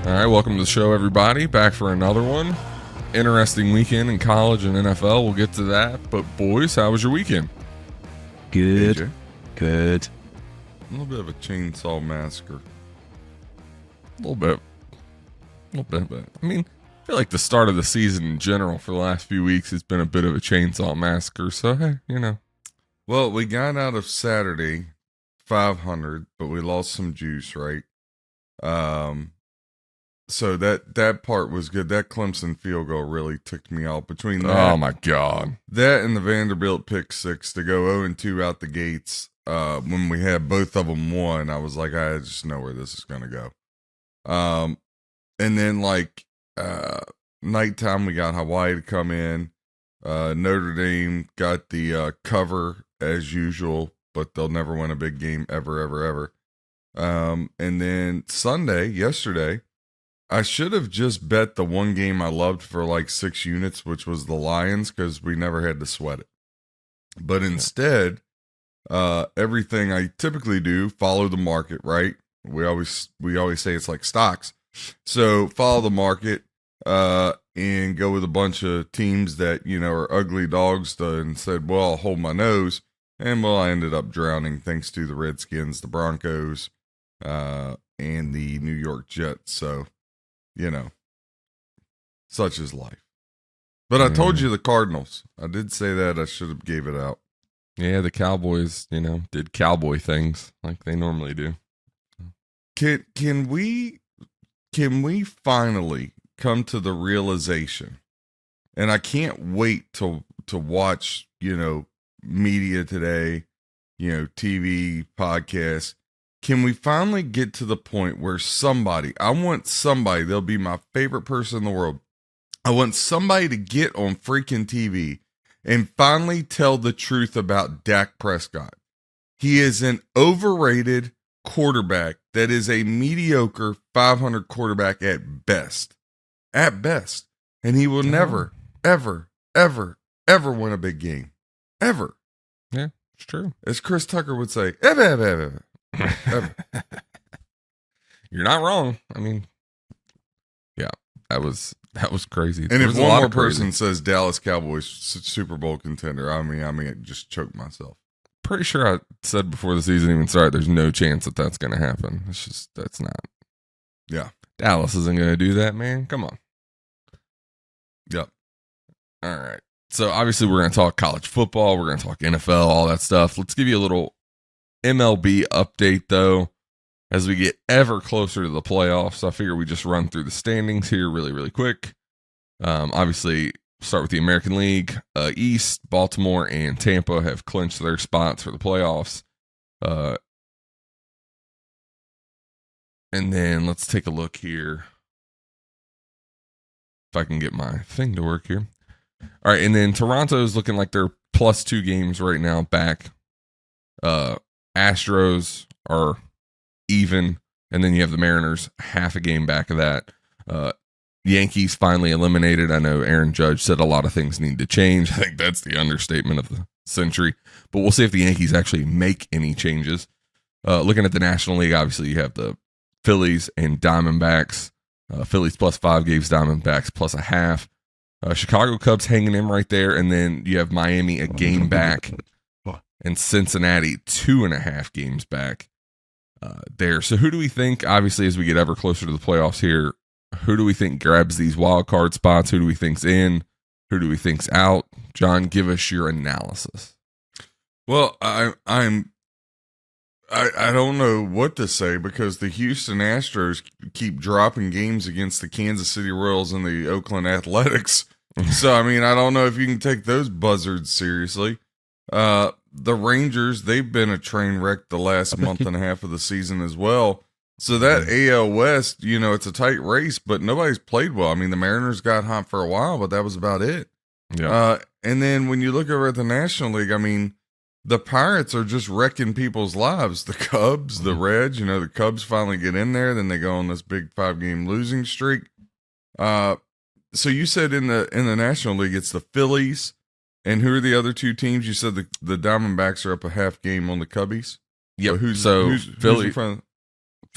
All right, welcome to the show, everybody. Back for another one. Interesting weekend in college and NFL. We'll get to that. But, boys, how was your weekend? Good. AJ? Good. A little bit of a chainsaw massacre. A little bit. I mean, I feel like the start of the season in general for the last few weeks has been a bit of a chainsaw massacre. So, hey, you know. Well, we got out of Saturday 500, but we lost some juice, right? So that part was good. That Clemson field goal really ticked me off. Between that, Oh, my God. that and the Vanderbilt pick six to go 0-2 out the gates, when we had both of them won, I was like, I just know where this is going to go. And then nighttime, we got Hawaii to come in. Notre Dame got the cover as usual, but they'll never win a big game ever. And then yesterday, I should have just bet the one game I loved for like 6 units, which was the Lions, because we never had to sweat it. But instead, everything I typically do, follow the market, right? We always say it's like stocks. So follow the market and go with a bunch of teams that, are ugly dogs and said, well, I'll hold my nose. And, well, I ended up drowning thanks to the Redskins, the Broncos, and the New York Jets. So, such is life. But I told you the Cardinals. I did say that. I should have gave it out. Yeah, the Cowboys, did cowboy things like they normally do. Can we finally come to the realization? And I can't wait to watch, media today, TV, podcasts. Can we finally get to the point where I want somebody, they'll be my favorite person in the world. I want somebody to get on freaking TV and finally tell the truth about Dak Prescott. He is an overrated quarterback that is a mediocre 500 quarterback at best. At best. And he will never, ever, ever, ever win a big game. Ever. Yeah, it's true. As Chris Tucker would say, ever. You're not wrong. I mean, yeah, that was crazy. And if one more person says Dallas Cowboys Super Bowl contender, I mean, just choke myself. Pretty sure I said before the season even started, there's no chance that's going to happen. It's just, that's not. Yeah. Dallas isn't going to do that, man. Come on. Yep. All right. So obviously we're going to talk college football. We're going to talk NFL, all that stuff. Let's give you a little MLB update, though, as we get ever closer to the playoffs. I figure we just run through the standings here really, really quick. Obviously, start with the American League. East, Baltimore and Tampa have clinched their spots for the playoffs. And then let's take a look here. If I can get my thing to work here. All right, and then Toronto's looking like they're +2 games right now back. Astros are even, and then you have the Mariners half a game back of that. Yankees finally eliminated. I know Aaron Judge said a lot of things need to change. I think that's the understatement of the century. But we'll see if the Yankees actually make any changes. Looking at the National League, obviously you have the Phillies and Diamondbacks. Phillies +5 gives Diamondbacks +0.5. Chicago Cubs hanging in right there. And then you have Miami a game back. And Cincinnati 2.5 games back there. So who do we think, obviously, as we get ever closer to the playoffs here, who do we think grabs these wild card spots? Who do we think's in? Who do we think's out? John, give us your analysis. Well, I don't know what to say, because the Houston Astros keep dropping games against the Kansas City Royals and the Oakland Athletics. So, I mean, I don't know if you can take those buzzards seriously. The Rangers, they've been a train wreck the last month and a half of the season as well. So that AL West, it's a tight race, but nobody's played well. I mean, the Mariners got hot for a while, but that was about it. Yeah. And then when you look over at the National League, I mean, the Pirates are just wrecking people's lives. The Cubs, the Reds, the Cubs finally get in there, then they go on this big 5-game losing streak. So you said in the National League, it's the Phillies. And who are the other two teams? You said the Diamondbacks are up a half game on the Cubbies. Yeah. Who's Philly, in front?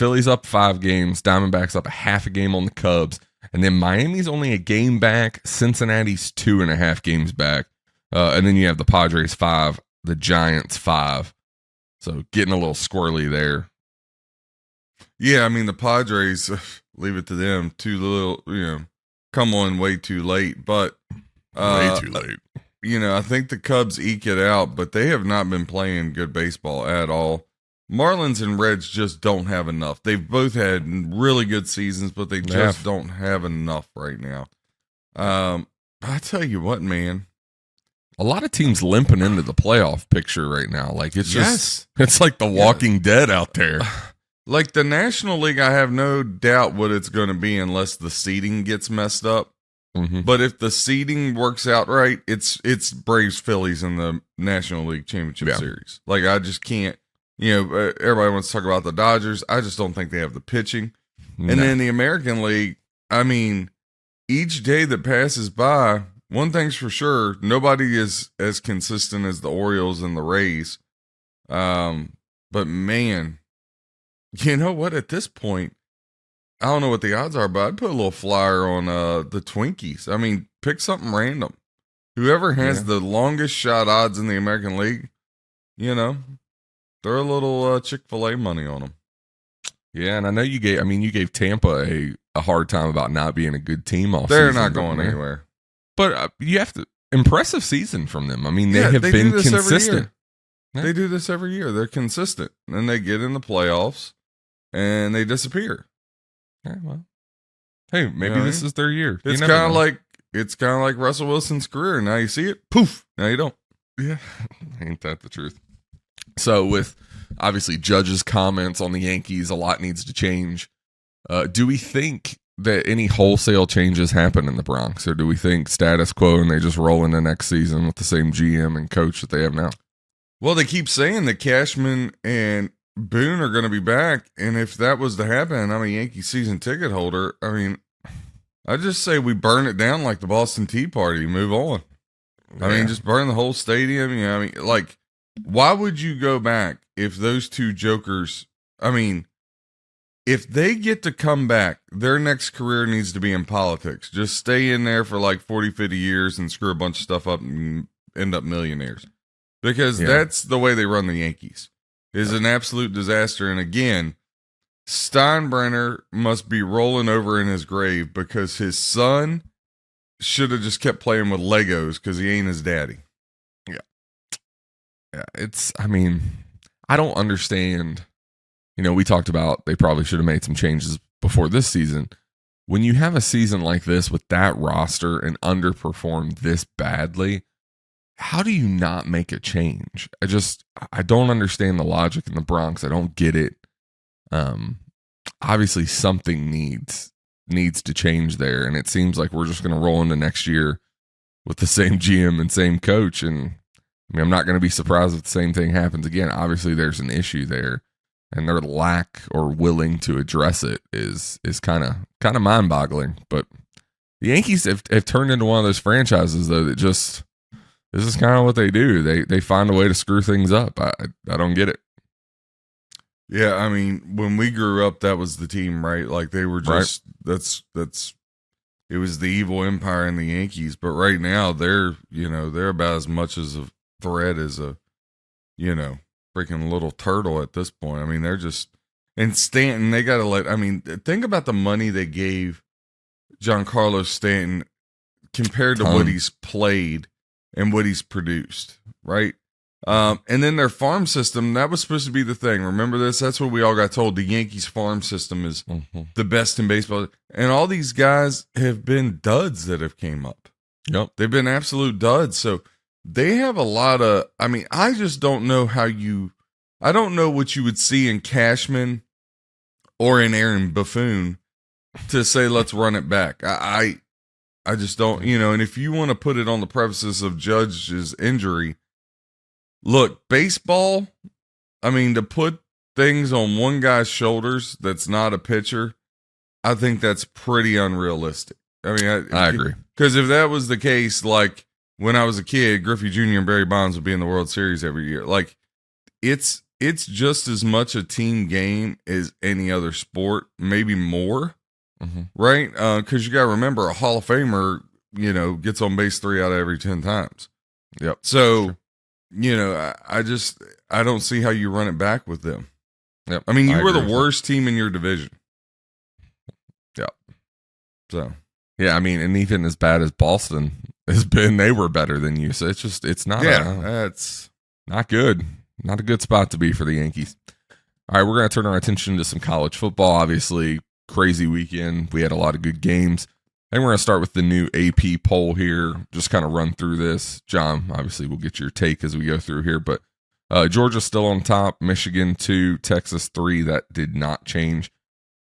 Phillies up 5 games, Diamondbacks up a half a game on the Cubs, and then Miami's only a game back, Cincinnati's 2.5 games back, and then you have the Padres 5, the Giants 5. So getting a little squirrely there. Yeah, I mean the Padres, leave it to them. Too little, come on way too late. But Way too late. I think the Cubs eke it out, but they have not been playing good baseball at all. Marlins and Reds just don't have enough. They've both had really good seasons, but they just don't have enough right now. I tell you what, man. A lot of teams limping into the playoff picture right now. Like it's just, it's like the Walking Dead out there. Like the National League, I have no doubt what it's going to be unless the seeding gets messed up. Mm-hmm. But if the seeding works out right, it's Braves Phillies in the National League Championship Series. Like I just can't. Everybody wants to talk about the Dodgers. I just don't think they have the pitching. No. And then the American League, I mean, each day that passes by, one thing's for sure, nobody is as consistent as the Orioles and the Rays. But man, you know what? At this point, I don't know what the odds are, but I'd put a little flyer on the Twinkies. I mean, pick something random. Whoever has the longest shot odds in the American League, throw a little Chick-fil-A money on them. Yeah, and I know you gave Tampa a hard time about not being a good team all They're season. not going anywhere. But you have to impressive season from them. I mean, they have been consistent. Yeah. They do this every year. They're consistent. And they get in the playoffs and they disappear. Yeah, well. Hey, maybe this is their year. It's kind of like Russell Wilson's career. Now you see it, poof. Now you don't. Yeah. Ain't that the truth? So with obviously Judge's comments on the Yankees, a lot needs to change. Do we think that any wholesale changes happen in the Bronx, or do we think status quo and they just roll into next season with the same GM and coach that they have now? Well, they keep saying that Cashman and Boone are going to be back, and if that was to happen, and I'm a Yankee season ticket holder, I mean, I just say we burn it down like the Boston Tea Party, move on. Yeah. I mean, just burn the whole stadium. Why would you go back if those two jokers, if they get to come back, their next career needs to be in politics. Just stay in there for like 40, 50 years and screw a bunch of stuff up and end up millionaires. Because that's the way they run the Yankees. Is an absolute disaster. And again, Steinbrenner must be rolling over in his grave because his son should have just kept playing with Legos because he ain't his daddy. Yeah, I don't understand. We talked about they probably should have made some changes before this season. When you have a season like this with that roster and underperform this badly, how do you not make a change? I don't understand the logic in the Bronx. I don't get it. Obviously something needs to change there, and it seems like we're just going to roll into next year with the same GM and same coach. And I'm not going to be surprised if the same thing happens again. Obviously there's an issue there, and their lack or willing to address it is kind of mind-boggling. But the Yankees have turned into one of those franchises though that just, this is kind of what they do. They find a way to screw things up. I don't get it. Yeah, I mean, when we grew up, that was the team, right? Like they were just it was the evil empire in the Yankees. But right now, they're about as much as a threat as a freaking little turtle at this point. I mean, they're just, and Stanton, they got to think about the money they gave Giancarlo Stanton compared to what he's played and what he's produced, right? And then their farm system, that was supposed to be the thing. Remember this? That's what we all got told. The Yankees farm system is the best in baseball. And all these guys have been duds that have came up. Yep. They've been absolute duds. So they have a lot of, I just don't know I don't know what you would see in Cashman or in Aaron Buffoon to say, let's run it back. I just don't, and if you want to put it on the premises of Judge's injury, look, baseball, to put things on one guy's shoulders that's not a pitcher, I think that's pretty unrealistic. I agree. Because if that was the case, like when I was a kid, Griffey Jr. and Barry Bonds would be in the World Series every year. Like it's it's just as much a team game as any other sport, maybe more, right? Because you got to remember, a Hall of Famer, gets on base 3 out of every 10 times. Yep. So, I don't see how you run it back with them. Yep. I mean, you were the agree. worst team in your division. Yep. So, yeah, I mean, and even as bad as Boston has been, they were better than you. So it's not, that's not good. Not a good spot to be for the Yankees. All right, we're going to turn our attention to some college football. Obviously, crazy weekend. We had a lot of good games. And we're going to start with the new AP poll here. Just kind of run through this. John, obviously, we'll get your take as we go through here. But Georgia's still on top. Michigan 2, Texas 3. That did not change.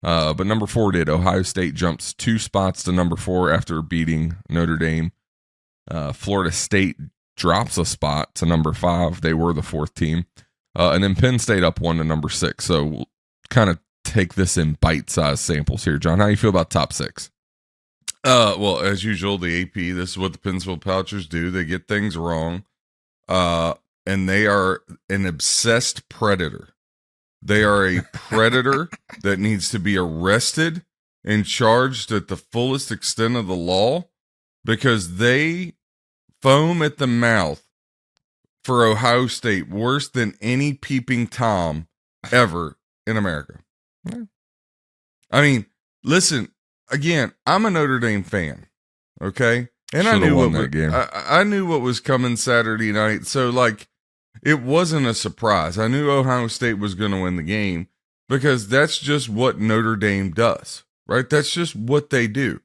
But number 4 did. Ohio State jumps 2 spots to number 4 after beating Notre Dame. Florida State drops a spot to number 5. They were the 4th team. And then Penn State up 1 to number 6. So we'll kind of take this in bite-sized samples here. John, how do you feel about top 6? Well, as usual, the AP, this is what the Pennsville Pouchers do. They get things wrong. And they are an obsessed predator. They are a predator that needs to be arrested and charged at the fullest extent of the law because they foam at the mouth for Ohio State worse than any peeping Tom ever in America. I mean, listen, again, I'm a Notre Dame fan, okay? And I knew I knew what was coming Saturday night. So, it wasn't a surprise. I knew Ohio State was going to win the game because that's just what Notre Dame does, right? That's just what they do.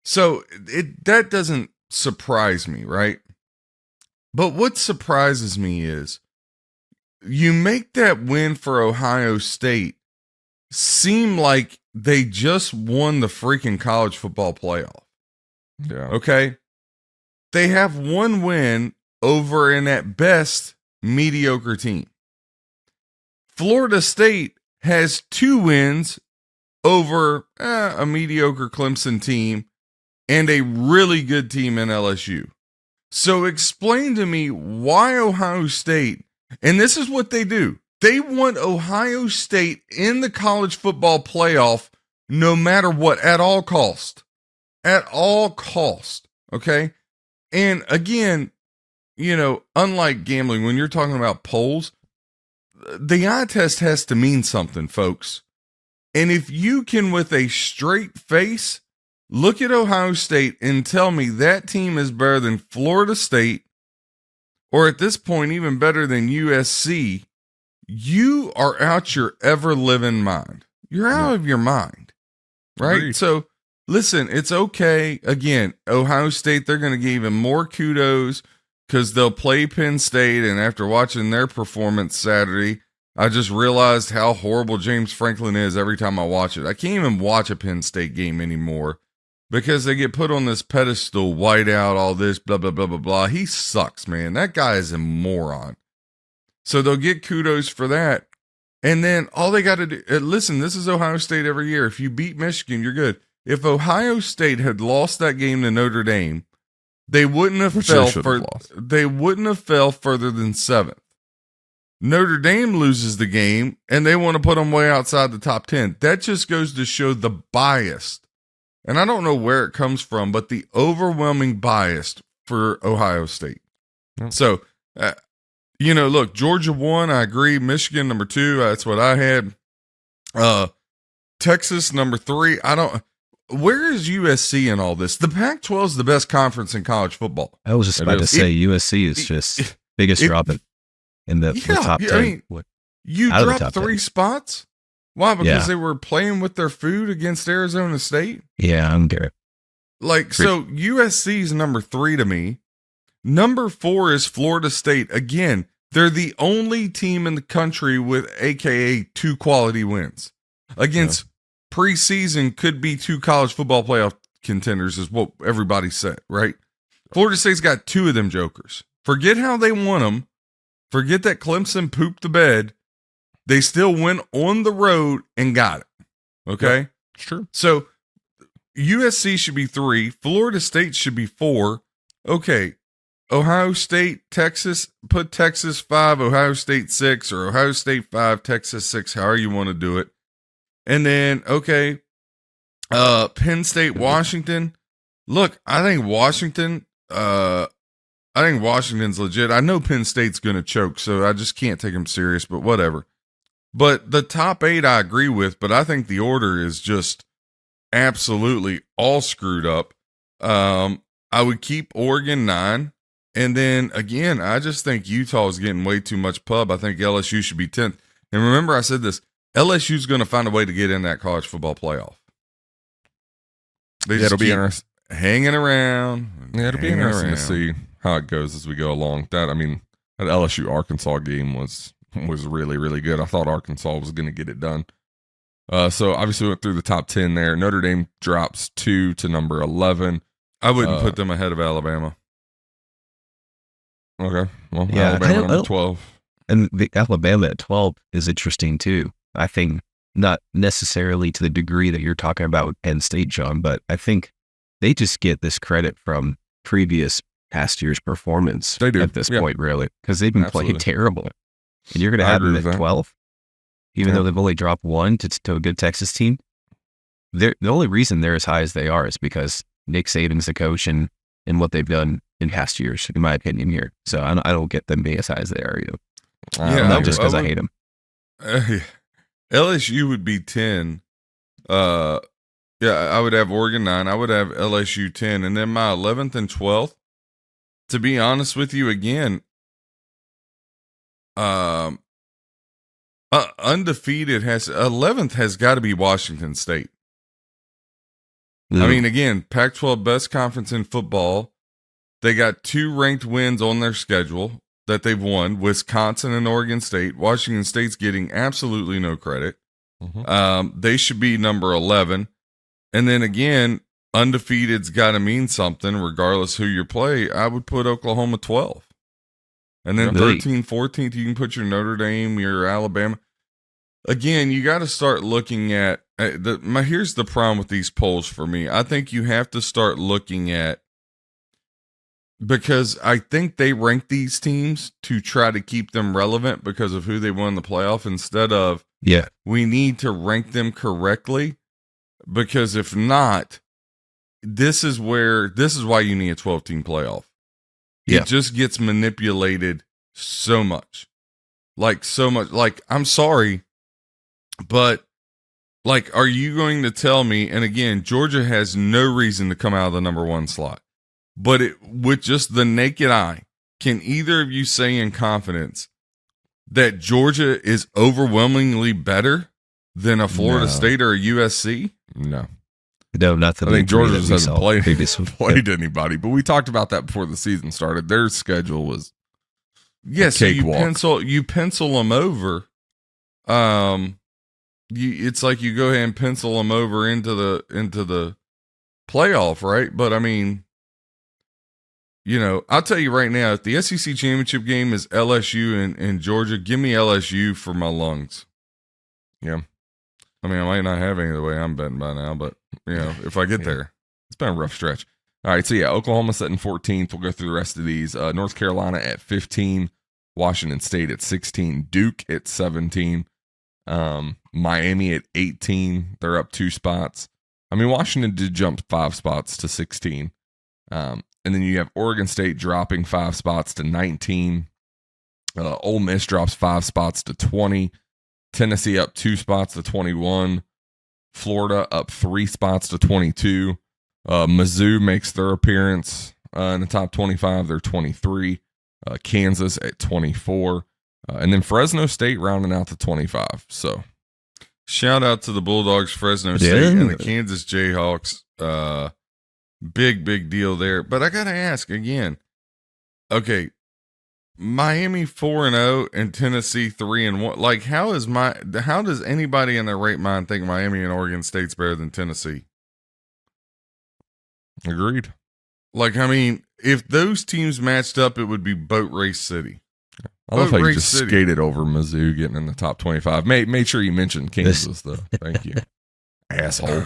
So that doesn't surprise me, right? But what surprises me is you make that win for Ohio State seem like they just won the freaking college football playoff. Yeah. Okay? They have one win over an at best mediocre team. Florida State has 2 wins over a mediocre Clemson team and a really good team in LSU. So explain to me why Ohio State, and this is what they do. They want Ohio State in the college football playoff no matter what, at all cost. At all cost. Okay? And again, unlike gambling, when you're talking about polls, the eye test has to mean something, folks. And if you can, with a straight face, look at Ohio State and tell me that team is better than Florida State, or at this point, even better than USC, you are out your ever-living mind. You're out of your mind, right? Agreed. So, listen, it's okay. Again, Ohio State, they're going to give even more kudos because they'll play Penn State, and after watching their performance Saturday, I just realized how horrible James Franklin is every time I watch it. I can't even watch a Penn State game anymore because they get put on this pedestal, white out, all this, blah, blah, blah, blah, blah. He sucks, man. That guy is a moron. So they'll get kudos for that. And then all they got to do, listen, this is Ohio State every year. If you beat Michigan, you're good. If Ohio State had lost that game to Notre Dame, they wouldn't have they wouldn't have fell further than 7th. Notre Dame loses the game and they want to put them way outside the top 10. That just goes to show the bias. And I don't know where it comes from, but the overwhelming bias for Ohio State. Yep. So, look, Georgia 1, I agree. Michigan number 2, that's what I had. Texas number 3, where is USC in all this? The Pac-12 is the best conference in college football. I was just about to say USC is just biggest drop in the top 10. I mean, you dropped 3 spots? Why? Because they were playing with their food against Arizona State? Yeah, I'm Garrett. So USC is number 3 to me. Number 4 is Florida State. Again, they're the only team in the country with AKA 2 quality wins against preseason could be 2 college football playoff contenders is what everybody said, right? Florida State's got 2 of them jokers. Forget how they won them. Forget that Clemson pooped the bed. They still went on the road and got it. Okay? Yeah, sure. So USC should be 3. Florida State should be 4. Okay. Ohio State, Texas, put Texas 5, Ohio State 6, or Ohio State 5, Texas 6, however you want to do it. And then, okay, Penn State, Washington. Look, I think Washington's legit. I know Penn State's going to choke, so I just can't take them serious, but whatever. But the top 8 I agree with, but I think the order is just absolutely all screwed up. I would keep Oregon 9. And then, again, I just think Utah is getting way too much pub. I think LSU should be 10th. And remember, I said this, LSU's going to find a way to get in that college football playoff. It'll be interesting. Hanging around. Yeah, it'll be interesting to see how it goes as we go along. That LSU-Arkansas game was really, really good. I thought Arkansas was going to get it done. So, obviously, we went through the top 10 there. Notre Dame drops 2 to number 11. I wouldn't put them ahead of Alabama. Okay. Well, Yeah, Alabama number 12. And the Alabama at 12 is interesting too. I think not necessarily to the degree that you're talking about with Penn State, John, but I think they just get this credit from previous past year's performance They do. at this point, really, because they've been Absolutely. playing terrible. And you're going to I have agree them with at that. 12, even Yeah. though they've only dropped 1 to a good Texas team. The only reason they're as high as they are is because Nick Saban's the coach and what they've done in past years, in my opinion here. So I don't get them being as high as they are. Not just because I hate them. LSU would be 10. I would have Oregon 9. I would have LSU 10. And then my 11th and 12th, to be honest with you, again, undefeated 11th has got to be Washington State. I mean, again, Pac-12 best conference in football. They got 2 ranked wins on their schedule that they've won, Wisconsin and Oregon State. Washington State's getting absolutely no credit. Mm-hmm. They should be number 11. And then again, undefeated's got to mean something regardless who you play. I would put Oklahoma 12. And then Really? 13, 14th, you can put your Notre Dame, your Alabama. Again, you got to start looking at here's the problem with these polls for me. I think you have to start looking at, because I think they rank these teams to try to keep them relevant because of who they won the playoff, instead of we need to rank them correctly, because if not, this is why you need a 12-team playoff. Yeah. It just gets manipulated so much. Like, I'm sorry, but like, are you going to tell me, and again, Georgia has no reason to come out of the number 1 slot, but with just the naked eye, can either of you say in confidence that Georgia is overwhelmingly better than a Florida No. State or a USC? No. No, not the I think degree Georgia that just we hasn't saw played anybody, but we talked about that before the season started. Their schedule was So you cakewalk. pencil them over. It's like you go ahead and pencil them over into the playoff, right? But I mean, I'll tell you right now, if the SEC championship game is LSU and Georgia, give me LSU for my lungs. Yeah. I mean, I might not have any of the way I'm betting by now, but if I get there. It's been a rough stretch. All right, so yeah, Oklahoma sitting 14th. We'll go through the rest of these. North Carolina at 15, Washington State at 16, Duke at 17, Miami at 18. They're up 2 spots. I mean, Washington did jump 5 spots to 16. And then you have Oregon State dropping 5 spots to 19. Ole Miss drops 5 spots to 20. Tennessee up 2 spots to 21. Florida up 3 spots to 22. Mizzou makes their appearance in the top 25. They're 23. Kansas at 24. And then Fresno State rounding out the 25. So shout out to the Bulldogs, Fresno State, and the Kansas Jayhawks. Big deal there. But I got to ask again. Okay, Miami 4-0 and Tennessee 3-1. Like, how does anybody in their right mind think Miami and Oregon State's better than Tennessee? agreed. Like, I mean, if those teams matched up, it would be Boat Race City. I love how you Race just City. skated over Mizzou getting in the top 25. Made sure you mentioned Kansas, though. Thank you. Asshole.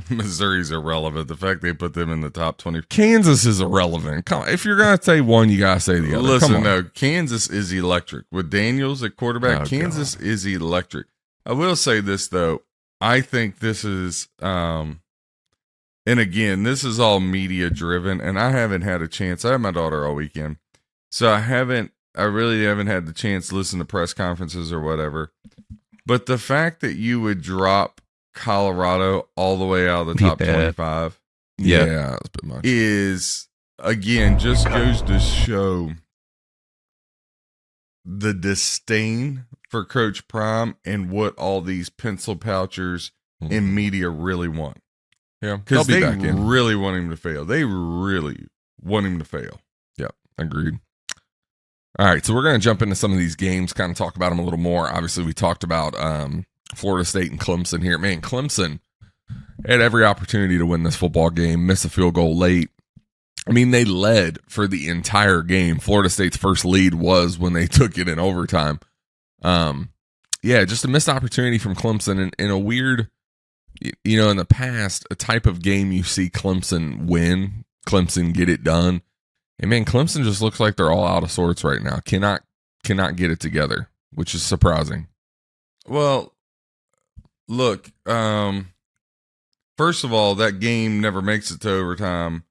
Missouri's irrelevant. The fact they put them in the top 20. Kansas is irrelevant. Come on, if you're gonna say one, you gotta say the other. Listen, no, Kansas is electric with Daniels at quarterback. Oh, Kansas is electric. I will say this though. I think this is, and again, this is all media driven, and I haven't had a chance. I had my daughter all weekend, so I really haven't had the chance to listen to press conferences or whatever. But the fact that you would drop Colorado all the way out of the top 25, that's a bit much. is again just goes to show the disdain for Coach Prime and what all these pencil pouchers in media really want. Yeah, because they really want him to fail. They really want him to fail. Yeah, agreed. All right, so we're going to jump into some of these games, kind of talk about them a little more. Obviously, we talked about Florida State and Clemson here. Man, Clemson had every opportunity to win this football game, miss a field goal late. I mean, they led for the entire game. Florida State's first lead was when they took it in overtime. Just a missed opportunity from Clemson in a weird, in the past, a type of game you see Clemson win, Clemson get it done. And man, Clemson just looks like they're all out of sorts right now. Cannot get it together, which is surprising. Well, look, first of all, that game never makes it to overtime,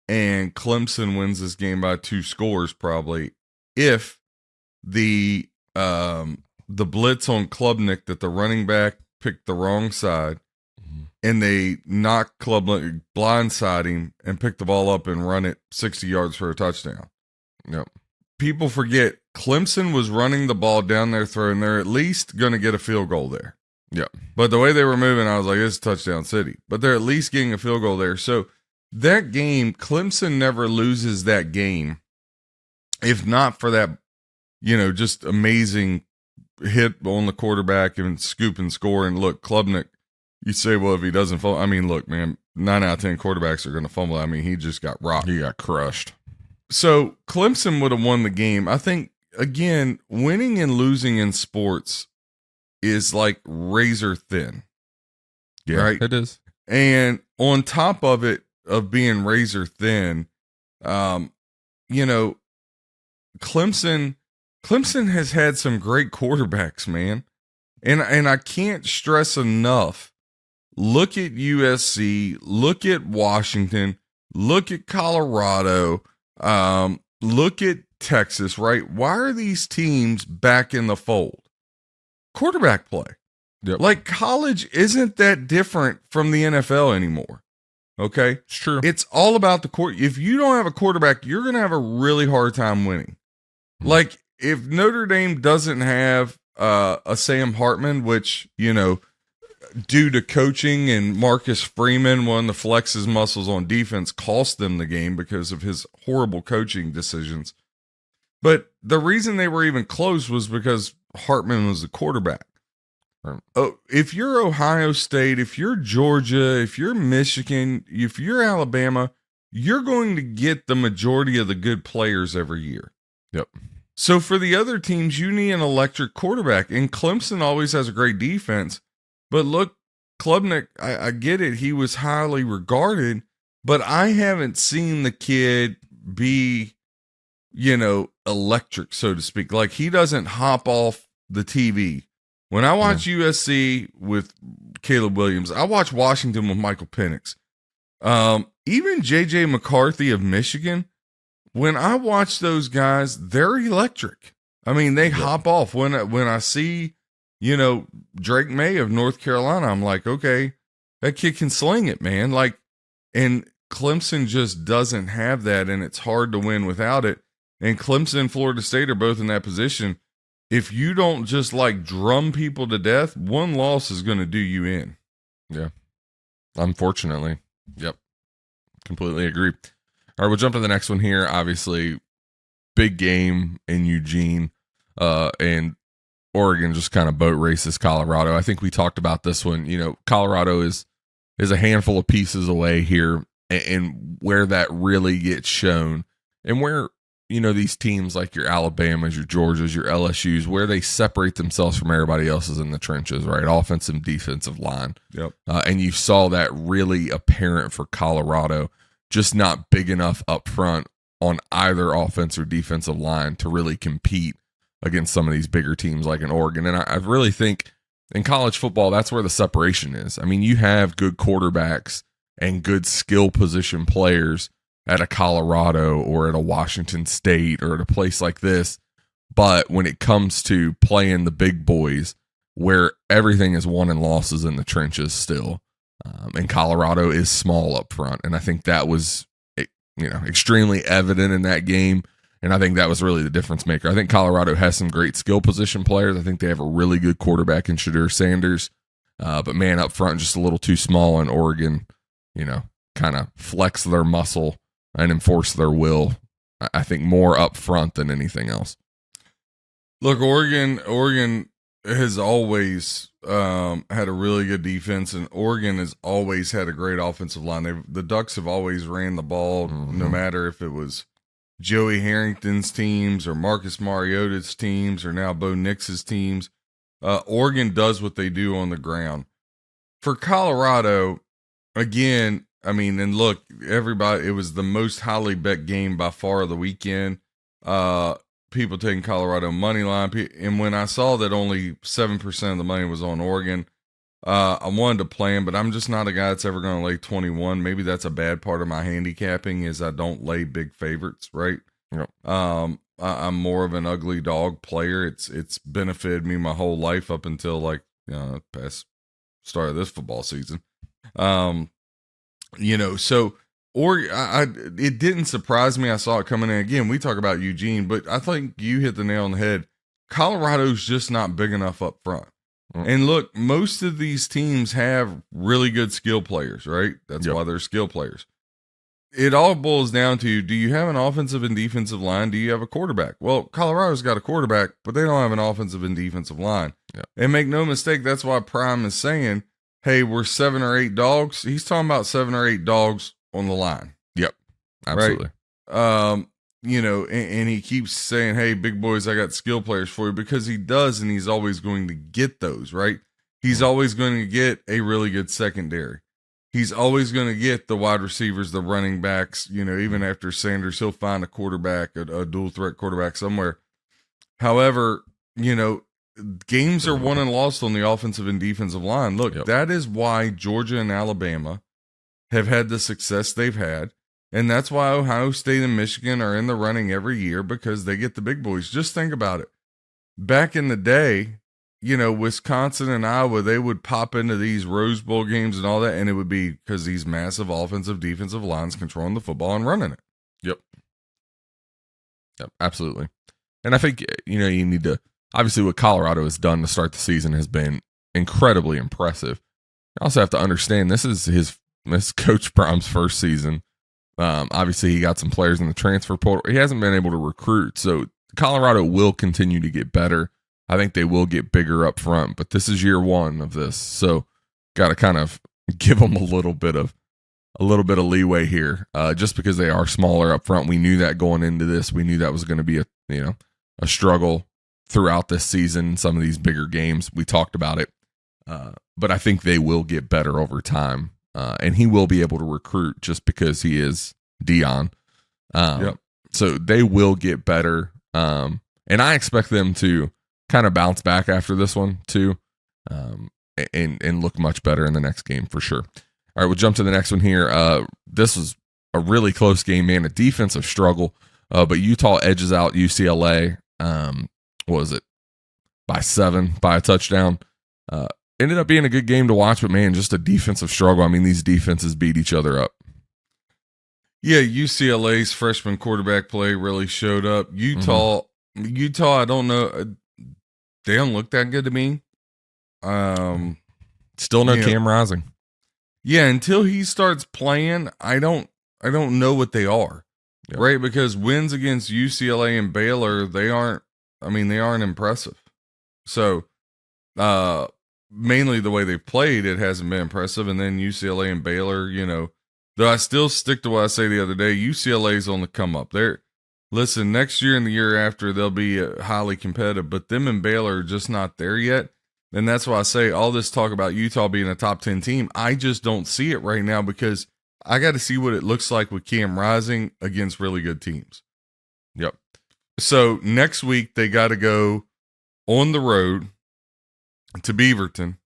and Clemson wins this game by 2 scores probably. If the blitz on Klubnik that the running back picked the wrong side, and they knock Klubnik, blindside him, and pick the ball up and run it 60 yards for a touchdown. Yep. People forget Clemson was running the ball down their throat, and they're at least going to get a field goal there. Yep. But the way they were moving, I was like, it's touchdown city. But they're at least getting a field goal there. So that game, Clemson never loses that game if not for that, just amazing hit on the quarterback and scoop and score. And look, Klubnik, you say, well, if he doesn't fumble, I mean, look, man, 9 out of 10 quarterbacks are going to fumble. I mean, he just got rocked. He got crushed. So Clemson would have won the game. I think, again, winning and losing in sports is like razor thin. Yeah, right? It is. And on top of it, of being razor thin, Clemson has had some great quarterbacks, man. And I can't stress enough, look at USC, look at Washington, look at Colorado, look at Texas, right? Why are these teams back in the fold? Quarterback play. Yep. Like, college isn't that different from the NFL anymore. Okay? It's true. It's all about the court. If you don't have a quarterback, you're going to have a really hard time winning. Like, if Notre Dame doesn't have a Sam Hartman, which, due to coaching and Marcus Freeman, one to flex his muscles on defense, cost them the game because of his horrible coaching decisions. But the reason they were even close was because Hartman was the quarterback. Oh, if you're Ohio State, if you're Georgia, if you're Michigan, if you're Alabama, you're going to get the majority of the good players every year. Yep. So for the other teams, you need an electric quarterback. And Clemson always has a great defense. But look, Klubnik, I get it. He was highly regarded, but I haven't seen the kid be, electric, so to speak. Like, he doesn't hop off the TV. When I watch USC with Caleb Williams, I watch Washington with Michael Penix. Even J.J. McCarthy of Michigan, when I watch those guys, they're electric. I mean, they hop off. When I see, Drake May of North Carolina, I'm like, okay, that kid can sling it, man. Like, and Clemson just doesn't have that, and it's hard to win without it. And Clemson and Florida State are both in that position. If you don't just drum people to death, one loss is going to do you in. Yeah. Unfortunately. Yep. Completely agree. All right, we'll jump to the next one here. Obviously, big game in Eugene, and Oregon just kind of boat races Colorado. I think we talked about this one. Colorado is a handful of pieces away here, and where that really gets shown, and where these teams like your Alabamas, your Georgias, your LSUs, where they separate themselves from everybody else's in the trenches, right? Offensive, defensive line. Yep. And you saw that really apparent for Colorado, just not big enough up front on either offense or defensive line to really compete against some of these bigger teams like in Oregon. And I really think in college football, that's where the separation is. I mean, you have good quarterbacks and good skill position players at a Colorado or at a Washington State or at a place like this. But when it comes to playing the big boys, where everything is won and losses in the trenches still, and Colorado is small up front. And I think that was, extremely evident in that game. And I think that was really the difference maker. I think Colorado has some great skill position players. I think they have a really good quarterback in Shedeur Sanders. But man, up front, just a little too small. And Oregon, kind of flex their muscle and enforce their will, I think, more up front than anything else. Look, Oregon has always had a really good defense, and Oregon has always had a great offensive line. The Ducks have always ran the ball, no matter if it was Joey Harrington's teams or Marcus Mariota's teams or now Bo Nix's teams. Oregon does what they do on the ground. For Colorado, again, I mean, and look, everybody, it was the most highly bet game by far of the weekend. People taking Colorado money line. And when I saw that only 7% of the money was on Oregon, I wanted to play him, but I'm just not a guy that's ever going to lay 21. Maybe that's a bad part of my handicapping is I don't lay big favorites, right? Yep. I'm more of an ugly dog player. It's benefited me my whole life up until past start of this football season. So it didn't surprise me. I saw it coming in. Again, we talk about Eugene, but I think you hit the nail on the head. Colorado's just not big enough up front. And look, most of these teams have really good skill players, right? That's why they're skill players. It all boils down to, do you have an offensive and defensive line? Do you have a quarterback? Well, Colorado's got a quarterback, but they don't have an offensive and defensive line. Yep. And make no mistake, that's why Prime is saying, hey, we're 7 or 8 dogs. He's talking about 7 or 8 dogs on the line. Yep. Absolutely. Right? And he keeps saying, hey, big boys, I got skill players for you, because he does, and he's always going to get those, right? He's always going to get a really good secondary. He's always going to get the wide receivers, the running backs, even after Sanders, he'll find a quarterback, a dual threat quarterback somewhere. However, games are won and lost on the offensive and defensive line. Look, that is why Georgia and Alabama have had the success they've had. And that's why Ohio State and Michigan are in the running every year, because they get the big boys. Just think about it. Back in the day, Wisconsin and Iowa, they would pop into these Rose Bowl games and all that, and it would be because these massive offensive, defensive lines controlling the football and running it. Yep, absolutely. And I think, you need to, obviously what Colorado has done to start the season has been incredibly impressive. You also have to understand, this is Coach Prime's first season. Obviously, he got some players in the transfer portal. He hasn't been able to recruit, so Colorado will continue to get better. I think they will get bigger up front, but this is year one of this, so got to kind of give them a little bit of leeway here, just because they are smaller up front. We knew that going into this. We knew that was going to be a struggle throughout this season. Some of these bigger games, we talked about it, but I think they will get better over time. And he will be able to recruit just because he is Dion. So they will get better. And I expect them to kind of bounce back after this one too, and look much better in the next game for sure. All right, we'll jump to the next one here. This was a really close game, man, a defensive struggle, but Utah edges out UCLA. What was it? By 7, by a touchdown. Ended up being a good game to watch, but man, just a defensive struggle. I mean, these defenses beat each other up. Yeah, UCLA's freshman quarterback play really showed up. Utah, I don't know. They don't look that good to me. Still no Cam Rising. Yeah, until he starts playing, I don't know what they are. Yep. Right? Because wins against UCLA and Baylor, they aren't impressive. So, mainly the way they've played, it hasn't been impressive. And then UCLA and Baylor, though I still stick to what I say the other day, UCLA's on the come up. listen, next year and the year after, they'll be highly competitive, but them and Baylor are just not there yet. And that's why I say all this talk about Utah being a top 10 team, I just don't see it right now because I got to see what it looks like with Cam Rising against really good teams. Yep. So next week, they got to go on the road to Beaverton,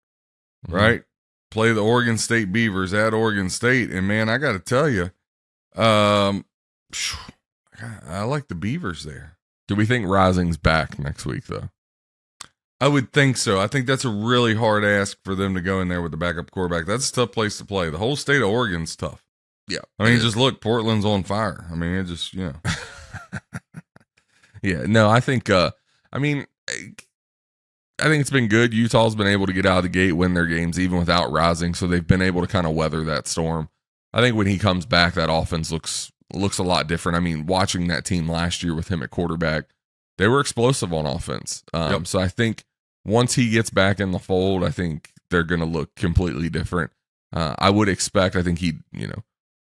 right? Play the Oregon State Beavers at Oregon State. And, man, I got to tell you, I like the Beavers there. Do we think Rising's back next week, though? I would think so. I think that's a really hard ask for them to go in there with the backup quarterback. That's a tough place to play. The whole state of Oregon's tough. Yeah. I mean, just look, Portland's on fire. I mean, it just, you know. Yeah. No, I think, I think it's been good. Utah's been able to get out of the gate, win their games, even without Rising. So they've been able to kind of weather that storm. I think when he comes back, that offense looks a lot different. I mean, watching that team last year with him at quarterback, they were explosive on offense. So I think once he gets back in the fold, I think they're going to look completely different. I would expect, I think he,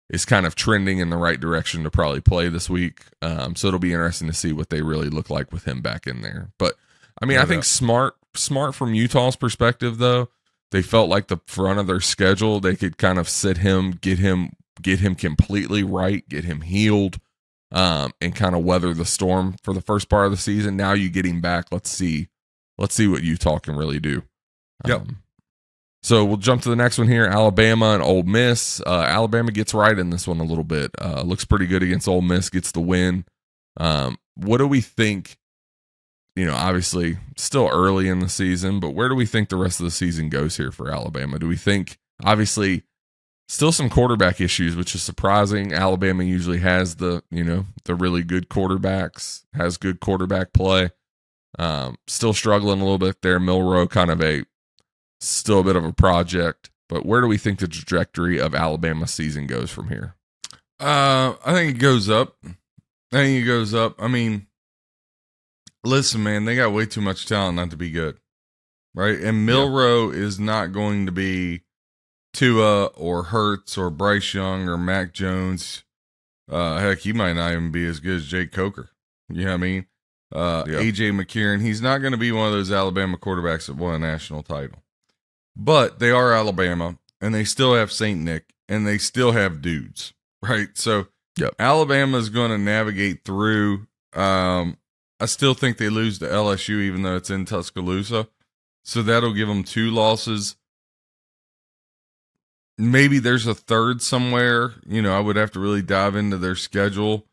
is kind of trending in the right direction to probably play this week. So it'll be interesting to see what they really look like with him back in there. But I mean, I think smart from Utah's perspective, though, they felt like the front of their schedule, they could kind of sit him, get him completely right, get him healed, and kind of weather the storm for the first part of the season. Now you get him back. Let's see what Utah can really do. Yep. So we'll jump to the next one here, Alabama and Ole Miss. Alabama gets right in this one a little bit. Looks pretty good against Ole Miss, gets the win. What do we think? Obviously still early in the season, but where do we think the rest of the season goes here for Alabama? Do we think, obviously, still some quarterback issues, which is surprising. Alabama usually has the really good quarterbacks, has good quarterback play. Still struggling a little bit there. Milroe still a bit of a project, but where do we think the trajectory of Alabama's season goes from here? I think it goes up. I mean, listen, man, they got way too much talent not to be good, right? And Milroe is not going to be Tua or Hurts or Bryce Young or Mac Jones. Heck, he might not even be as good as Jake Coker. You know what I mean? AJ McCarron, he's not going to be one of those Alabama quarterbacks that won a national title. But they are Alabama, and they still have St. Nick, and they still have dudes, right? So Alabama is going to navigate through. I still think they lose to LSU, even though it's in Tuscaloosa. So that'll give them 2 losses. Maybe there's a third somewhere. I would have to really dive into their schedule.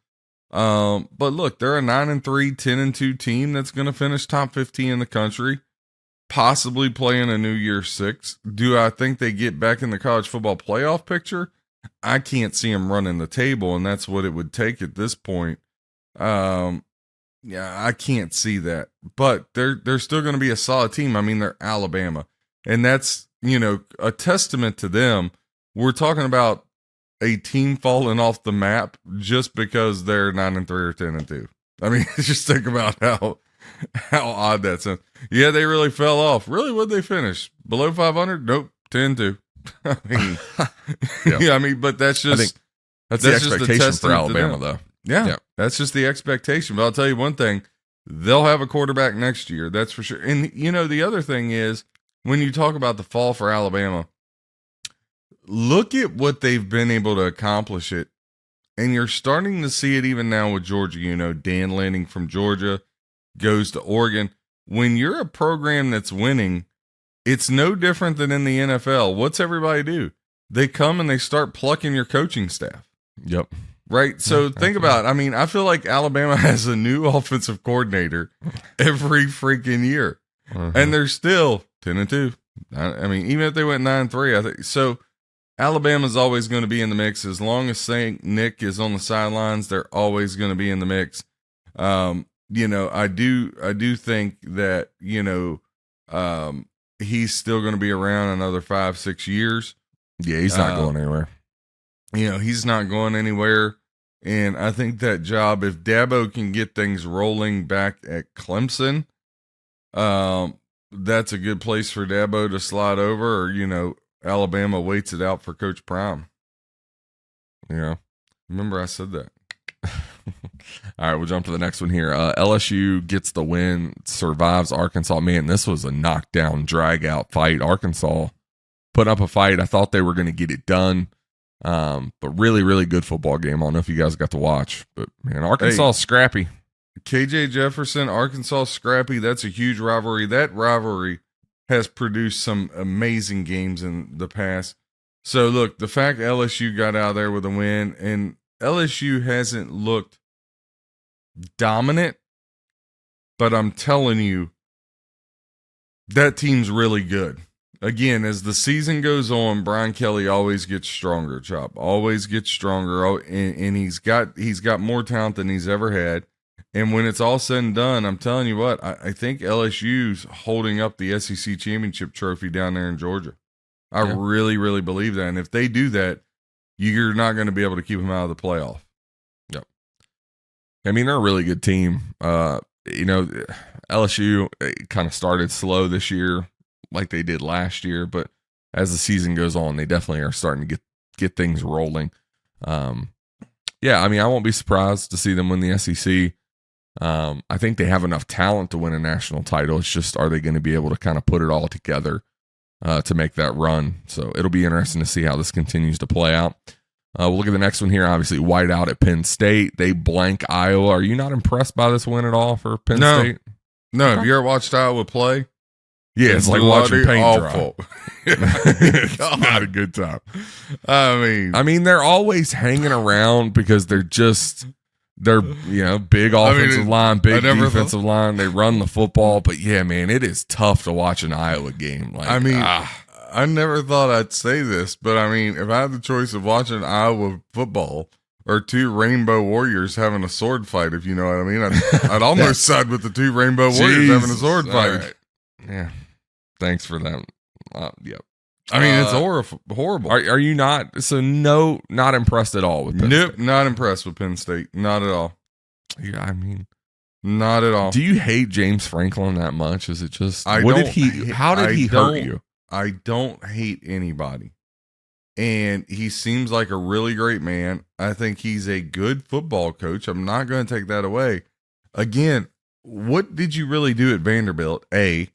But look, they're a 9-3, 10-2 team that's going to finish top 15 in the country, possibly playing a New Year's 6. Do I think they get back in the college football playoff picture? I can't see them running the table, and that's what it would take at this point. Yeah, I can't see that. But they're still going to be a solid team. I mean, they're Alabama. And that's, a testament to them. We're talking about a team falling off the map just because they're 9-3 or 10-2. I mean, just think about how odd that sounds. Yeah, they really fell off. Really, what'd they finish? Below 500? Nope, 10-2. I mean, but that's just that's the expectation for Alabama, though. Yeah, that's just the expectation. But I'll tell you one thing: they'll have a quarterback next year. That's for sure. And the other thing is, when you talk about the fall for Alabama, look at what they've been able to accomplish it. And you're starting to see it even now with Georgia. Dan Lanning from Georgia goes to Oregon. When you're a program that's winning, it's no different than in the NFL. What's everybody do? They come and they start plucking your coaching staff. Yep. Right? So think about it. I mean, I feel like Alabama has a new offensive coordinator every freaking year. And they're still 10-2. I mean, even if they went 9-3, I think so. Alabama's always going to be in the mix. As long as St. Nick is on the sidelines, they're always going to be in the mix. I do think that, he's still going to be around another 5-6 years. Yeah, he's not going anywhere. He's not going anywhere. And I think that job, if Dabo can get things rolling back at Clemson, that's a good place for Dabo to slide over, or, Alabama waits it out for Coach Prime. Remember I said that. All right, we'll jump to the next one here. LSU gets the win, survives Arkansas. Man, this was a knockdown, drag out fight. Arkansas put up a fight. I thought they were going to get it done. But really, really good football game. I don't know if you guys got to watch, but man, Arkansas is scrappy. KJ Jefferson, Arkansas scrappy. That's a huge rivalry. That rivalry has produced some amazing games in the past. So look, the fact LSU got out of there with a win, and LSU hasn't looked dominant, but I'm telling you, that team's really good. Again, as the season goes on, Brian Kelly always gets stronger, Chop. Always gets stronger, and he's got more talent than he's ever had. And when it's all said and done, I'm telling you what, I think LSU's holding up the SEC championship trophy down there in Georgia. I really, really believe that. And if they do that, you're not going to be able to keep them out of the playoff. Yep. I mean, they're a really good team. LSU kind of started slow this year like they did last year, but as the season goes on, they definitely are starting to get things rolling. I mean, I won't be surprised to see them win the SEC. I think they have enough talent to win a national title. It's just, are they going to be able to kind of put it all together to make that run? So it'll be interesting to see how this continues to play out. We'll look at the next one here. Obviously, whiteout at Penn State. They blank Iowa. Are you not impressed by this win at all for Penn State? No. Have you ever watched Iowa play? Yeah, it's like watching paint awful. dry. It's not a good time. I mean, they're always hanging around because they're big offensive line, big defensive line. They run the football, but yeah, man, it is tough to watch an Iowa game. Like, I never thought I'd say this, but I mean, if I had the choice of watching Iowa football or two Rainbow Warriors having a sword fight, if you know what I mean, I'd almost side with the two Rainbow Warriors having a sword fight. Right. Yeah. Thanks for that. Yep. I mean, it's horrible. Are you not impressed at all with Penn State? Not impressed with Penn State. Not at all. Yeah, I mean, not at all. Do you hate James Franklin that much? Is it just how did he hurt you? I don't hate anybody. And he seems like a really great man. I think he's a good football coach. I'm not going to take that away. Again, what did you really do at Vanderbilt? A.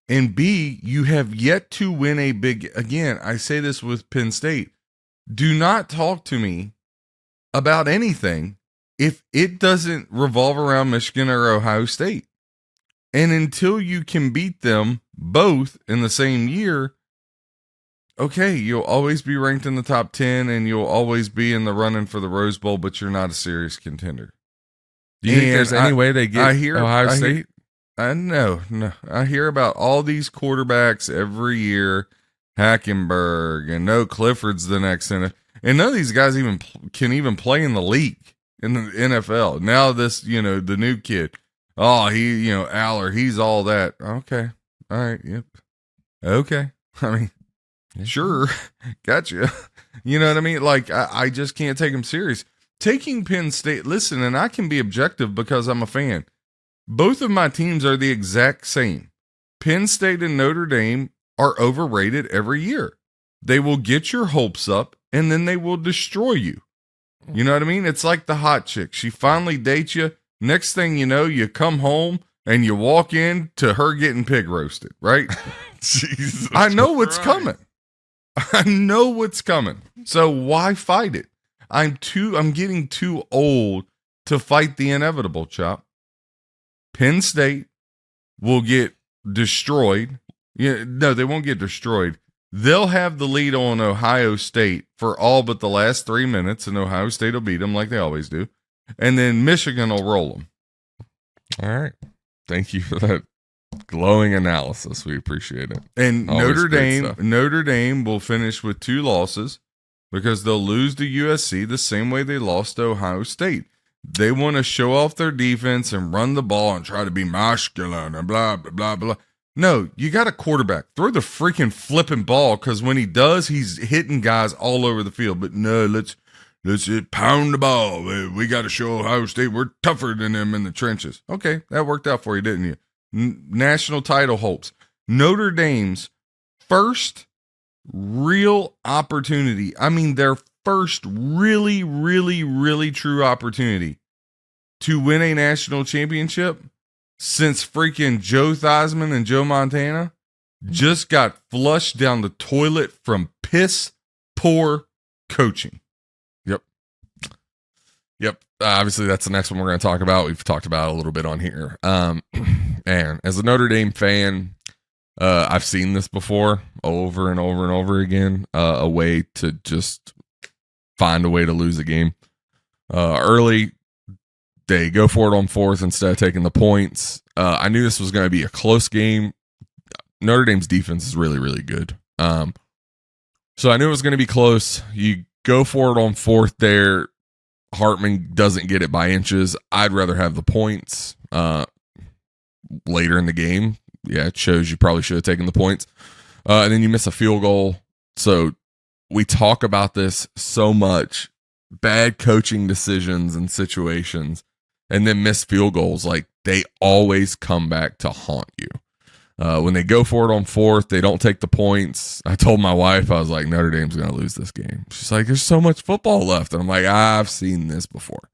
And B, you have yet to win a big, again, I say this with Penn State. Do not talk to me about anything if it doesn't revolve around Michigan or Ohio State. And until you can beat them both in the same year, okay, you'll always be ranked in the top 10 and you'll always be in the running for the Rose Bowl, but you're not a serious contender. Do you think there's any way they get Ohio State? No. I hear about all these quarterbacks every year, Hackenberg, and no Clifford's the next center. And none of these guys can play in the league, in the NFL. Now this, the new kid. Oh, he, Aller, he's all that. Okay. All right. Yep. Okay. I mean, sure. Gotcha. You know what I mean? Like, I just can't take him serious. Taking Penn State, listen, and I can be objective because I'm a fan. Both of my teams are the exact same. Penn State and Notre Dame are overrated every year. They will get your hopes up and then they will destroy you. You know what I mean? It's like the hot chick. She finally dates you. Next thing you know, you come home and you walk in to her getting pig roasted, right? Jesus I know what's coming. I know what's coming. So why fight it? I'm getting too old to fight the inevitable, Chop. Penn State will get destroyed. No, they won't get destroyed. They'll have the lead on Ohio State for all but the last 3 minutes, and Ohio State will beat them like they always do. And then Michigan will roll them. All right. Thank you for that glowing analysis. We appreciate it. And Notre Dame will finish with 2 losses because they'll lose to USC the same way they lost to Ohio State. They want to show off their defense and run the ball and try to be masculine and blah, blah, blah, blah. No, you got a quarterback. Throw the freaking flipping ball because when he does, he's hitting guys all over the field. But no, let's pound the ball. We got to show Ohio State we're tougher than them in the trenches. Okay, that worked out for you, didn't you? National title hopes. Notre Dame's first real opportunity. I mean, their first really, really, really true opportunity to win a national championship since freaking Joe Theismann and Joe Montana just got flushed down the toilet from piss poor coaching. Yep. Obviously, that's the next one we're going to talk about. We've talked about it a little bit on here. And as a Notre Dame fan, I've seen this before over and over and over again. A way to just find a way to lose a game. Early, they go for it on fourth instead of taking the points. I knew this was going to be a close game. Notre Dame's defense is really, really good. So I knew it was going to be close. You go for it on fourth there. Hartman doesn't get it by inches. I'd rather have the points later in the game. Yeah, it shows you probably should have taken the points. And then you miss a field goal. So we talk about this so much. Bad coaching decisions and situations, and then missed field goals. Like, they always come back to haunt you. When they go for it on fourth, they don't take the points. I told my wife, I was like, Notre Dame's going to lose this game. She's like, there's so much football left. And I'm like, I've seen this before.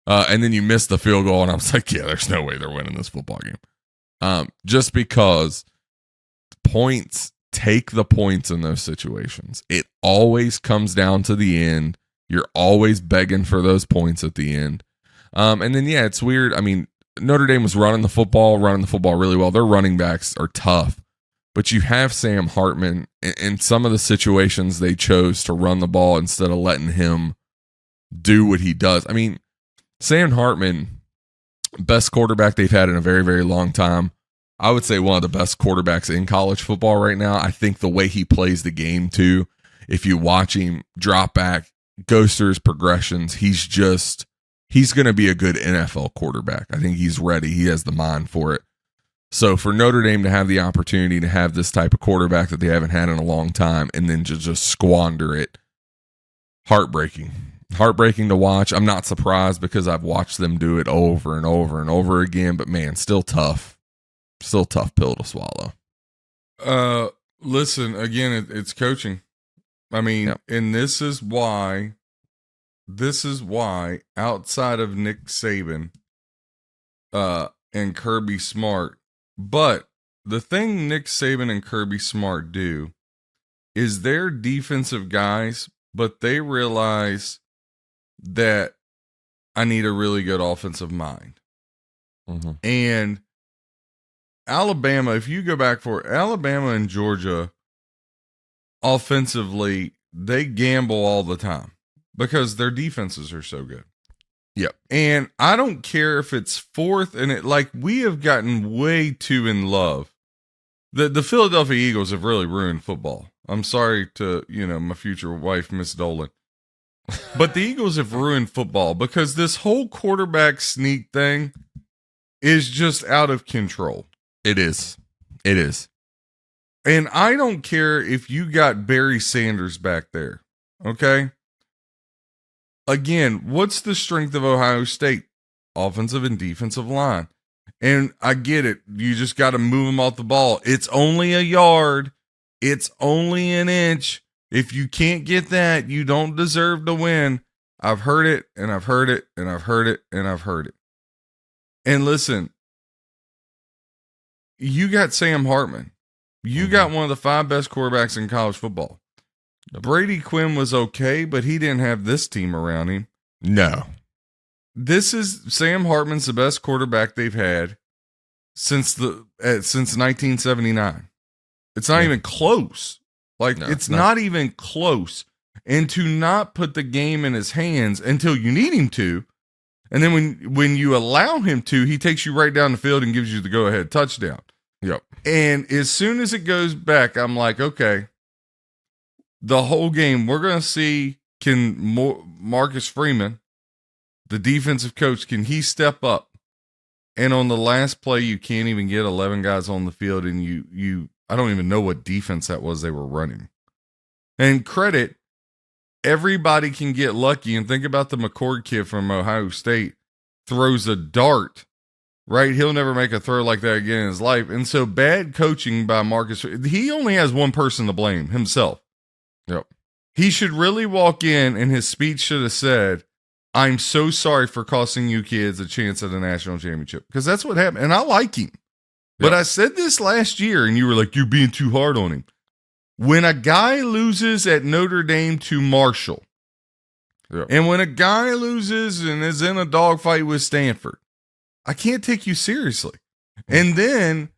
And then you miss the field goal, and I was like, yeah, there's no way they're winning this football game. Just because points, take the points in those situations. It always comes down to the end. You're always begging for those points at the end. And then, yeah, it's weird. I mean, Notre Dame was running the football really well. Their running backs are tough, but you have Sam Hartman in some of the situations they chose to run the ball instead of letting him do what he does. I mean, Sam Hartman, best quarterback they've had in a very, very long time. I would say one of the best quarterbacks in college football right now. I think the way he plays the game too, if you watch him drop back, goes through his progressions, he's going to be a good NFL quarterback. I think he's ready. He has the mind for it. So for Notre Dame to have the opportunity to have this type of quarterback that they haven't had in a long time and then to just squander it, heartbreaking to watch. I'm not surprised because I've watched them do it over and over and over again, but man, still tough pill to swallow. Listen, again, it's coaching. I mean, yep. And this is why outside of Nick Saban and Kirby Smart, but the thing Nick Saban and Kirby Smart do is they're defensive guys, but they realize that I need a really good offensive mind. Mm-hmm. And Alabama, if you go back for Alabama and Georgia, offensively, they gamble all the time because their defenses are so good. Yep. And I don't care if it's fourth and it, like, we have gotten way too in love. The Philadelphia Eagles have really ruined football. I'm sorry to, my future wife, Miss Dolan. But the Eagles have ruined football because this whole quarterback sneak thing is just out of control. It is. And I don't care if you got Barry Sanders back there. Okay? Again, what's the strength of Ohio State? Offensive and defensive line. And I get it. You just got to move them off the ball. It's only a yard. It's only an inch. If you can't get that, you don't deserve to win. I've heard it, and I've heard it, and I've heard it, and I've heard it. And listen, you got Sam Hartman. You got one of the 5 best quarterbacks in college football. Brady Quinn was okay, but he didn't have this team around him. No. Sam Hartman's the best quarterback they've had since 1979. It's not even close. It's not even close. And to not put the game in his hands until you need him to, and then when you allow him to, he takes you right down the field and gives you the go-ahead touchdown. Yep. And as soon as it goes back, I'm like, okay, the whole game, we're going to see, can Marcus Freeman, the defensive coach, can he step up? And on the last play, you can't even get 11 guys on the field, and you I don't even know what defense that was they were running. And credit, everybody can get lucky. And think about the McCord kid from Ohio State, throws a dart, right? He'll never make a throw like that again in his life. And so bad coaching by Marcus, he only has one person to blame, himself. Yep. He should really walk in, and his speech should have said, I'm so sorry for costing you kids a chance at a national championship, because that's what happened. And I like him. But I said this last year, and you were like, you're being too hard on him. When a guy loses at Notre Dame to Marshall, and when a guy loses and is in a dogfight with Stanford, I can't take you seriously. And then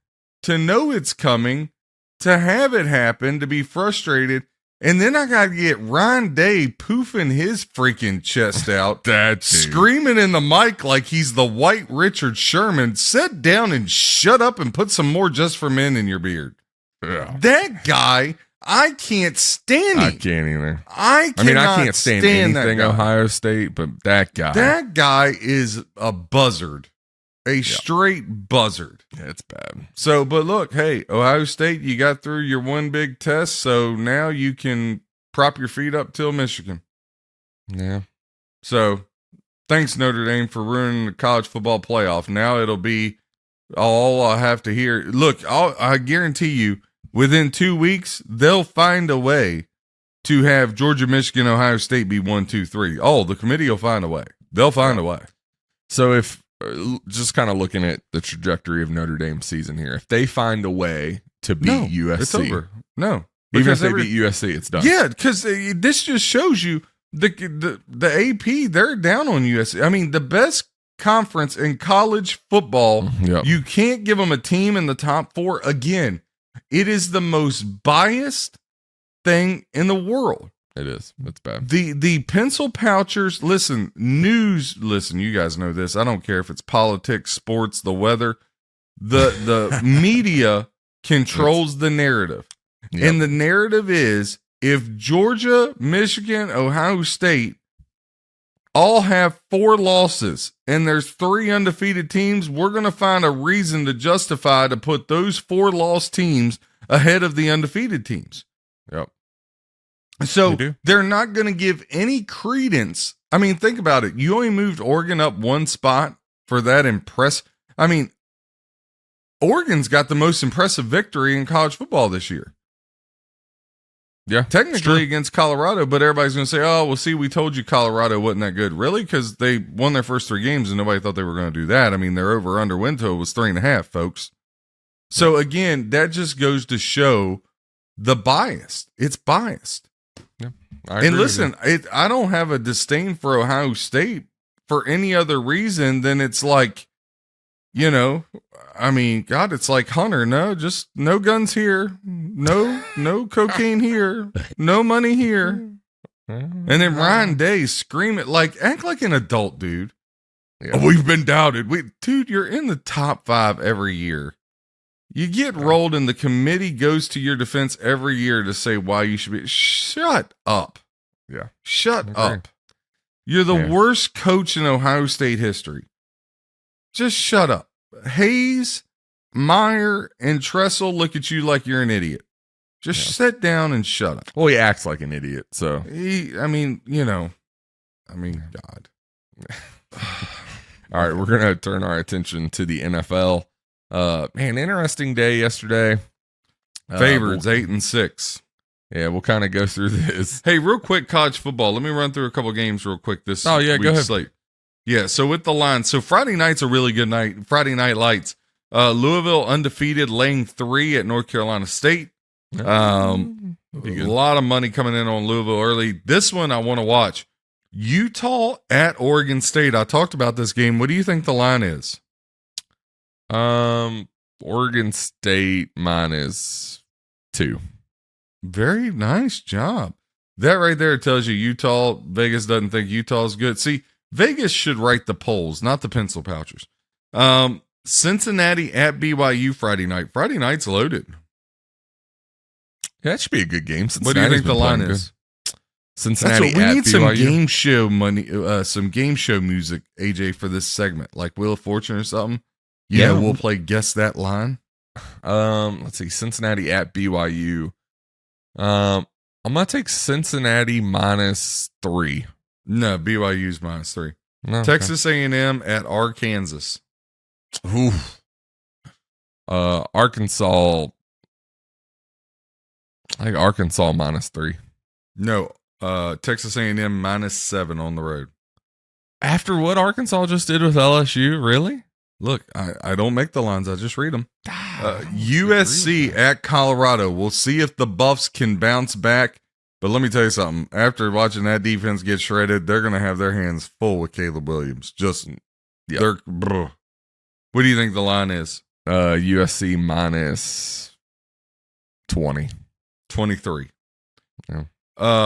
to know it's coming, to have it happen, to be frustrated, and then I got to get Ryan Day poofing his freaking chest out, screaming in the mic like he's the white Richard Sherman. Sit down and shut up and put some more Just for Men in your beard. Yeah. That guy, I can't stand him. I can't either. I can't stand anything Ohio State, but that guy. That guy is a buzzard. A straight buzzard. Yeah, it's bad. So, but look, hey, Ohio State, you got through your one big test, so now you can prop your feet up till Michigan. Yeah. So, thanks, Notre Dame, for ruining the college football playoff. Now it'll be all I have to hear. Look, I guarantee you, within 2 weeks, they'll find a way to have Georgia, Michigan, Ohio State be 1, 2, 3. Oh, the committee will find a way. They'll find a way. So if just kind of looking at the trajectory of Notre Dame's season here, if they find a way to beat USC, it's over. No, even if they beat USC, it's done. Yeah, because this just shows you the AP, they're down on USC. I mean, the best conference in college football. Yep. You can't give them a team in the top 4 again. It is the most biased thing in the world. It is. It's bad. The pencil pouchers, listen, you guys know this. I don't care if it's politics, sports, the weather. The media controls the narrative. Yep. And the narrative is, if Georgia, Michigan, Ohio State all have 4 losses and there's 3 undefeated teams, we're going to find a reason to justify to put those 4 lost teams ahead of the undefeated teams. Yep. So they're not going to give any credence. I mean, think about it. You only moved Oregon up 1 spot for that I mean, Oregon's got the most impressive victory in college football this year. Yeah. Technically against Colorado, but everybody's going to say, oh, well, see, we told you Colorado wasn't that good. Really? Because they won their first 3 games and nobody thought they were going to do that. I mean, their over-under win total was 3.5, folks. So, again, that just goes to show the bias. It's biased. Yeah, and listen, I don't have a disdain for Ohio State for any other reason than it's like, I mean, God, it's like Hunter. No, just no guns here. No cocaine here. No money here. And then Ryan Day scream it act like an adult, dude. Yeah. Oh, we've been doubted. Dude, you're in the top 5 every year. You get rolled and the committee goes to your defense every year to say why you should be. Shut up. Yeah. Shut up. You're the worst coach in Ohio State history. Just shut up. Hayes, Meyer, and Tressel look at you like you're an idiot. Just sit down and shut up. Well, he acts like an idiot, so. God. All right, we're going to turn our attention to the NFL. Interesting day yesterday. Favorites 8-6. Yeah, we'll kind of go through this. Hey, real quick, college football. Let me run through a couple games real quick. Go ahead. Slate. Yeah, so with the line. So Friday night's a really good night. Friday Night Lights. Louisville undefeated, laying 3 at North Carolina State. A lot of money coming in on Louisville early. This one I want to watch. Utah at Oregon State. I talked about this game. What do you think the line is? Oregon State -2. Very nice job. That right there tells you Utah. Vegas doesn't think Utah's good. See, Vegas should write the polls, not the pencil pouchers. Cincinnati at BYU Friday night. Friday night's loaded. Yeah, that should be a good game. What do you think the line is? Cincinnati. We need some BYU. game show money, some game show music, AJ, for this segment, like Wheel of Fortune or something. Yeah, we'll play Guess That Line. Let's see. Cincinnati at BYU. I'm gonna take Cincinnati -3. No, BYU's -3. No, Texas A&M at Arkansas. Oof. Arkansas. I think Arkansas -3. No, Texas A&M -7 on the road. After what Arkansas just did with LSU, really? Look, I don't make the lines. I just read them. I don't USC agree with that. at Colorado. We'll see if the Buffs can bounce back. But let me tell you something. After watching that defense get shredded, they're going to have their hands full with Caleb Williams. Just, Yep. What do you think the line is? USC minus 20. 23. Yeah.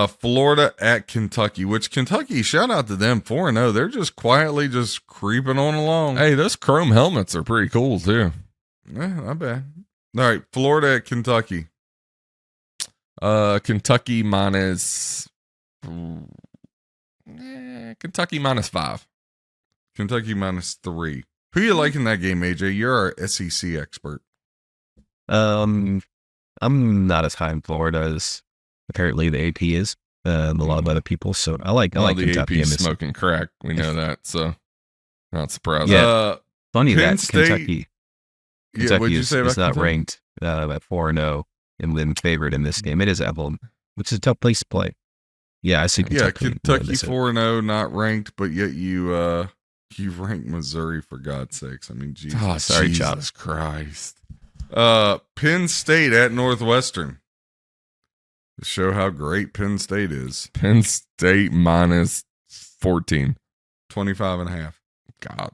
Florida at Kentucky, which Kentucky, shout out to them, 4-0. They're just quietly just creeping on along. Hey, those chrome helmets are pretty cool too. Not bad. All right, Florida at Kentucky. Kentucky minus Kentucky minus 5. Kentucky minus 3. Who you like in that game, AJ? You're our SEC expert. I'm not as high in Florida as apparently the AP is. A lot of other people. So I like The Kentucky. AP in this. smoking crack. We know that, so not surprised. Yeah. Funny Penn that State- Kentucky Yeah, what'd you is, say about is not Kentucky? ranked at 4-0 and then favored in this game. It is at home, which is a tough place to play. Yeah, I see Yeah, Kentucky. Kentucky 4-0, not ranked, but yet you rank Missouri for God's sakes. I mean, Jesus. Oh, Sorry, Jesus Chop. Christ. Penn State at Northwestern. To show how great Penn State is. Penn State minus 14. 25.5. God.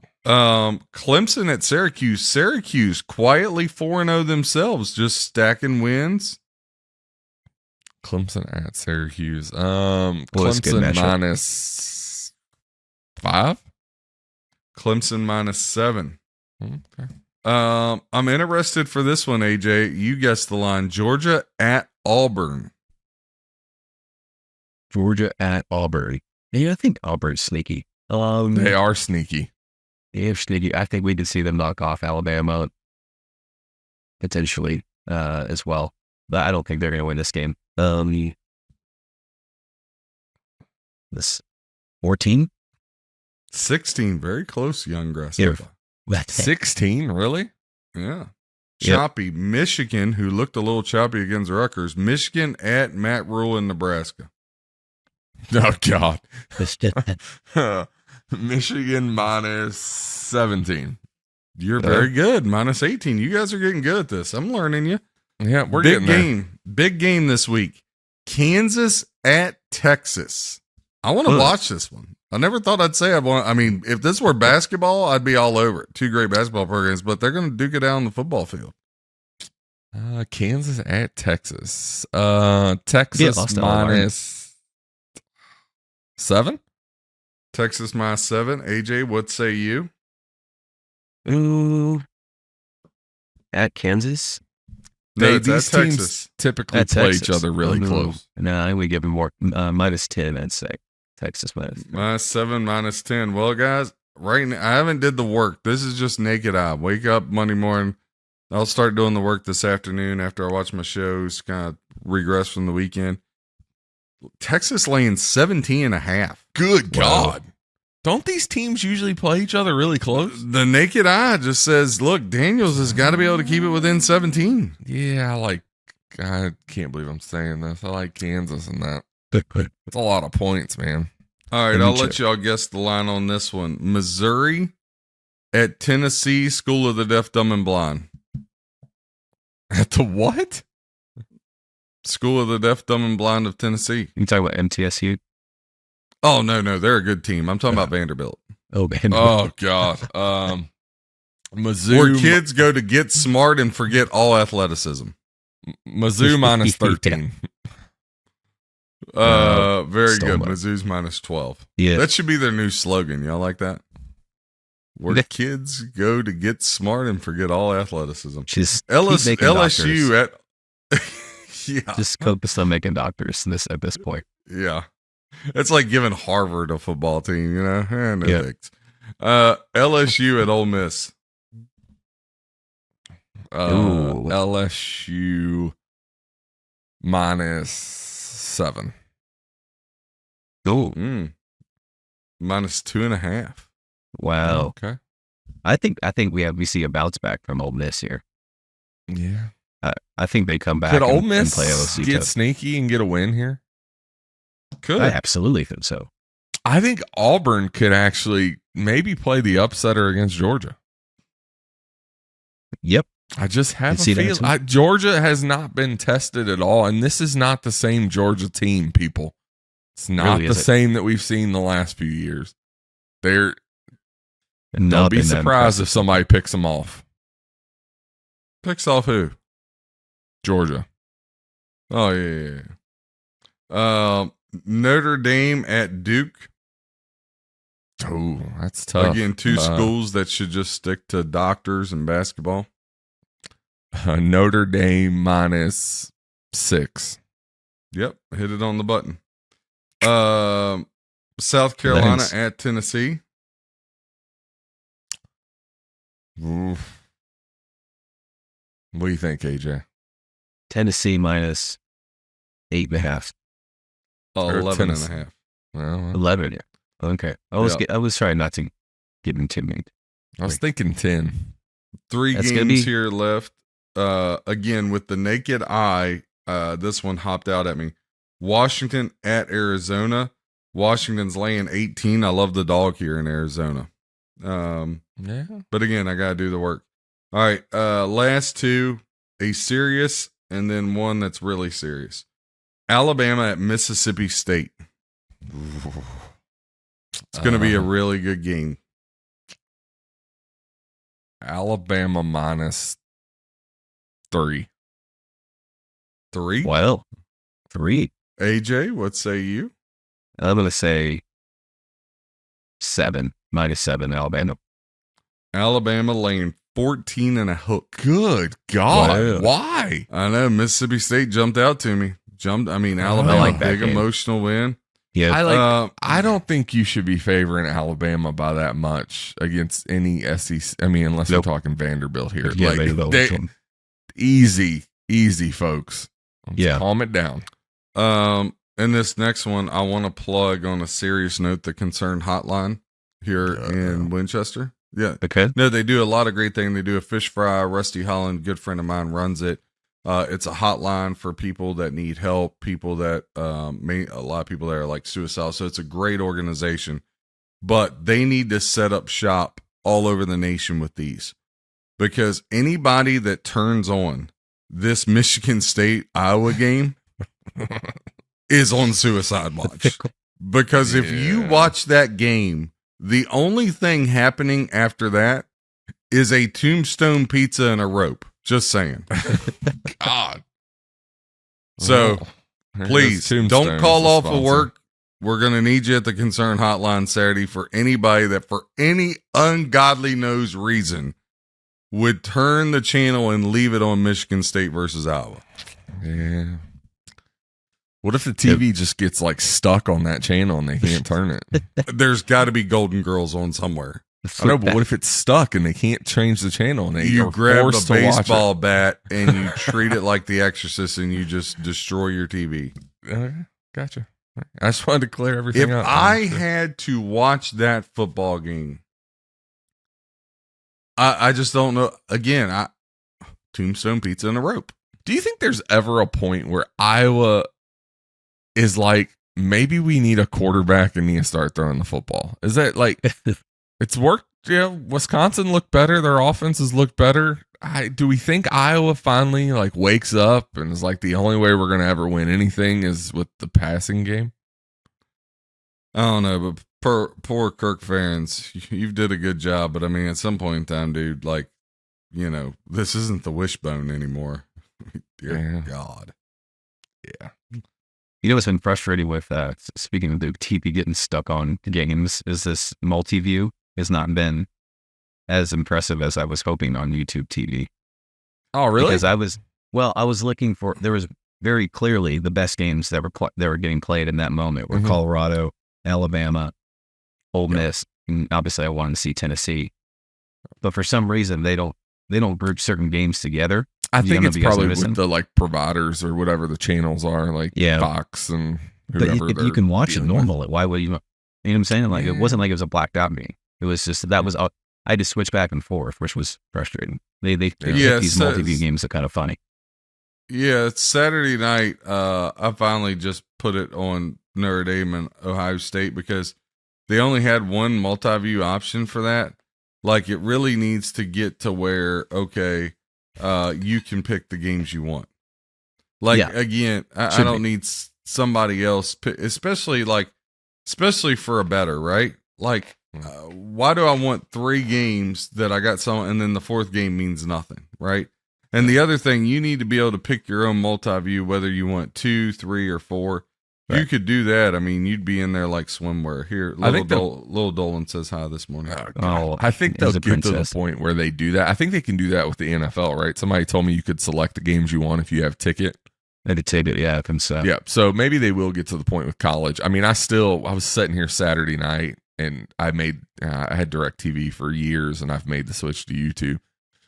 Clemson at Syracuse. Syracuse quietly 4-0 themselves, just stacking wins. Clemson at Syracuse. Well, it's a good Clemson matchup. minus 5. Clemson minus 7. Okay. I'm interested for this one, AJ. You guessed the line. Georgia at Auburn. Georgia at Auburn. Yeah, I think Auburn's sneaky. They are sneaky. They're sneaky. I think we could see them knock off Alabama potentially as well. But I don't think they're going to win this game. This 14? 16. Very close, young grasshopper. That's 16, really? Yeah. Yep. Choppy. Michigan, who looked a little choppy against Rutgers. Michigan at Matt Rule in Nebraska. Oh, God. it. Michigan minus 17. You're very good. Minus 18. You guys are getting good at this. I'm learning you. Yeah, we're Big getting there. game. Big game this week. Kansas at Texas. I want to Ugh. watch this one. I never thought I'd say I mean, if this were basketball, I'd be all over it. Two great basketball programs, but they're going to duke it out on the football field. Kansas at Texas. Yeah, Texas lost to Alabama. minus 7? Texas minus 7. AJ, what say you? Ooh. At Kansas? No, These it's at teams Texas. typically At play Texas. each other really Ooh. close. No, I think we give them more. Minus 10, I'd say. Texas minus 10. Minus 7, minus 10. Well, guys, right now, I haven't did the work. This is just naked eye. Wake up Monday morning. I'll start doing the work this afternoon after I watch my shows, kind of regress from the weekend. Texas laying 17.5. Good Wow. God. Don't these teams usually play each other really close? The naked eye just says, look, Daniels has got to be able to keep it within 17. Yeah, I can't believe I'm saying this. I like Kansas in that. It's a lot of points, man. All right, Let me I'll check. let y'all guess the line on this one. Missouri at Tennessee, School of the Deaf, Dumb, and Blind. At the what? School of the Deaf, Dumb, and Blind of Tennessee. You talking about MTSU? Oh, no, they're a good team. I'm talking about Vanderbilt. Oh, man. Oh, God. Mizzou. Where kids go to get smart and forget all athleticism. Mizzou minus 13. Very Stole good. mine. Mizzou's minus 12. Yeah. That should be their new slogan. Y'all like that? Where kids go to get smart and forget all athleticism. Just keep LSU making doctors. at yeah, Just focus on making doctors at this point. yeah. It's like giving Harvard a football team, you know? No Yeah. thanks. LSU at Ole Miss. Ooh. LSU minus 7. Oh, Minus 2.5. wow. Okay. I think we see a bounce back from Ole Miss here. Yeah. I think they come back Could Ole and Miss play LSU get tough. sneaky and get a win here? Could. I absolutely think so. I think Auburn could actually maybe play the upsetter against Georgia. Yep. I just have a see that feeling too. Georgia has not been tested at all, and this is not the same Georgia team, people. It's not Really the isn't. same that we've seen the last few years. Don't be Nothing that surprised if impressive. somebody picks them off. Picks off who? Georgia. Oh, yeah. Notre Dame at Duke. Oh, that's tough. Again, two schools that should just stick to doctors and basketball. Notre Dame -6. Yep, hit it on the button. South Carolina Thanks. at Tennessee. Oof. What do you think, AJ? Tennessee -8.5. 11 and Tennessee. a half. Well, 11. Yeah. Okay. I was trying not to get intimidated. I was thinking 10. 3 That's gonna games be- here left. Again, with the naked eye, this one hopped out at me. Washington at Arizona. Washington's laying 18. I love the dog here in Arizona. Yeah. But again, I got to do the work. All right. Last two, a serious and then one that's really serious. Alabama at Mississippi State. It's going to be a really good game. Alabama -3. 3. Well, 3. AJ, what say you? I'm going to say 7. -7 Alabama. Alabama laying 14 and a hook. Good God. Wow. Why? I know Mississippi State jumped out to me. Alabama, like that big game. emotional win. Yeah. I don't think you should be favoring Alabama by that much against any SEC. I mean, unless Nope. we're talking Vanderbilt here. Yeah, Like, Vanderbilt, they- which one? easy, folks. Let's Yeah. calm it down. And this next one, I want to plug on a serious note the Concern Hotline here in Winchester. Yeah. Okay. No, they do a lot of great things. They do a fish fry. Rusty Holland, good friend of mine, runs it. It's a hotline for people that need help, people that a lot of people that are like suicidal. So it's a great organization, but they need to set up shop all over the nation with these, because anybody that turns on this Michigan State Iowa game is on suicide watch. Because if you Yeah. watch that game, the only thing happening after that is a tombstone pizza and a rope. Just saying. God. So, Well, there Please goes don't Tombstone's call off of sponsor. work. We're going to need you at the Concern Hotline Saturday for anybody that, for any ungodly knows reason, would turn the channel and leave it on Michigan State versus Iowa. Yeah. What if the TV just gets like stuck on that channel and they can't turn it? There's got to be Golden Girls on somewhere. I know, but what if it's stuck and they can't change the channel and they You are grab a forced to watch baseball bat and you treat it like The Exorcist and you just destroy your TV. it? Gotcha. I just wanted to clear everything If up. I had to watch that football game, I just don't know. Again, tombstone pizza and a rope. Do you think there's ever a point where Iowa is like, maybe we need a quarterback and need to start throwing the football? Is that like, it's worked? Yeah, Wisconsin looked better. Their offenses look better. Do we think Iowa finally like wakes up and is like, the only way we're going to ever win anything is with the passing game? I don't know, but poor Kirk Ferentz, you did a good job. But I mean, at some point in time, dude, like, this isn't the wishbone anymore. Dear Yeah. God. Yeah. You know what's been frustrating with, speaking of the TV getting stuck on games, is this multi-view has not been as impressive as I was hoping on YouTube TV. Oh, really? Because I was looking for, there was very clearly the best games that were getting played in that moment were Mhm. Colorado, Alabama, Ole Miss, and obviously I wanted to see Tennessee. But for some reason they don't group certain games together. I Do you think know it's if you guys probably noticed them? with the like providers or whatever the channels are, like Yeah. Fox and But whoever. if you can watch it dealing with. normally, why would you? You know what I'm saying? Like, Yeah. it wasn't like it was a blacked out game. It was just that was. I had to switch back and forth, which was frustrating. They Yeah, kept these so multi-view it's- games are kind of funny. Yeah, it's Saturday night. I finally just put it on Notre Dame and Ohio State because they only had one multi-view option for that. Like, it really needs to get to where, okay, you can pick the games you want. Like, again, I don't need somebody else, especially for a better, right? Like, why do I want 3 games that I got some, and then the 4th game means nothing, right? And the other thing, you need to be able to pick your own multi-view, whether you want 2, 3, or 4. Right. You could do that. I mean, you'd be in there like swimwear. Here, little Dolan says hi this morning. I think they'll get to the point where they do that. I think they can do that with the NFL, right? Somebody told me you could select the games you want if you have ticket. I could take it, yeah, I think so. Yeah, so maybe they will get to the point with college. I mean, I was sitting here Saturday night, and I had DirecTV for years, and I've made the switch to YouTube.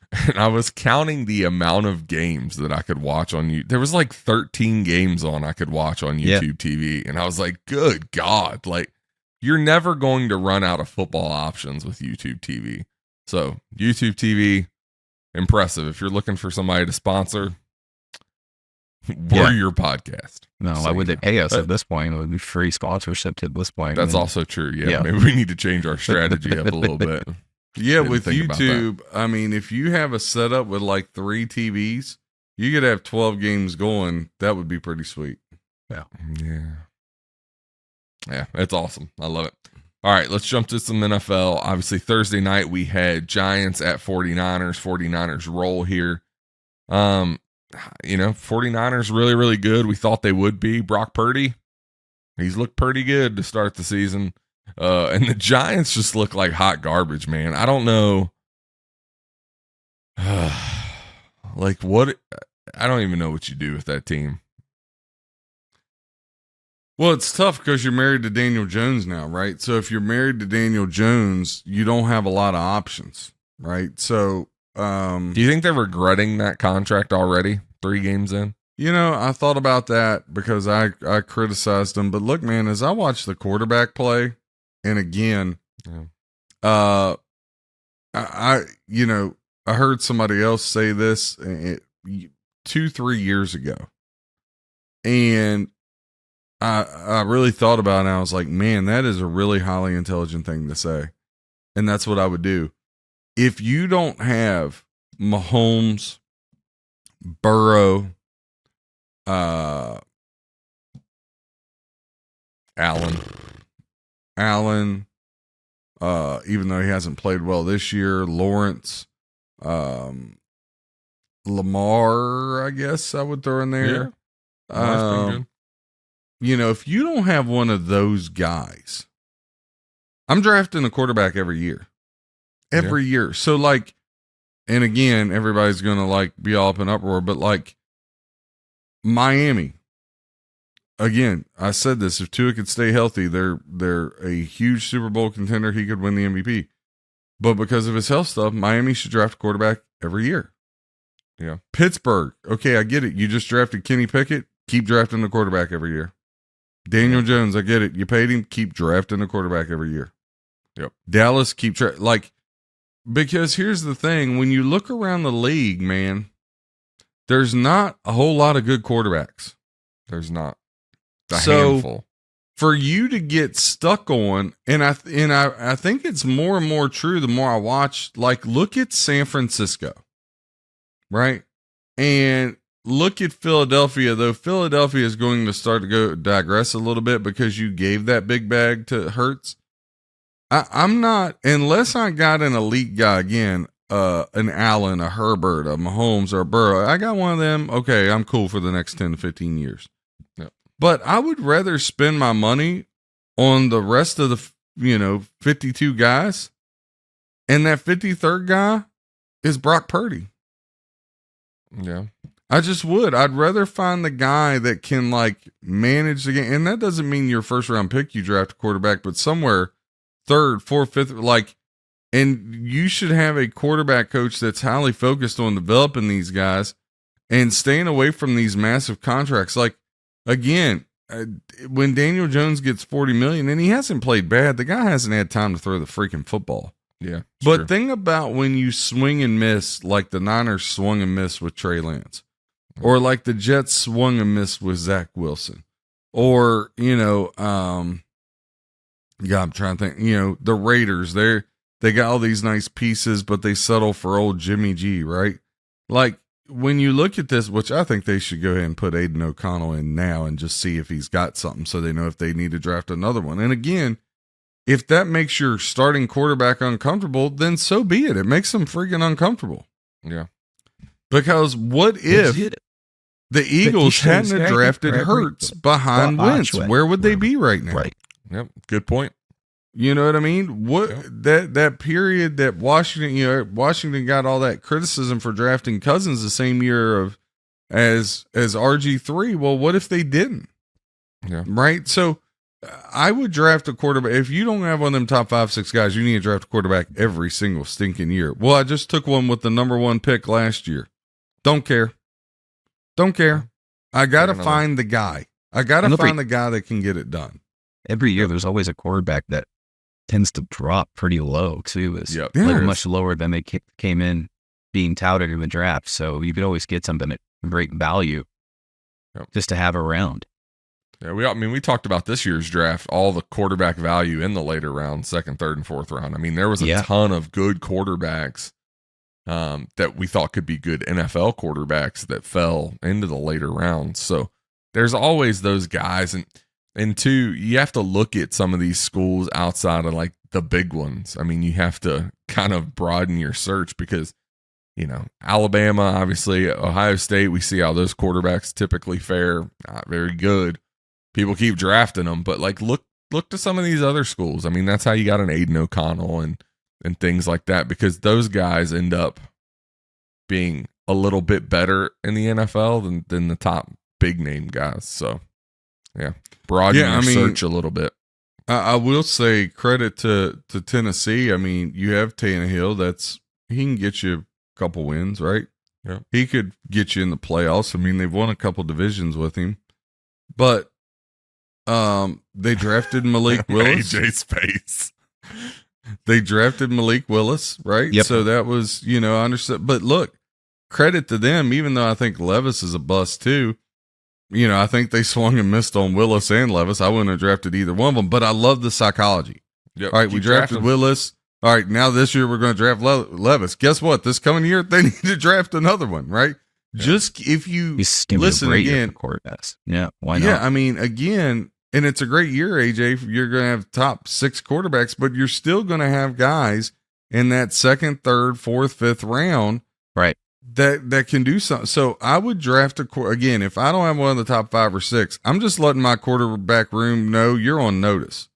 And I was counting the amount of games that I could watch on YouTube. There was like 13 games I could watch on YouTube TV. And I was like, good God, like, you're never going to run out of football options with YouTube TV. So YouTube TV, impressive. If you're looking for somebody to sponsor, we're your podcast. No, why would they pay us at this point? It would be free sponsorship at this point. That's also true. Yeah, maybe we need to change our strategy up a little bit. Yeah, with YouTube, I mean, if you have a setup with like 3 TVs, you could have 12 games going. That would be pretty sweet. Yeah, it's awesome. I love it. All right, let's jump to some NFL. Obviously, Thursday night we had Giants at 49ers. 49ers roll here. 49ers really, really good. We thought they would be. Brock Purdy, he's looked pretty good to start the season. And the Giants just look like hot garbage, man. I don't know. Like, what? I don't even know what you do with that team. Well, it's tough because you're married to Daniel Jones now, right? So if you're married to Daniel Jones, you don't have a lot of options, right? So, do you think they're regretting that contract already? 3 games in? I thought about that because I criticized them. But look, man, as I watch the quarterback play, and again, I heard somebody else say this 2-3 years ago, and I really thought about it, and I was like, man, that is a really highly intelligent thing to say. And that's what I would do. If you don't have Mahomes, Burrow, Allen, even though he hasn't played well this year, Lawrence, Lamar, I guess I would throw in there. Yeah. If you don't have one of those guys, I'm drafting a quarterback every year. Every year. So, like, and again, everybody's going to, like, be all up in uproar, but, like, Miami, again, I said this, if Tua could stay healthy, they're a huge Super Bowl contender. He could win the MVP. But because of his health stuff, Miami should draft a quarterback every year. Yeah. Pittsburgh, okay, I get it. You just drafted Kenny Pickett. Keep drafting the quarterback every year. Daniel Jones, I get it. You paid him. Keep drafting the quarterback every year. Yep. Dallas, because here's the thing. When you look around the league, man, there's not a whole lot of good quarterbacks. There's not. A handful. For you to get stuck on, and I think it's more and more true the more I watch, like, look at San Francisco, right? And look at Philadelphia, though Philadelphia is going to start to digress a little bit because you gave that big bag to Hurts. I'm not, unless I got an elite guy again, an Allen, a Herbert, a Mahomes, or a Burrow. I got one of them. Okay, I'm cool for the next 10 to 15 years. Yep. But I would rather spend my money on the rest of the, 52 guys. And that 53rd guy is Brock Purdy. Yeah. I just would. I'd rather find the guy that can, like, manage the game. And that doesn't mean your first round pick, you draft a quarterback, but somewhere 3rd, 4th, 5th, like, and you should have a quarterback coach that's highly focused on developing these guys and staying away from these massive contracts. Like, again, when Daniel Jones gets $40 million, and he hasn't played bad, the guy hasn't had time to throw the freaking football. Yeah. But true. Think about when you swing and miss, like the Niners swung and missed with Trey Lance, or like the Jets swung and missed with Zach Wilson, or, Yeah, I'm trying to think. The Raiders, they got all these nice pieces, but they settle for old Jimmy G, right? Like, when you look at this, which I think they should go ahead and put Aiden O'Connell in now and just see if he's got something so they know if they need to draft another one. And again, if that makes your starting quarterback uncomfortable, then so be it. It makes them freaking uncomfortable. Yeah. Because what if the Eagles hadn't drafted Hurts behind Wentz? Where would they be right now? Right. Yep. Good point. You know what I mean? That period that Washington got all that criticism for drafting Cousins the same year as RG3. Well, what if they didn't? Yeah. Right. So I would draft a quarterback. If you don't have one of them top 5-6 guys, you need to draft a quarterback every single stinking year. Well, I just took one with the number 1 pick last year. Don't care. I got to find the guy. I got to find the guy that can get it done. Every year, there's always a quarterback that tends to drop pretty low too. Yep. Much lower than they came in being touted in the draft. So you could always get something at great value just to have around. Yeah, we talked about this year's draft, all the quarterback value in the later rounds, 2nd, 3rd, and 4th round. I mean, there was a ton of good quarterbacks that we thought could be good NFL quarterbacks that fell into the later rounds. So there's always those guys. And two, you have to look at some of these schools outside of like the big ones. I mean, you have to kind of broaden your search because, Alabama, obviously, Ohio State, we see how those quarterbacks typically fare. Not very good. People keep drafting them, but like look to some of these other schools. I mean, that's how you got an Aiden O'Connell and things like that, because those guys end up being a little bit better in the NFL than the top big name guys. So, yeah. Broaden your search a little bit. I will say credit to Tennessee. I mean, you have Tannehill. He can get you a couple wins, right? Yeah. He could get you in the playoffs. I mean, they've won a couple divisions with him. But they drafted Malik Willis. AJ's face. They drafted Malik Willis, right? Yep. So that was, I understood. But look, credit to them, even though I think Levis is a bust too. I think they swung and missed on Willis and Levis. I wouldn't have drafted either one of them, but I love the psychology. Yep. All right, we drafted Willis. All right, now this year we're going to draft Levis. Guess what? This coming year, they need to draft another one, right? Yeah. Just if you listen again. Yeah, why not? Yeah, I mean, again, and it's a great year, AJ. You're going to have top 6 quarterbacks, but you're still going to have guys in that 2nd, 3rd, 4th, 5th round. Right. That can do something. So I would draft again, if I don't have one of the top 5 or 6, I'm just letting my quarterback room know you're on notice.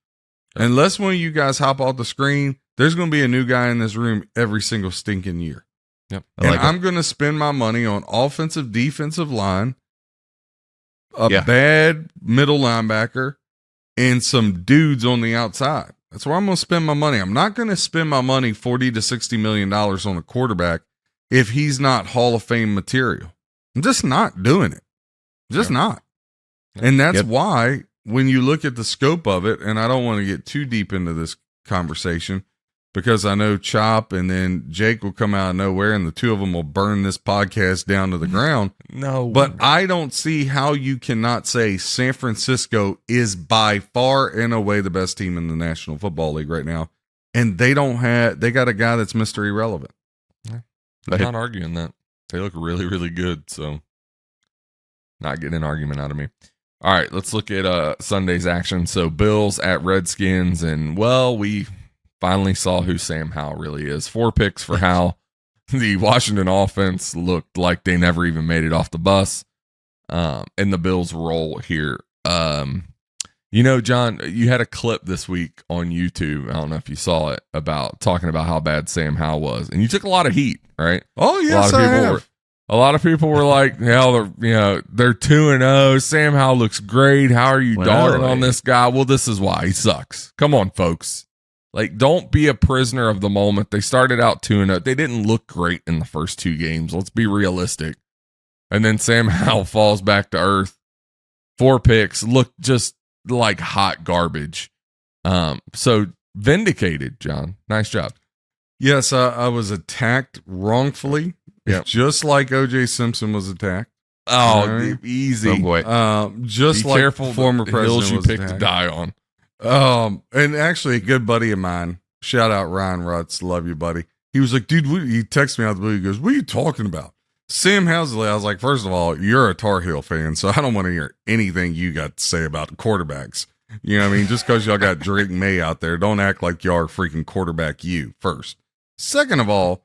Unless one of you guys hop off the screen, there's going to be a new guy in this room every single stinking year. Yep. I'm going to spend my money on offensive, defensive line, bad middle linebacker, and some dudes on the outside. That's where I'm going to spend my money. I'm not going to spend my money $40 to $60 million on a quarterback if he's not Hall of Fame material. I'm just not doing it. Just not. And that's why when you look at the scope of it, and I don't want to get too deep into this conversation because I know Chop and then Jake will come out of nowhere and the two of them will burn this podcast down to the ground. No. But I don't see how you cannot say San Francisco is by far and away the best team in the National Football League right now. And they got a guy that's Mr. Irrelevant. I'm not arguing that. They look really, really good. So not getting an argument out of me. All right, let's look at Sunday's action. So Bills at Redskins. And, well, we finally saw who Sam Howell really is. 4 picks for Howell. The Washington offense looked like they never even made it off the bus. And the Bills roll here. John, you had a clip this week on YouTube. I don't know if you saw it, about talking about how bad Sam Howell was. And you took a lot of heat, right? Oh, yes, A lot of people were like, hell, they're 2-0. Sam Howell looks great. How are you dogging on this guy? Well, this is why he sucks. Come on, folks. Like, don't be a prisoner of the moment. They started out 2-0. They didn't look great in the first 2 games. Let's be realistic. And then Sam Howell falls back to earth. 4 picks. Look just like hot garbage. So vindicated, John. Nice job. Yes, I was attacked wrongfully. Yep. Just like O.J. Simpson was attacked. Oh, easy. Oh, boy. Just be like careful former president hills you was pick attacked. to die on. And actually, a good buddy of mine, shout out Ryan Rutz, love you, buddy. He was like, dude, he texted me out the blue. He goes, what are you talking about? Sam Howell. I was like, first of all, you're a Tar Heel fan, so I don't want to hear anything you got to say about quarterbacks. You know what I mean? Just because y'all got Drake May out there, don't act like y'all are freaking quarterback you first. Second of all,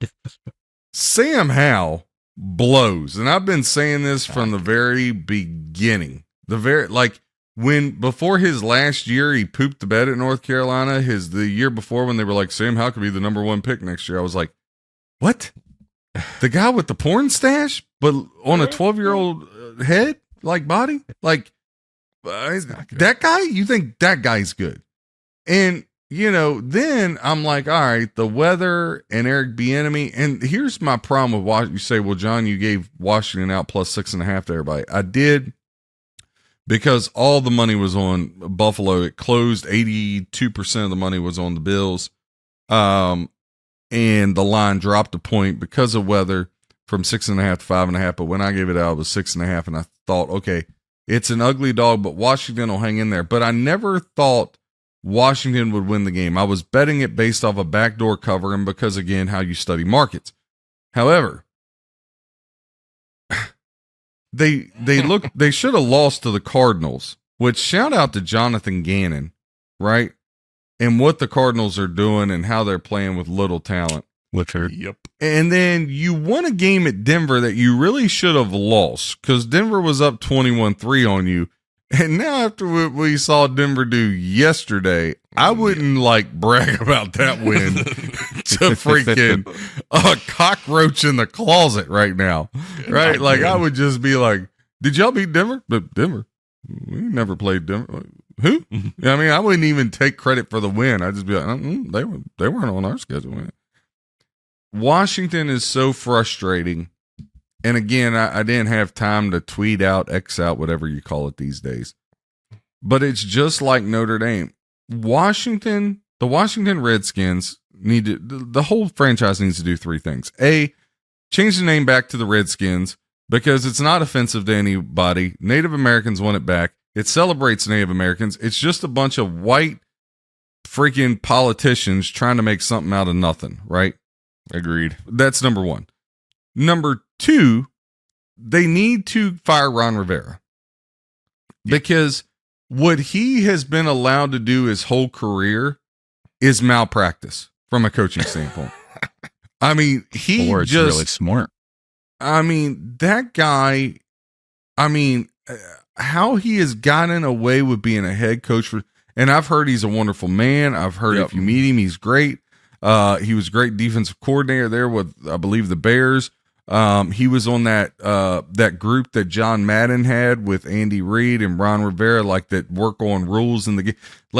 Sam Howell blows. And I've been saying this from the very beginning. Before his last year, he pooped the bed at North Carolina. The year before when they were like, Sam Howell could be the number 1 pick next year. I was like, what? The guy with the porn stash, but on a 12-year-old head, like body? Like, that guy? You think that guy's good? And, then I'm like, all right, the weather and Eric Bieniemy. And here's my problem with Washington. You say, well, John, you gave Washington out plus 6.5 to everybody. I did because all the money was on Buffalo. It closed 82% of the money was on the Bills. And the line dropped a point because of weather from 6.5 to 5.5. But when I gave it out, it was 6.5. And I thought, okay, it's an ugly dog, but Washington will hang in there. But I never thought Washington would win the game. I was betting it based off a backdoor cover and because, again, how you study markets. However, they should have lost to the Cardinals, which shout out to Jonathan Gannon, right? And what the Cardinals are doing and how they're playing with little talent. Yep. And then you won a game at Denver that you really should have lost because Denver was up 21-3 on you. And now after what we saw Denver do yesterday, I wouldn't brag about that win to freaking a cockroach in the closet right now. Right? Like I would just be like, did y'all beat Denver? But Denver, we never played Denver. Who? I mean, I wouldn't even take credit for the win. I'd just be like, they weren't on our schedule. Washington is so frustrating. And again, I didn't have time to tweet out, X out, whatever you call it these days. But it's just like Notre Dame. The Washington Redskins the whole franchise needs to do 3 things. A, change the name back to the Redskins because it's not offensive to anybody. Native Americans want it back. It celebrates Native Americans. It's just a bunch of white freaking politicians trying to make something out of nothing, right? Agreed. That's number 1. Number 2, they need to fire Ron Rivera because what he has been allowed to do his whole career is malpractice from a coaching standpoint. I mean, it's really smart. I mean, that guy, how he has gotten away with being a head coach and I've heard he's a wonderful man. I've heard if you meet him, he's great. He was a great defensive coordinator there with, I believe, the Bears. He was on that group that John Madden had with Andy Reid and Ron Rivera, that work on rules in the game.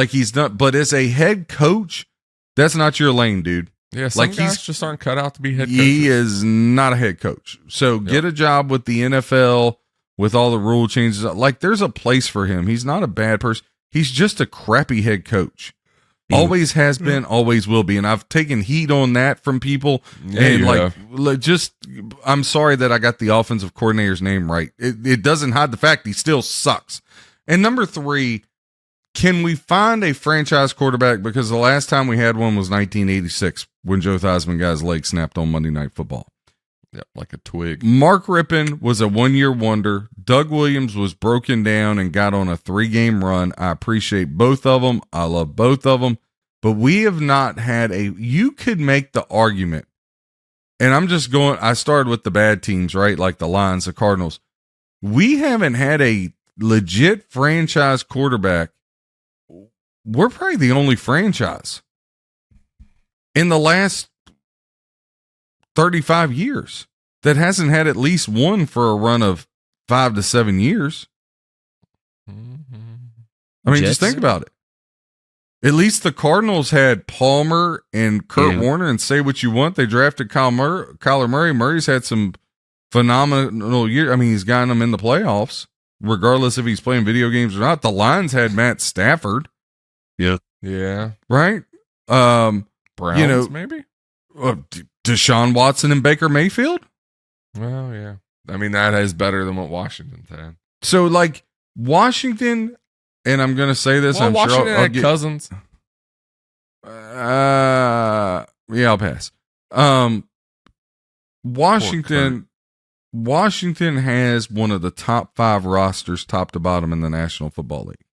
He's done, but as a head coach, that's not your lane, dude. Yeah, some guys just aren't cut out to be head coaches. He is not a head coach. So get a job with the NFL with all the rule changes. There's a place for him. He's not a bad person. He's just a crappy head coach. Always has been, always will be. And I've taken heat on that from people. Yeah, I'm sorry that I got the offensive coordinator's name right. It doesn't hide the fact he still sucks. And number 3, can we find a franchise quarterback? Because the last time we had one was 1986 when Joe Theismann got his leg snapped on Monday Night Football. Yeah, like a twig. Mark Rippon was a 1-year wonder. Doug Williams was broken down and got on a 3-game run. I appreciate both of them. I love both of them. But we have not had you could make the argument, and I started with the bad teams, right? Like the Lions, the Cardinals. We haven't had a legit franchise quarterback. We're probably the only franchise in the last 35 years that hasn't had at least one for a run of 5 to 7 years. I mean, just think about it. At least the Cardinals had Palmer and Kurt Warner, and say what you want. They drafted Kyler Murray. Murray's had some phenomenal years. I mean, he's gotten them in the playoffs, regardless if he's playing video games or not. The Lions had Matt Stafford. Yeah. Right? Browns, maybe? Deshaun Watson and Baker Mayfield? Well, yeah. I mean, that is better than what Washington's had. So, Washington, and I'm going to say this. Well, I'm Washington sure I'll had get Cousins. Yeah, I'll pass. Washington has one of the top 5 rosters, top to bottom, in the National Football League.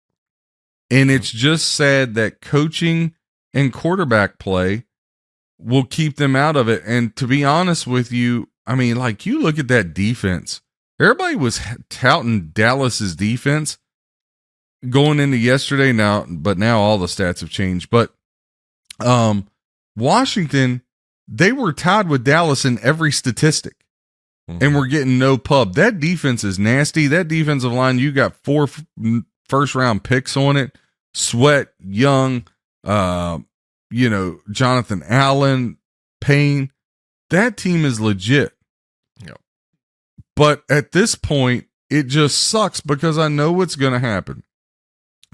And it's just sad that coaching and quarterback play will keep them out of it. And to be honest with you, I mean, like, you look at that defense. Everybody was touting Dallas's defense going into yesterday but now all the stats have changed. But Washington, they were tied with Dallas in every statistic. And we're getting no pub. That defense is nasty. That defensive line, you got 4 first-round picks on it. Sweat, Young, Jonathan Allen, Payne. That team is legit. Yep. But at this point, it just sucks because I know what's going to happen.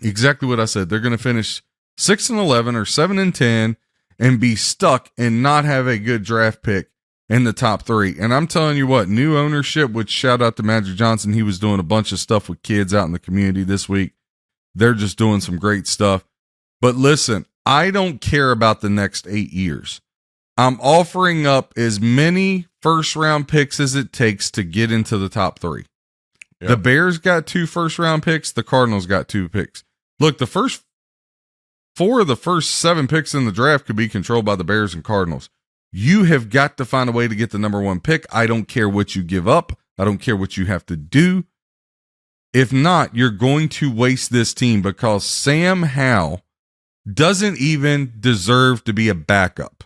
Exactly what I said. They're going to finish 6-11 or 7-10 and be stuck and not have a good draft pick in the top 3. And I'm telling you what, new ownership, which shout out to Magic Johnson. He was doing a bunch of stuff with kids out in the community this week. They're just doing some great stuff. But listen, I don't care about the next 8 years. I'm offering up as many first-round picks as it takes to get into the top 3. Yep. The Bears got 2 first-round picks. The Cardinals got 2 picks. Look, the first 4 of the first 7 picks in the draft could be controlled by the Bears and Cardinals. You have got to find a way to get the number 1 pick. I don't care what you give up. I don't care what you have to do. If not, you're going to waste this team because Sam Howell doesn't even deserve to be a backup.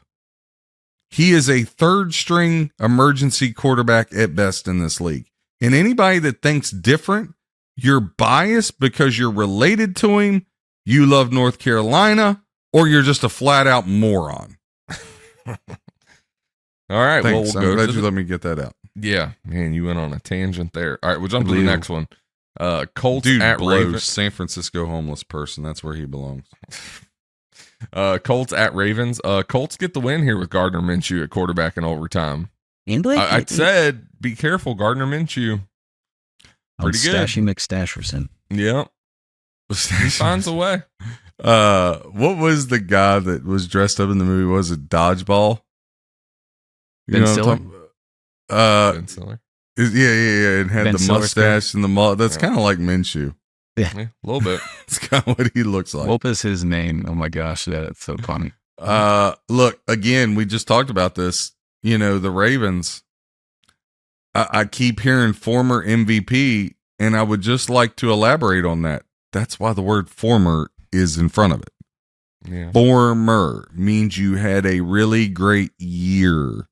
He is a 3rd-string emergency quarterback at best in this league. And anybody that thinks different, you're biased because you're related to him, you love North Carolina, or you're just a flat-out moron. All right. Thanks. Well, I'm glad you let me get that out. Yeah, man, you went on a tangent there. All right, we'll jump to the next one. Colts Dude at blows. Ravens. San Francisco homeless person. That's where he belongs. Colts at Ravens. Colts get the win here with Gardner Minshew at quarterback in overtime. I said, be careful, Gardner Minshew. Pretty good. Stashy McStasherson. Yep. He finds a way. What was the guy that was dressed up in the movie? Was it Dodgeball? Ben Stiller? Ben Stiller. Yeah. And had Ben the mustache and the mullet. That's kind of like Minshew. Yeah, a little bit. It's kind of what he looks like. What was his name? Oh my gosh, that's so funny. Look, again, we just talked about this. You know, the Ravens. I keep hearing former MVP, and I would just like to elaborate on that. That's why the word former is in front of it. Yeah. Former means you had a really great year.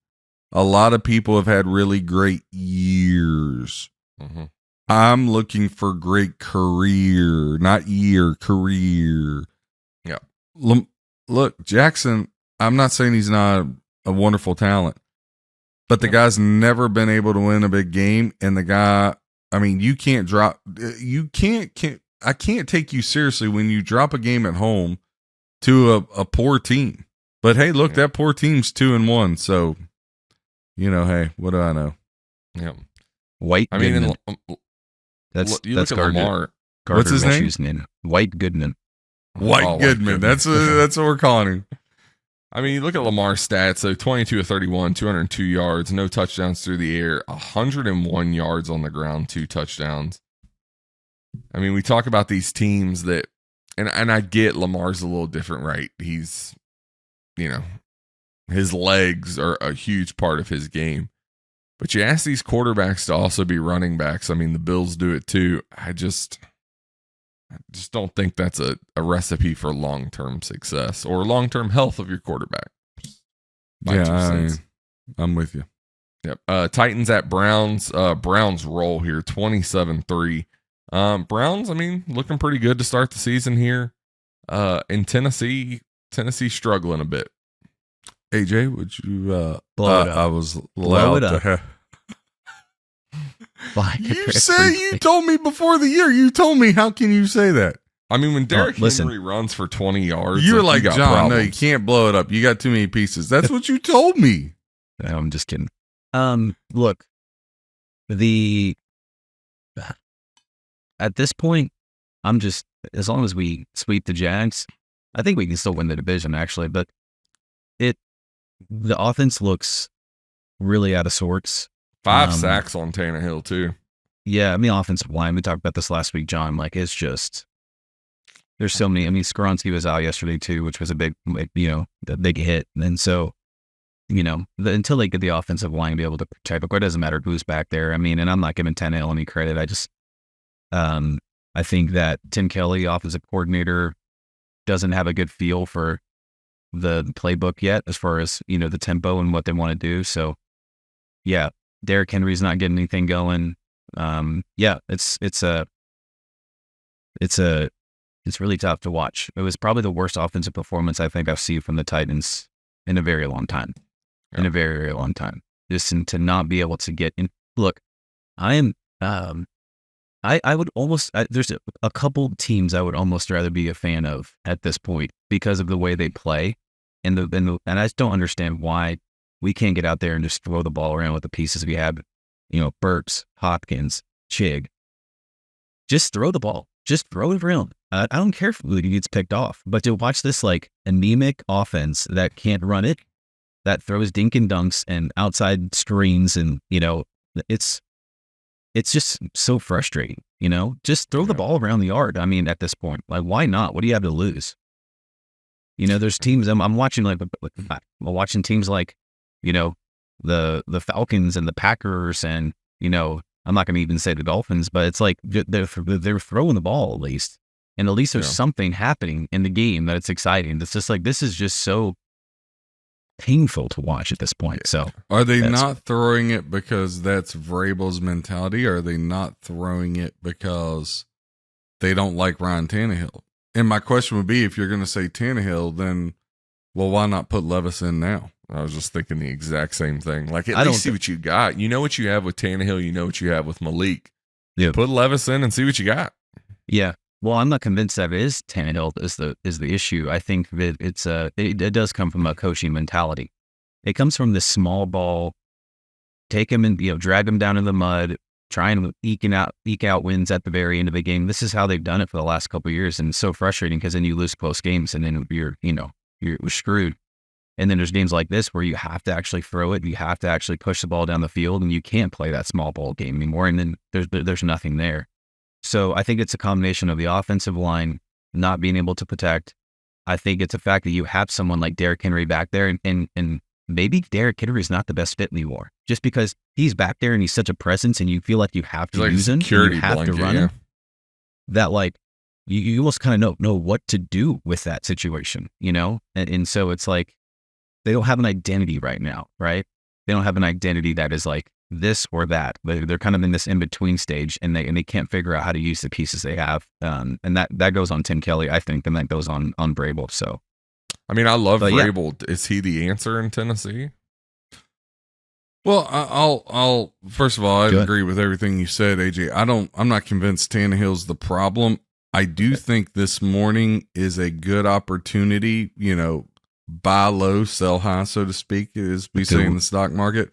A lot of people have had really great years. Mm-hmm. I'm looking for great career, not year, career. Yeah. Look, Jackson, I'm not saying he's not a wonderful talent, but the guy's never been able to win a big game. And the guy, I mean, I can't take you seriously when you drop a game at home to a poor team. But hey, look, that poor team's 2-1. So, hey, what do I know? Yeah. White Goodman. That's look at Lamar. What's his name? White Goodman. White Goodman. That's what we're calling him. I mean, you look at Lamar's stats. So 22 of 31, 202 yards, no touchdowns through the air, 101 yards on the ground, 2 touchdowns. I mean, we talk about these teams that, and I get Lamar's a little different, right? He's, his legs are a huge part of his game. But you ask these quarterbacks to also be running backs. I mean, the Bills do it too. I just don't think that's a recipe for long-term success or long-term health of your quarterback. I'm with you. Yep. Titans at Browns. Browns roll here, 27-3. Browns, I mean, looking pretty good to start the season here. In Tennessee struggling a bit. AJ, would you blow it up? I was allowed to have. You told me before the year. You told me, how can you say that? I mean, when Derrick Henry runs for 20 yards, you're like, you John, problems. no, you can't blow it up. You got too many pieces. That's what you told me. No, I'm just kidding. Look, at this point, I'm just as long as we sweep the Jags, I think we can still win the division, actually. But the offense looks really out of sorts. 5 sacks on Tannehill too. Yeah, I mean, offensive line. We talked about this last week, John. Like, it's just there's so many. I mean, Skoronski was out yesterday too, which was a big, a big hit. And so, until they get the offensive line to be able to protect, it doesn't matter who's back there. I mean, and I'm not giving Tannehill any credit. I think that Tim Kelly, offensive coordinator, doesn't have a good feel for the playbook yet as far as, the tempo and what they want to do. So, yeah, Derrick Henry's not getting anything going. It's really tough to watch. It was probably the worst offensive performance I think I've seen from the Titans in a very long time. Yeah. In a very, very long time. Just to not be able to get in. Look, I am. I would almost. There's a couple teams I would almost rather be a fan of at this point because of the way they play, and I just don't understand why we can't get out there and just throw the ball around with the pieces we have. Burks, Hopkins, Chig. Just throw the ball. Just throw it around. I don't care if it gets picked off, but to watch this like anemic offense that can't run it, that throws dink and dunks and outside screens, and it's just so frustrating. Just throw the ball around the yard. I mean, at this point, like, why not? What do you have to lose? There's teams I'm watching I'm watching teams like the Falcons and the Packers, and I'm not going to even say the Dolphins, but it's like they're throwing the ball at least, and at least there's something happening in the game that it's exciting. It's just like, this is just so painful to watch at this point. So are they not throwing it because that's Vrabel's mentality? Or are they not throwing it because they don't like Ryan Tannehill? And my question would be, if you're going to say Tannehill, then why not put Levis in now? I was just thinking the exact same thing. Like, at least see what you got. You know what you have with Tannehill. You know what you have with Malik. Yeah. Put Levis in and see what you got. Yeah. Well, I'm not convinced that it is Tannehill is the issue. I think that it does come from a coaching mentality. It comes from this small ball, take him and drag him down in the mud, try and eke out wins at the very end of the game. This is how they've done it for the last couple of years, and it's so frustrating because then you lose close games, and then you're screwed. And then there's games like this where you have to actually throw it, you have to actually push the ball down the field, and you can't play that small ball game anymore. And then there's nothing there. So I think it's a combination of the offensive line not being able to protect. I think it's a fact that you have someone like Derrick Henry back there, and maybe Derrick Henry is not the best fit anymore, just because he's back there and he's such a presence, and you feel like you have to use him, you have to run him. That like you almost kind of know what to do with that situation, and so it's like they don't have an identity right now, right? They don't have an identity that is like this or that. They're kind of in this in-between stage, and they can't figure out how to use the pieces they have. And that goes on Tim Kelly, I think, and that goes on Vrabel. So, I mean, I love Vrabel. Yeah. Is he the answer in Tennessee? Well, I'll first of all, I agree with everything you said, AJ. I'm not convinced Tannehill's the problem. I do think this morning is a good opportunity, buy low, sell high, so to speak, as we say in the stock market.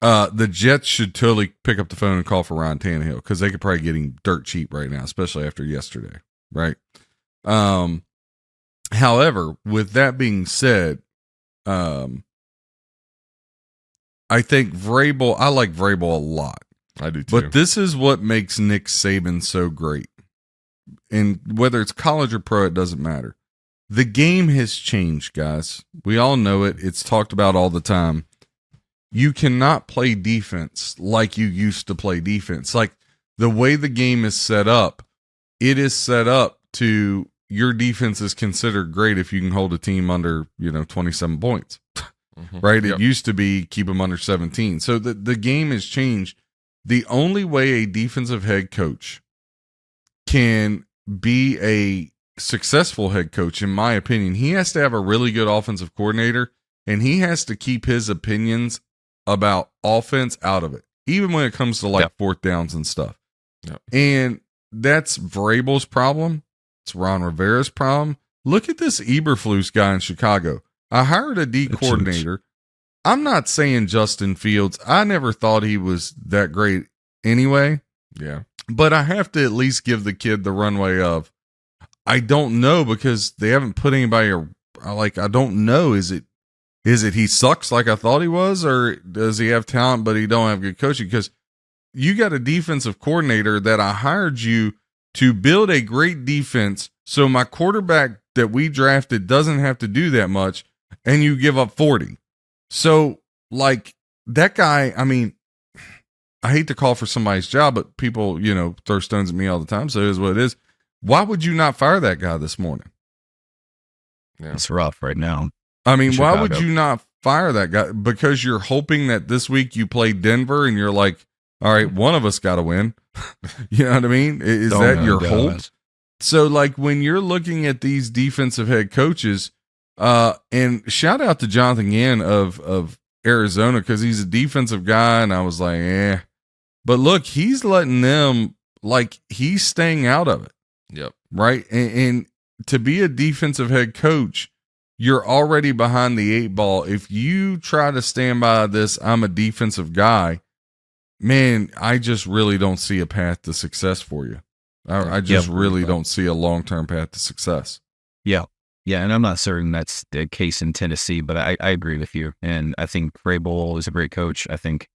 The Jets should totally pick up the phone and call for Ryan Tannehill, because they could probably get him dirt cheap right now, especially after yesterday, right? However, with that being said, I think I like Vrabel a lot. I do too. But this is what makes Nick Saban so great. And whether it's college or pro, it doesn't matter. The game has changed, guys. We all know it. It's talked about all the time. You cannot play defense like you used to play defense. Like, the way the game is set up, it is set up to your defense is considered great if you can hold a team under, 27 points, right? Yep. It used to be keep them under 17. So the game has changed. The only way a defensive head coach can be a successful head coach, in my opinion, he has to have a really good offensive coordinator, and he has to keep his opinions about offense out of it, even when it comes to fourth downs and stuff. Yep. And that's Vrabel's problem. It's Ron Rivera's problem. Look at this Eberflus guy in Chicago. I hired a D coordinator. I'm not saying Justin Fields. I never thought he was that great anyway. Yeah. But I have to at least give the kid the runway of, I don't know because they haven't put anybody like, I don't know. Is it he sucks like I thought he was, or does he have talent but he don't have good coaching? Because you got a defensive coordinator that I hired you to build a great defense so my quarterback that we drafted doesn't have to do that much, and you give up 40. So, like, that guy, I mean, I hate to call for somebody's job, but people, throw stones at me all the time, so it is what it is. Why would you not fire that guy this morning? Yeah. It's rough right now. I mean, why would you not fire that guy? Because you're hoping that this week you play Denver and you're like, all right, one of us got to win. You know what I mean? Is that your hope? So, like, when you're looking at these defensive head coaches, and shout out to Jonathan Gann of Arizona, because he's a defensive guy, and I was like, eh. But look, he's letting them, like, he's staying out of it. Yep. Right? And to be a defensive head coach, you're already behind the 8 ball. If you try to stand by this, I'm a defensive guy, man, I just really don't see a path to success for you. I just really don't see a long-term path to success. Yeah. Yeah, and I'm not certain that's the case in Tennessee, but I agree with you. And I think Vrabel is a great coach. I think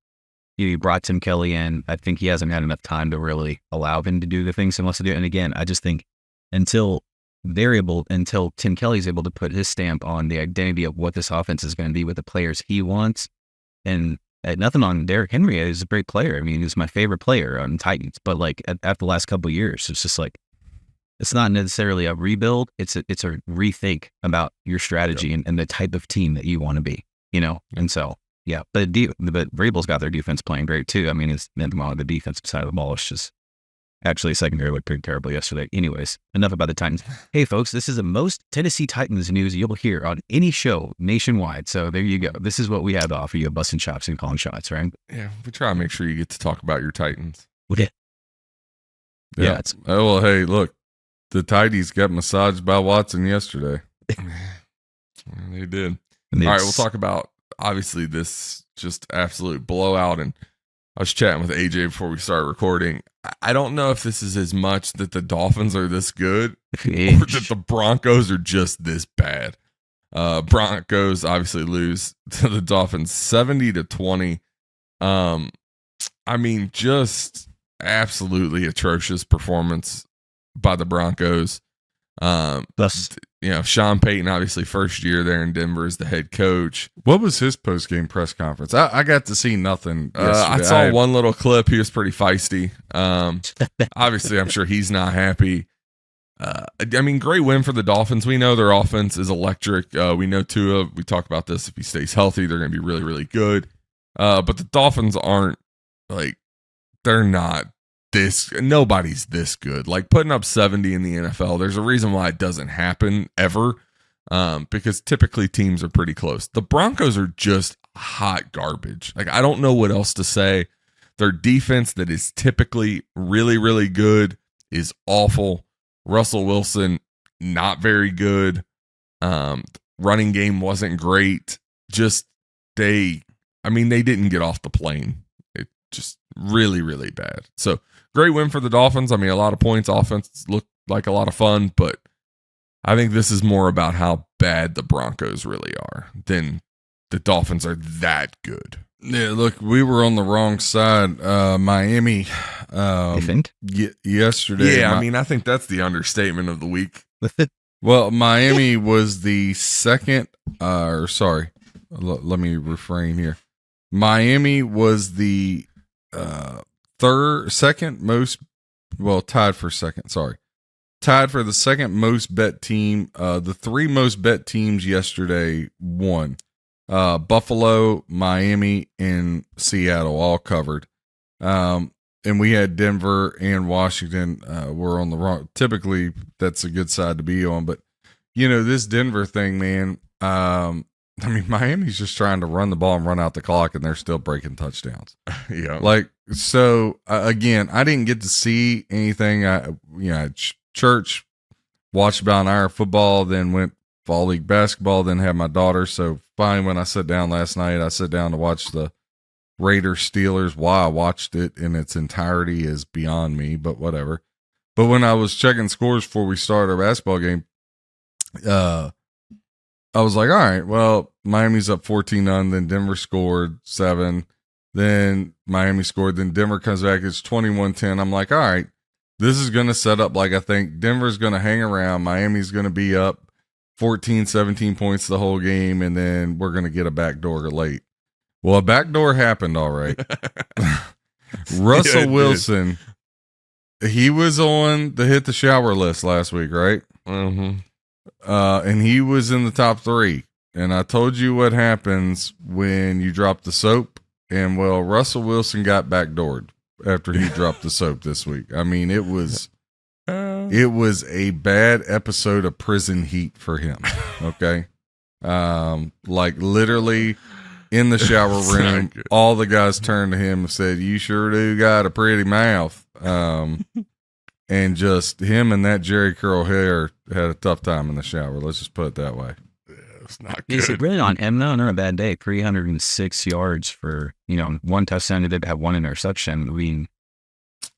he brought Tim Kelly in. I think he hasn't had enough time to really allow him to do the things he wants to do. And again, I just think until Tim Kelly's able to put his stamp on the identity of what this offense is going to be with the players he wants, and nothing on Derrick Henry, he's a great player. I mean, he's my favorite player on Titans, but like after the last couple of years, it's just like, it's not necessarily a rebuild. It's a rethink about your strategy and the type of team that you want to be, And so, yeah, but Vrabel's got their defense playing great too. I mean, it's on the defensive side of the ball. It's just actually secondary looked pretty terrible yesterday. Anyways, enough about the Titans. Hey folks, this is the most Tennessee Titans news you'll hear on any show nationwide. So there you go. This is what we have to offer you, busting chops and calling shots, right? Yeah, we try to make sure you get to talk about your Titans. Okay. Yeah. Oh, well, hey, look. The Tidies got massaged by Watson yesterday. They did. All right, we'll talk about, obviously, this just absolute blowout. And I was chatting with AJ before we started recording. I don't know if this is as much that the Dolphins are this good or that the Broncos are just this bad. Broncos obviously lose to the Dolphins 70-20. I mean, just absolutely atrocious performance by the Broncos. Sean Payton, obviously first year there in Denver as the head coach. What was his post-game press conference? I got to see nothing I saw one little clip. He was pretty feisty. Obviously, I'm sure he's not happy. I mean, great win for the Dolphins. We know their offense is electric. We know Tua, we talk about this, if he stays healthy, they're going to be really, really good. But the Dolphins aren't, like, they're not nobody's this good. Like, putting up 70 in the NFL, there's a reason why it doesn't happen ever, because typically teams are pretty close. The Broncos are just hot garbage. Like, I don't know what else to say. Their defense that is typically really, really good is awful. Russell Wilson, not very good. Running game wasn't great. They didn't get off the plane. It just really, really bad. So great win for the Dolphins. I mean, a lot of points. Offense looked like a lot of fun, but I think this is more about how bad the Broncos really are than the Dolphins are that good. Yeah, look, we were on the wrong side. Miami, you think? Yesterday. Yeah, I think that's the understatement of the week. Well, Miami was the second, let me refrain here. Miami was the tied for the second most bet team. The 3 most bet teams yesterday won. Buffalo, Miami, and Seattle all covered. And we had Denver and Washington were on the wrong. Typically, that's a good side to be on. But, this Denver thing, man, Miami's just trying to run the ball and run out the clock, and they're still breaking touchdowns. Yeah. Again, I didn't get to see anything. I church, watched about an hour of football, then went fall league basketball, then had my daughter. So finally, when I sat down last night, I sat down to watch the Raiders Steelers. Why I watched it in its entirety is beyond me, but whatever. But when I was checking scores before we started our basketball game, I was like, all right, well, Miami's up 14-0, then Denver scored 7, then Miami scored, then Denver comes back, it's 21-10. I'm like, all right, this is going to set up like I think Denver's going to hang around, Miami's going to be up 14, 17 points the whole game, and then we're going to get a backdoor late. Well, a backdoor happened, all right. Russell Wilson, he was on the hit the shower list last week, right? Mm-hmm. And he was in the top 3. And I told you what happens when you drop the soap. And well, Russell Wilson got backdoored after he dropped the soap this week. I mean, it was a bad episode of Prison Heat for him. Okay. Like literally in the shower room, all the guys turned to him and said, "You sure do got a pretty mouth." And just him and that Jerry curl hair had a tough time in the shower. Let's just put it that way. Yeah, it's not good. Is it really on him though? Not a bad day. 306 yards for, 1 touchdown. He did have 1 interception. I mean,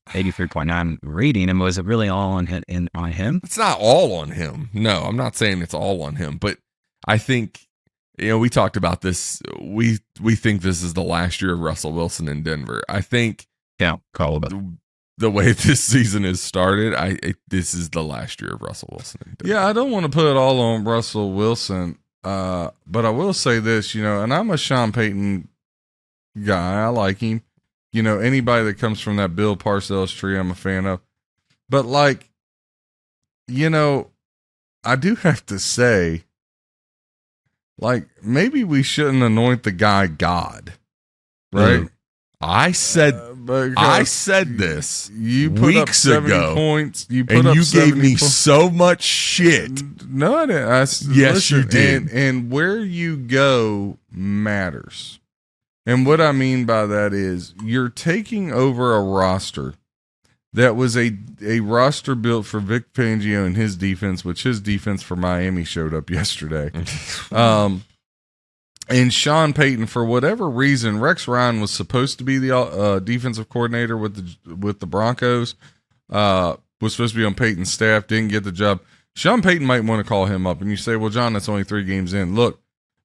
83.9 rating. And was it really all on him? It's not all on him. No, I'm not saying it's all on him, but I think, we talked about this. We think this is the last year of Russell Wilson in Denver. I think call about the way this season has started, this is the last year of Russell Wilson in Denver. Yeah, I don't want to put it all on Russell Wilson, but I will say this, and I'm a Sean Payton guy. I like him. Anybody that comes from that Bill Parcells tree, I'm a fan of. But I do have to say, maybe we shouldn't anoint the guy God, right? I said this you put weeks up 70 ago, points. You gave me so much shit. No, I didn't. Yes, you did. And where you go matters. And what I mean by that is you're taking over a roster that was a roster built for Vic Fangio and his defense, which his defense for Miami showed up yesterday. And Sean Payton, for whatever reason, Rex Ryan was supposed to be the defensive coordinator with the Broncos. Was supposed to be on Payton's staff, didn't get the job. Sean Payton might want to call him up, and you say, "Well, John, that's only 3 games in." Look,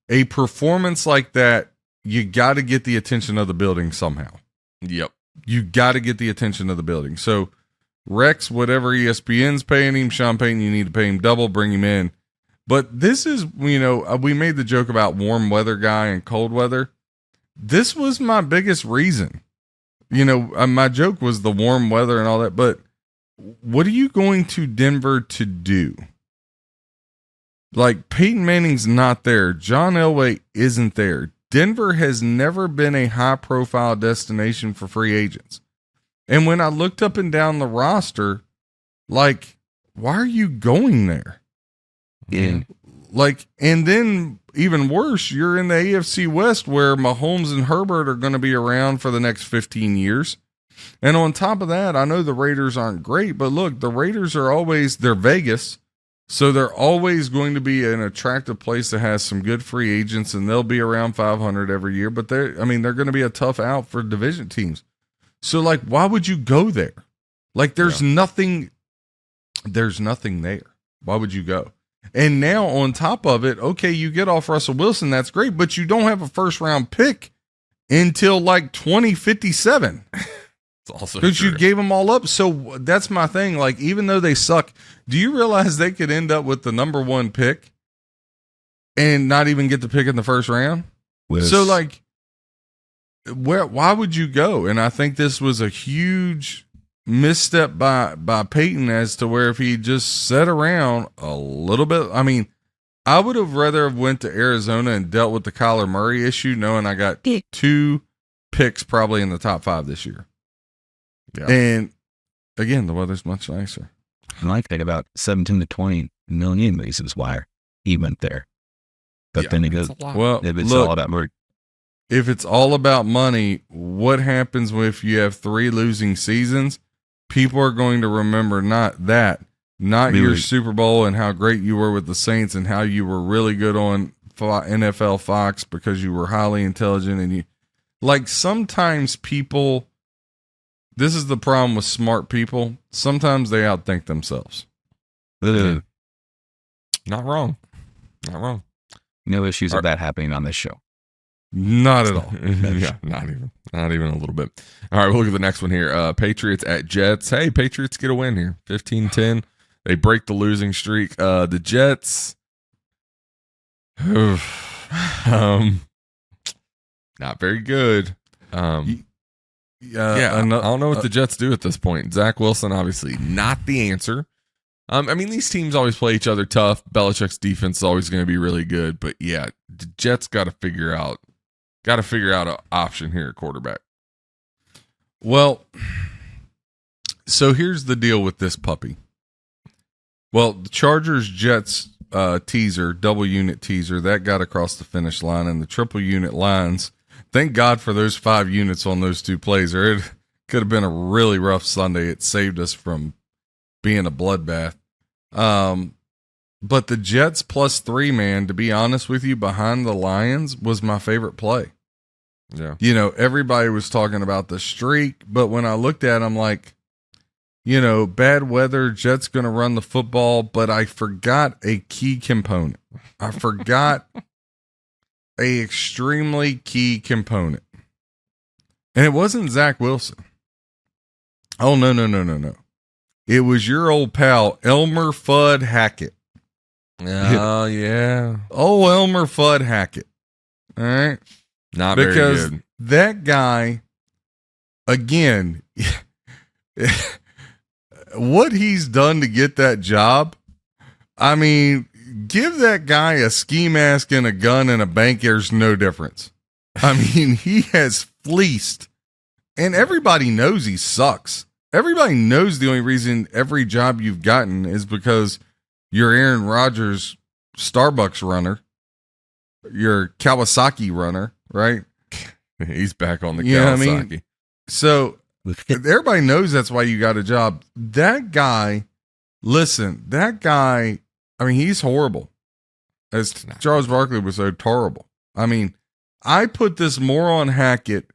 a performance like that, you got to get the attention of the building somehow. Yep, you got to get the attention of the building. So, Rex, whatever ESPN's paying him, Sean Payton, you need to pay him double, bring him in. But this is, we made the joke about warm weather guy and cold weather. This was my biggest reason. My joke was the warm weather and all that, but what are you going to Denver to do? Peyton Manning's not there. John Elway isn't there. Denver has never been a high-profile destination for free agents. And when I looked up and down the roster, why are you going there? Yeah. And then even worse, you're in the AFC West where Mahomes and Herbert are going to be around for the next 15 years. And on top of that, I know the Raiders aren't great, but look, the Raiders they're Vegas. So they're always going to be an attractive place that has some good free agents, and they'll be around 500 every year, but they're going to be a tough out for division teams. So why would you go there? There's nothing there. Why would you go? And now on top of it, okay, you get off Russell Wilson, that's great, but you don't have a first round pick until 2057. It's also because you gave them all up. So that's my thing. Even though they suck, do you realize they could end up with the number 1 pick and not even get the pick in the first round? So why would you go? And I think this was a huge misstep by Peyton as to where if he just sat around a little bit. I mean, I would have rather have went to Arizona and dealt with the Kyler Murray issue, knowing I got 2 picks probably in the top 5 this year. Yeah. And again, the weather's much nicer. And I think about 17 to 20 million reasons why he went there. But then he goes, well, if it's all about money. If it's all about money, what happens if you have 3 losing seasons? People are going to remember not your Super Bowl and how great you were with the Saints and how you were really good on NFL Fox because you were highly intelligent and you sometimes people this is the problem with smart people. Sometimes they outthink themselves. Ugh. Not wrong. Not wrong. No issues of that happening on this show. Not at all. Yeah, not even a little bit. All right, we'll look at the next one here. Patriots at Jets. Hey, Patriots get a win here. 15-10. They break the losing streak. The Jets. Not very good. I don't know what the Jets do at this point. Zach Wilson, obviously not the answer. I mean, these teams always play each other tough. Belichick's defense is always going to be really good, but yeah, the Jets got to figure out an option here at quarterback. Well, so here's the deal with this puppy. Well, the Chargers Jets teaser, double unit teaser, that got across the finish line, and the triple unit lines. Thank God for those 5 units on those 2 plays, or it could have been a really rough Sunday. It saved us from being a bloodbath. But the Jets +3, man, to be honest with you, behind the Lions was my favorite play. Yeah. You know, everybody was talking about the streak, but when I looked at them, like, you know, bad weather, Jets going to run the football, but I forgot a key component. I forgot a extremely key component. And it wasn't Zach Wilson. Oh, no. It was your old pal, Elmer Fudd Hackett. Oh, yeah. Oh, Elmer Fudd Hackett. All right. Not because very good. That guy, again, what he's done to get that job, I mean, give that guy a ski mask and a gun and a bank, there's no difference. I mean, he has fleeced, and everybody knows he sucks. Everybody knows the only reason every job you've gotten is because you're Aaron Rodgers' Starbucks runner, you're Kawasaki runner, right? He's back on the You know Kawasaki. what I mean? So everybody knows that's why you got a job. That guy, I mean, he's horrible. As Charles Barkley was so horrible. I mean, I put this more on Hackett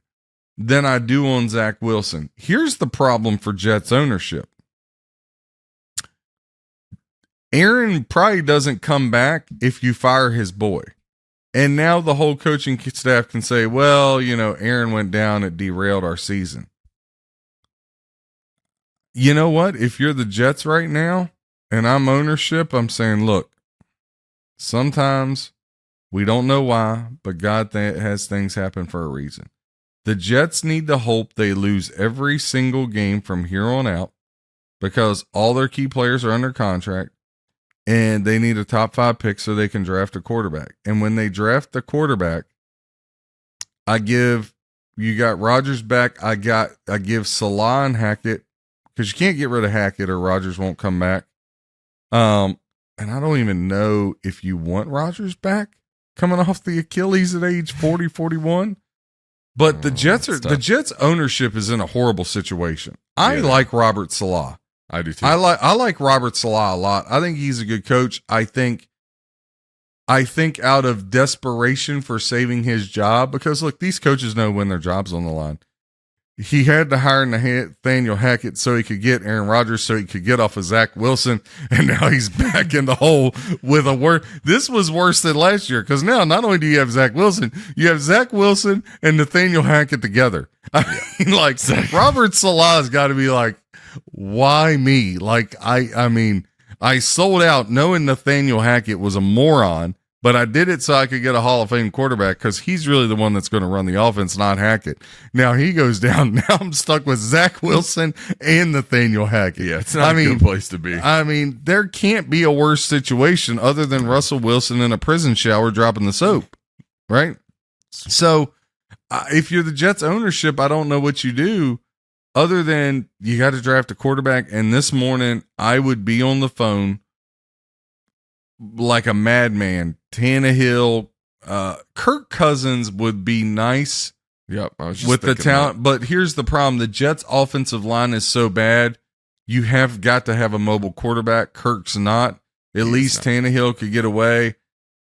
than I do on Zach Wilson. Here's the problem for Jets ownership. Aaron probably doesn't come back if you fire his boy. And now the whole coaching staff can say, well, you know, Aaron went down, it derailed our season. You know what? If you're the Jets right now and I'm ownership, I'm saying, look, sometimes we don't know why, but God has things happen for a reason. The Jets need to hope they lose every single game from here on out because all their key players are under contract and they need a top 5 pick so they can draft a quarterback. And when they draft the quarterback, you got Rodgers back. I give Salah and Hackett because you can't get rid of Hackett or Rodgers won't come back. And I don't even know if you want Rodgers back coming off the Achilles at age 40, 41. But the Jets ownership is in a horrible situation. I like Robert Salah. I do too. I like Robert Salah a lot. I think he's a good coach. I think out of desperation for saving his job, because look, these coaches know when their job's on the line. He had to hire Nathaniel Hackett so he could get Aaron Rodgers, so he could get off of Zach Wilson, and now he's back in the hole with a word. This was worse than last year, because now not only do you have Zach Wilson, you have Zach Wilson and Nathaniel Hackett together. I mean, like, Robert Salah's got to be like, why me? Like, I mean, I sold out knowing Nathaniel Hackett was a moron, but I did it so I could get a Hall of Fame quarterback because he's really the one that's going to run the offense, not Hackett. Now he goes down. Now I'm stuck with Zach Wilson and Nathaniel Hackett. Yeah, it's not a good place to be. I mean, there can't be a worse situation other than Russell Wilson in a prison shower dropping the soap, right? So if you're the Jets ownership, I don't know what you do other than you got to draft a quarterback. And this morning I would be on the phone like a madman. Tannehill, Kirk Cousins would be nice. Yep, I was just with the talent, that. but here's the problem: the Jets' offensive line is so bad. You have got to have a mobile quarterback. Kirk's not. At least Tannehill could get away.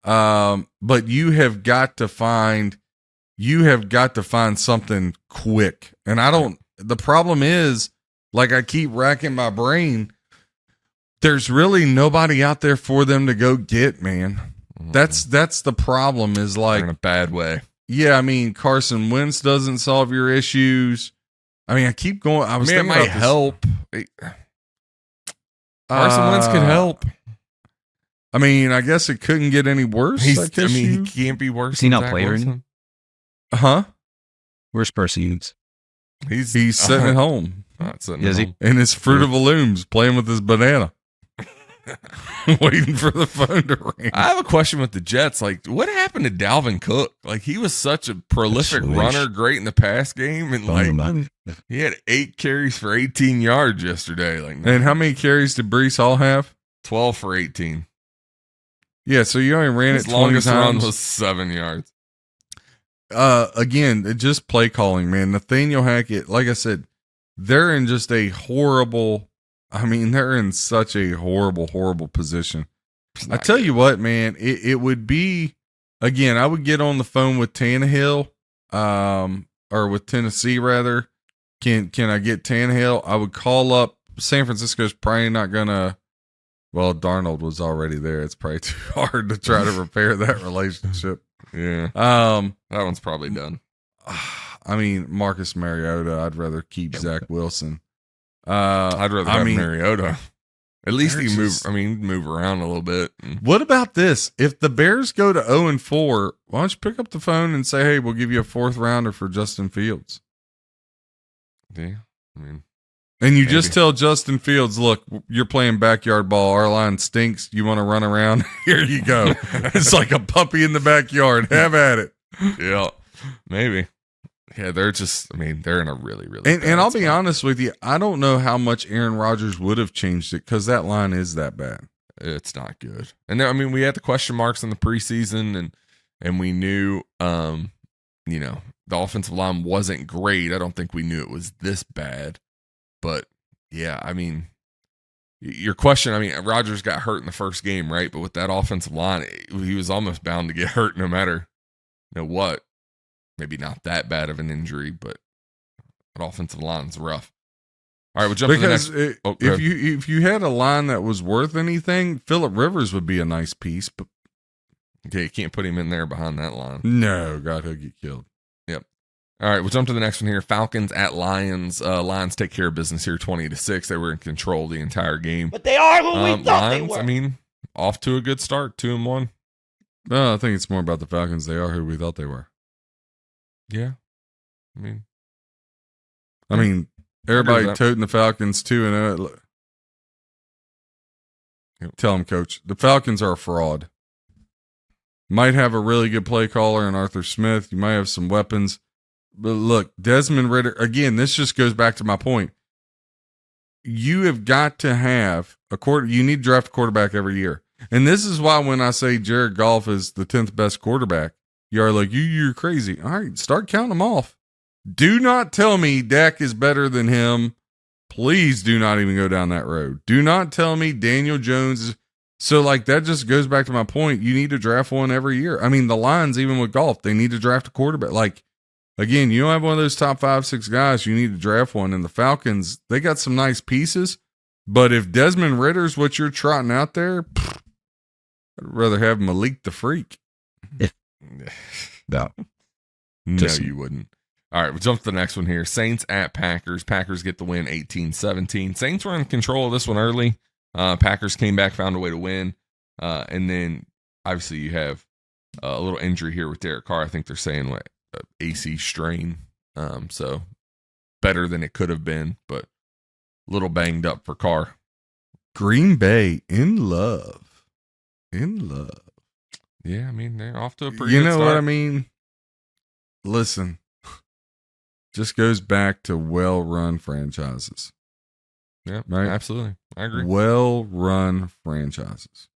But you have got to find something quick. And I don't the problem is, like, I keep racking my brain. There's really nobody out there for them to go get, man. That's the problem. Is like in a bad way. Yeah, I mean, Carson Wentz doesn't solve your issues. I mean, I keep going. I was thinking it might about this. help. Carson Wentz could help. I mean, I guess it couldn't get any worse. He can't be worse. Is he than not Zach playing? Wilson. Huh? Where's Perseus? He's sitting at home Not sitting Is at he? home. in his Fruit of the Looms, playing with his banana, waiting for the phone to ring. I have a question with the Jets. Like, what happened to Dalvin Cook? Like, he was such a prolific That's runner, great in the pass game, and like he had 8 carries for 18 yards yesterday. Like, And how many carries did Brees Hall have? 12 for 18. Yeah, so you only ran His it 20 longest run times. was 7 yards. Again, it just play calling, man. Nathaniel Hackett, like I said, they're in just a horrible. I mean, they're in such a horrible position. It's I not tell good. you what, man, it would be, again, I would get on the phone with Tannehill, or with Tennessee rather. Can I get Tannehill? I would call up San Francisco's probably not gonna. Well, Darnold was already there. It's probably too hard to try to repair that relationship. Yeah, That one's probably done. I mean, Marcus Mariota. I'd rather keep Zach Wilson. I'd rather have Mariota. At least he move around a little bit. What about this? If the Bears go to 0-4, why don't you pick up the phone and say, "Hey, we'll give you a 4th rounder for Justin Fields." Yeah, I mean, And you just tell Justin Fields, "Look, you're playing backyard ball. Our line stinks. You want to run around? Here you go. It's like a puppy in the backyard. Have at it." yeah, maybe. Yeah, they're just. I mean, they're in a really And bad I'll be spot. honest with you, I don't know how much Aaron Rodgers would have changed it because that line is that bad. It's not good. And then, I mean, we had the question marks in the preseason, and we knew, the offensive line wasn't great. I don't think we knew it was this bad. But yeah, I mean, your question. I mean, Rodgers got hurt in the first game, right? But with that offensive line, he was almost bound to get hurt no matter what. Maybe not that bad of an injury, but that offensive line's rough. All right, we'll jump to the next. If you had a line that was worth anything, Phillip Rivers would be a nice piece. But Okay, you can't put him in there behind that line. no, God, he'll get killed. Yep. All right, we'll jump to the next one here. Falcons at Lions. Lions take care of business here, 20-6. They were in control the entire game. But they are who we thought Lions, they were. I mean, off to a good start, 2-1. No, I think it's more about the Falcons. They are who we thought they were. Yeah, I mean, Everybody that. toting the Falcons 2-0. Yep. Tell them, Coach, the Falcons are a fraud. Might have a really good play caller in Arthur Smith. You might have some weapons. But look, Desmond Ridder, again, this just goes back to my point. You have got to have you need to draft a quarterback every year. And this is why when I say Jared Goff is the 10th best quarterback, you are like, you're crazy. All right, start counting them off. Do not tell me Dak is better than him. Please do not even go down that road. Do not tell me Daniel Jones is. So, like, that just goes back to my point. You need to draft one every year. I mean, the Lions, even with golf, they need to draft a quarterback. Like, again, you don't have one of those top 5-6 guys. You need to draft one. And the Falcons, they got some nice pieces. But if Desmond Ritter's what you're trotting out there, I'd rather have Malik the Freak. No. You wouldn't. All right, we'll jump to the next one here. Saints at Packers. Packers get the win 18-17. Saints were in control of this one early. Packers came back, found a way to win. And then, obviously, you have a little injury here with Derek Carr. I think they're saying AC strain. So, better than it could have been, but a little banged up for Carr. Green Bay in love. In love. Yeah, I mean, they're off to a pretty You good know start. what I mean? Listen, just goes back to well-run franchises. Yeah, Right? absolutely. I agree. Well-run franchises.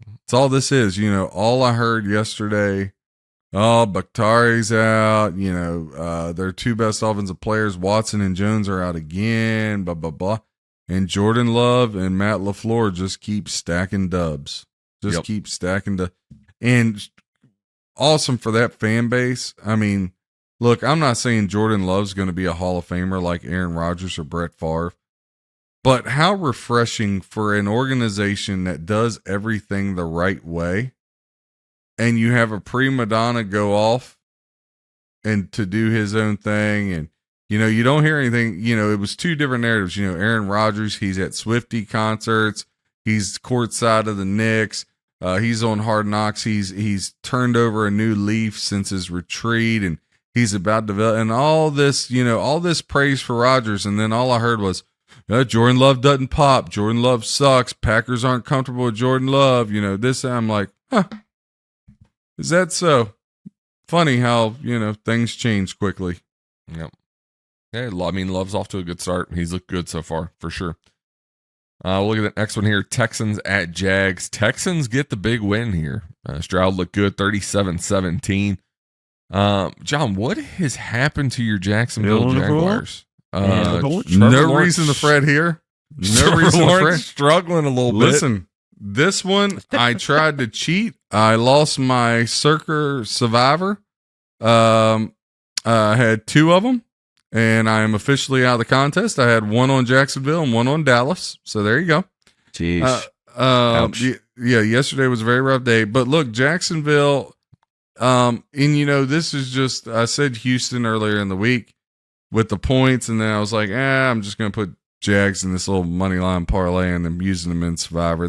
That's all this is. All I heard yesterday, Bakhtari's out. Their 2 best offensive players, Watson and Jones, are out again, blah, blah, blah. And Jordan Love and Matt LaFleur just keep stacking dubs. Keep stacking the, and awesome for that fan base. I mean, Look, I'm not saying Jordan Love's going to be a Hall of Famer like Aaron Rodgers or Brett Favre, but how refreshing for an organization that does everything the right way, and you have a prima donna go off and to do his own thing, and you don't hear anything. It was two different narratives. Aaron Rodgers, he's at Swiftie concerts, he's courtside of the Knicks, he's on Hard Knocks, he's turned over a new leaf since his retreat, and he's about to develop, and all this praise for Rodgers, and then all I heard was, Jordan Love doesn't pop. Jordan Love sucks. Packers aren't comfortable with Jordan Love. This, I'm like, is that so? Funny how, things change quickly. Yep. Yeah, Love's off to a good start. He's looked good so far, for sure. We'll look at the next one here. Texans at Jags. Texans get the big win here. Stroud looked good, 37-17. John, what has happened to your Jacksonville Jaguars? No reason to fret here. No reason to fret. Struggling a little bit. Listen, this one, I tried to cheat. I lost my Circa Survivor. I had two of them, and I am officially out of the contest. I had one on Jacksonville and one on Dallas. So there you go. Jeez. Yeah, yesterday was a very rough day. But look, Jacksonville, and this is just, I said Houston earlier in the week with the points, and then I was like, I'm just going to put Jags in this little money line parlay, and I'm using them in Survivor.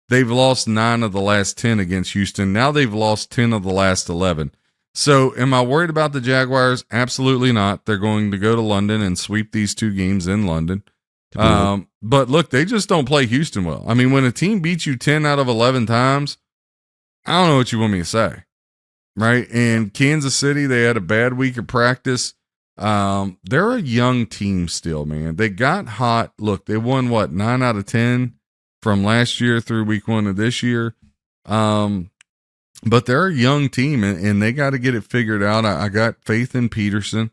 They've lost 9 of the last 10 against Houston. Now they've lost 10 of the last 11. So am I worried about the Jaguars? Absolutely not. They're going to go to London and sweep these 2 games in London. But look, they just don't play Houston well. I mean, when a team beats you 10 out of 11 times, I don't know what you want me to say. Right? And Kansas City, they had a bad week of practice. They're a young team still, man. They got hot. Look, they won 9 out of 10 from last year through week 1 of this year. But they're a young team, and they got to get it figured out. I got faith in Peterson.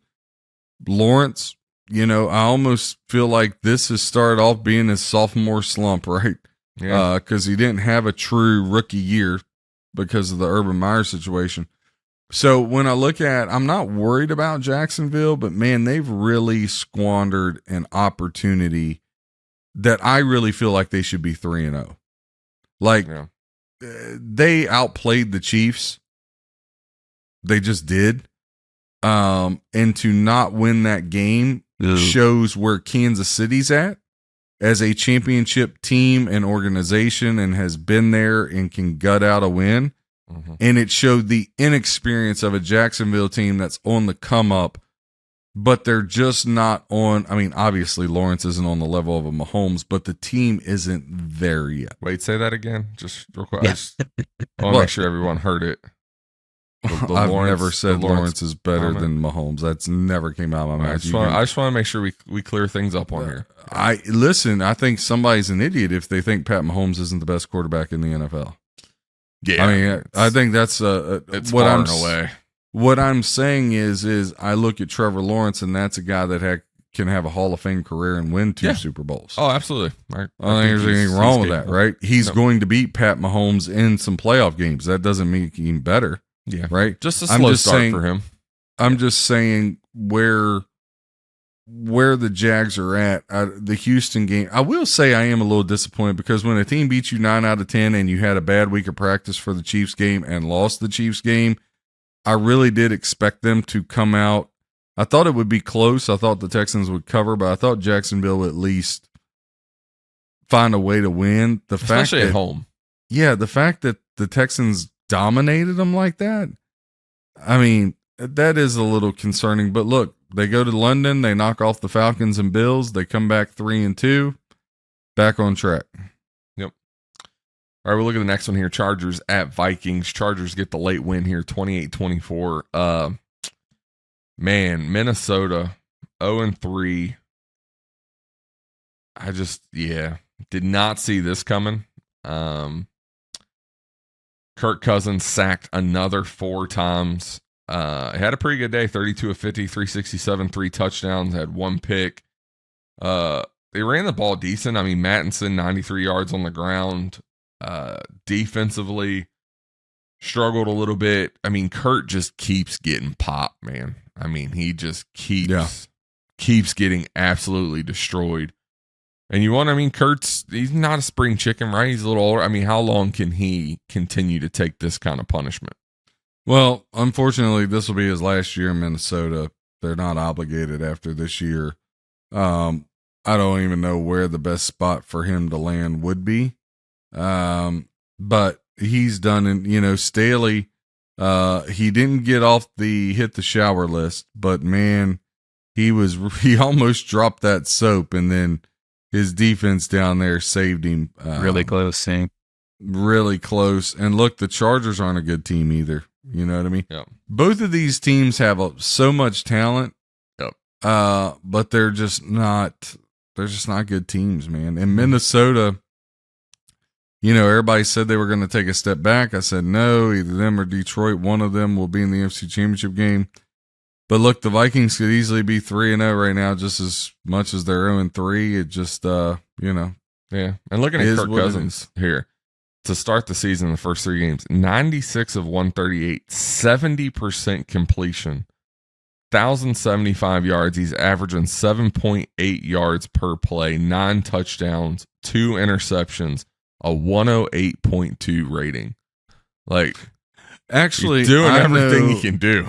Lawrence, I almost feel like this has started off being his sophomore slump, right? Yeah. Because he didn't have a true rookie year because of the Urban Meyer situation. So when I look at, I'm not worried about Jacksonville, but man, they've really squandered an opportunity that I really feel like they should be 3-0. Like, they outplayed the Chiefs. They just did. And to not win that game shows where Kansas City's at as a championship team and organization, and has been there and can gut out a win. Mm-hmm. And it showed the inexperience of a Jacksonville team that's on the come up, but they're just not on. I mean, obviously Lawrence isn't on the level of a Mahomes, but the team isn't there yet. Wait, say that again, just real quick. Yeah. I want to make sure everyone heard it. I've never said Lawrence is better than Mahomes. That's never came out of my mouth. I just want to make sure we clear things up on here. I think somebody's an idiot if they think Pat Mahomes isn't the best quarterback in the NFL. Yeah, I mean, I think that's it's what far I'm and away. What I'm saying is I look at Trevor Lawrence, and that's a guy that can have a Hall of Fame career and win 2 Super Bowls. Oh, absolutely. I don't think there's anything wrong with that, right? He's going to beat Pat Mahomes in some playoff games. That doesn't make him better. Yeah, right. Just a slow start for him. I'm just saying where the Jags are at. The Houston game, I will say I am a little disappointed, because when a team beats you 9 out of 10 and you had a bad week of practice for the Chiefs game and lost the Chiefs game, I really did expect them to come out. I thought it would be close. I thought the Texans would cover, but I thought Jacksonville would at least find a way to win. Especially at home. Yeah, the fact that the Texans dominated them like that, I mean, that is a little concerning. But look, they go to London, they knock off the Falcons and Bills, they come back 3-2, back on track. Yep. All right, we'll look at the next one here. Chargers at Vikings. Chargers get the late win here, 28-24. Man, Minnesota 0-3. I just did not see this coming. Kirk Cousins sacked another 4 times. Had a pretty good day, 32 of 50, 367, 3 touchdowns, had 1 pick. They ran the ball decent. I mean, Mattinson, 93 yards on the ground. Defensively, struggled a little bit. I mean, Kurt just keeps getting popped, man. I mean, he just keeps getting absolutely destroyed. And he's not a spring chicken, right? He's a little older. I mean, how long can he continue to take this kind of punishment? Well, unfortunately, this will be his last year in Minnesota. They're not obligated after this year. I don't even know where the best spot for him to land would be. But he's done it. Staley, he didn't get off the hit the shower list, but man, he almost dropped that soap, and then his defense down there saved him. Really close, Sam. Really close. And look, the Chargers aren't a good team either. You know what I mean? Yeah. Both of these teams have so much talent. Yep. But they're just not good teams, man. In Minnesota, everybody said they were going to take a step back. I said no, either them or Detroit. One of them will be in the NFC Championship game. But look, the Vikings could easily be 3-0 right now, just as much as they're 0-3. It just, Yeah. And looking at Kirk Cousins here to start the season, the first 3 games, 96 of 138, 70% completion, 1,075 yards. He's averaging 7.8 yards per play, 9 touchdowns, 2 interceptions, a 108.2 rating. Like, actually, he's doing everything he can do.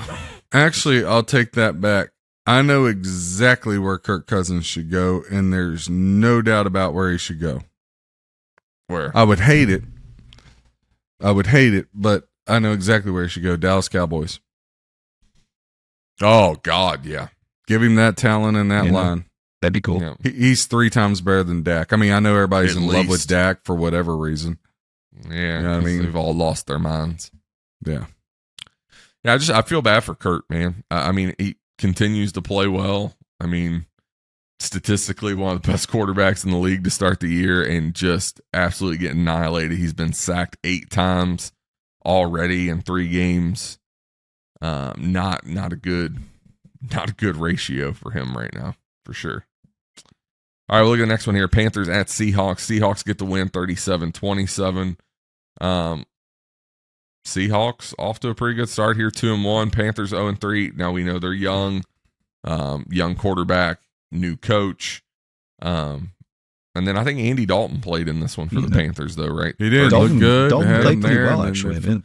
Actually, I'll take that back. I know exactly where Kirk Cousins should go, and there's no doubt about where he should go. Where? I would hate it, but I know exactly where he should go. Dallas Cowboys. Oh, God, yeah. Give him that talent in that line. That'd be cool. Yeah. He's 3 times better than Dak. I mean, I know everybody's in love with Dak for whatever reason. Yeah, you know what I mean? They've all lost their minds. Yeah. Yeah, I feel bad for Kurt, man. I mean, he continues to play well. I mean, statistically, one of the best quarterbacks in the league to start the year, and just absolutely get annihilated. He's been sacked 8 times already in 3 games. Not a good ratio for him right now, for sure. All right, we'll look at the next one here. Panthers at Seahawks. Seahawks get the win 37-27. Seahawks off to a pretty good start here, 2-1. Panthers 0-3. Now we know they're young quarterback, new coach. And then I think Andy Dalton played in this one for the Panthers, though, right? He did. Look good. Dalton played pretty well, actually.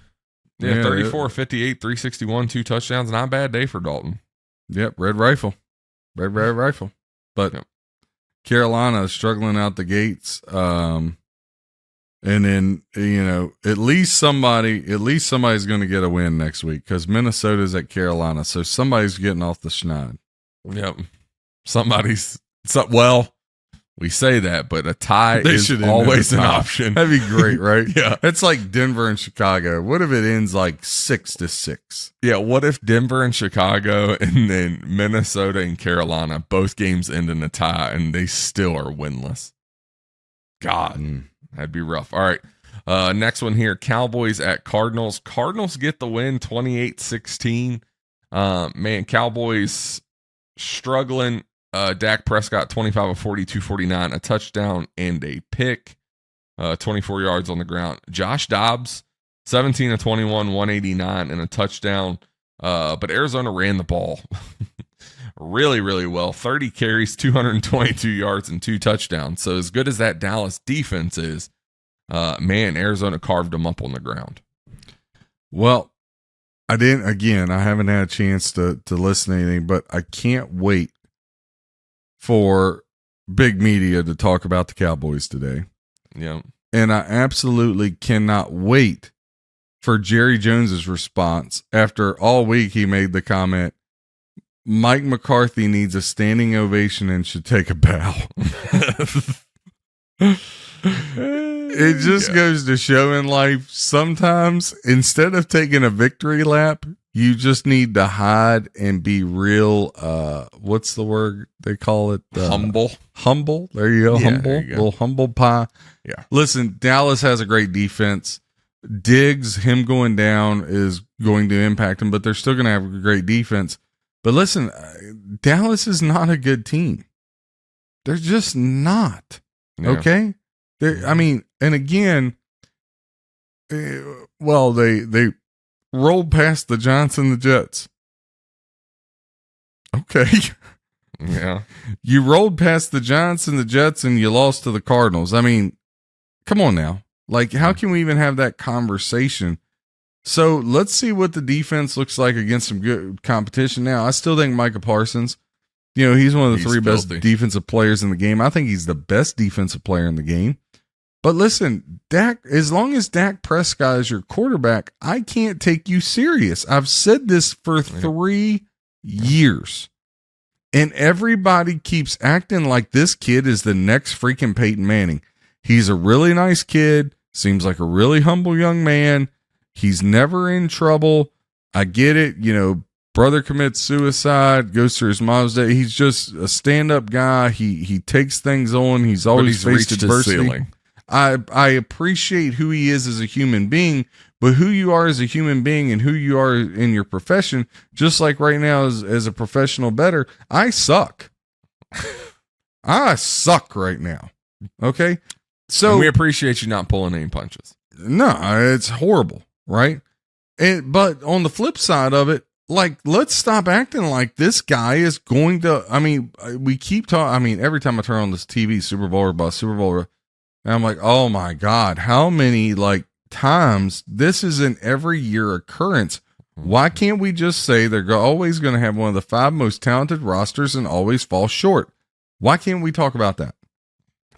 Yeah, 34, 58, 361, 2 touchdowns. Not a bad day for Dalton. Yep, red rifle. Red rifle. But Carolina is struggling out the gates. And then, at least somebody's going to get a win next week, because Minnesota's at Carolina. So somebody's getting off the schneid. Yep. We say that, but a tie is always an option. That'd be great, right? Yeah. It's like Denver and Chicago. What if it ends like 6-6? Yeah. What if Denver and Chicago and then Minnesota and Carolina, both games end in a tie and they still are winless? God. That'd be rough. All right. Next one here. Cowboys at Cardinals. Cardinals get the win 28-16. Man, Cowboys struggling. Dak Prescott, 25 of 40, 249, a touchdown and a pick. 24 yards on the ground. Josh Dobbs, 17 of 21, 189 and a touchdown. But Arizona ran the ball really, really well. 30 carries, 222 yards, and 2 touchdowns. So as good as that Dallas defense is, man, Arizona carved them up on the ground. Well, I haven't had a chance to listen to anything, but I can't wait for big media to talk about the Cowboys today. Yeah. And I absolutely cannot wait for Jerry Jones's response after all week he made the comment, Mike McCarthy needs a standing ovation and should take a bow. It just goes to show in life, sometimes instead of taking a victory lap, you just need to hide and be real. What's the word they call it? Humble. Humble. There you go. Yeah, Humble. there you go. Little humble pie. Yeah. Listen, Dallas has a great defense. Diggs, him going down is going to impact him, but they're still going to have a great defense. But listen, Dallas is not a good team. They're just not. Yeah. Okay? And again, they rolled past the Giants and the Jets. Okay. Yeah. You rolled past the Giants and the Jets and you lost to the Cardinals. I mean, come on now. Like, how can we even have that conversation? So let's see what the defense looks like against some good competition. Now, I still think Micah Parsons, he's one of the three best defensive players in the game. I think he's the best defensive player in the game. But listen, Dak, as long as Dak Prescott is your quarterback, I can't take you serious. I've said this for 3 years. And everybody keeps acting like this kid is the next freaking Peyton Manning. He's a really nice kid. Seems like a really humble young man. He's never in trouble. I get it. Brother commits suicide, goes through his mom's day. He's just a stand-up guy. He takes things on. He's always faced adversity. I appreciate who he is as a human being, but who you are as a human being and who you are in your profession, just like right now as a professional bettor, I suck. I suck right now. Okay? So and we appreciate you not pulling any punches. No, it's horrible, right? But on the flip side of it, like, let's stop acting like this guy is going to, we keep talking, every time I turn on this TV, Super Bowl or bust, Super Bowl, and I'm like, oh my God, how many times this is an every year occurrence? Why can't we just say they're always going to have one of the 5 most talented rosters and always fall short? Why can't we talk about that?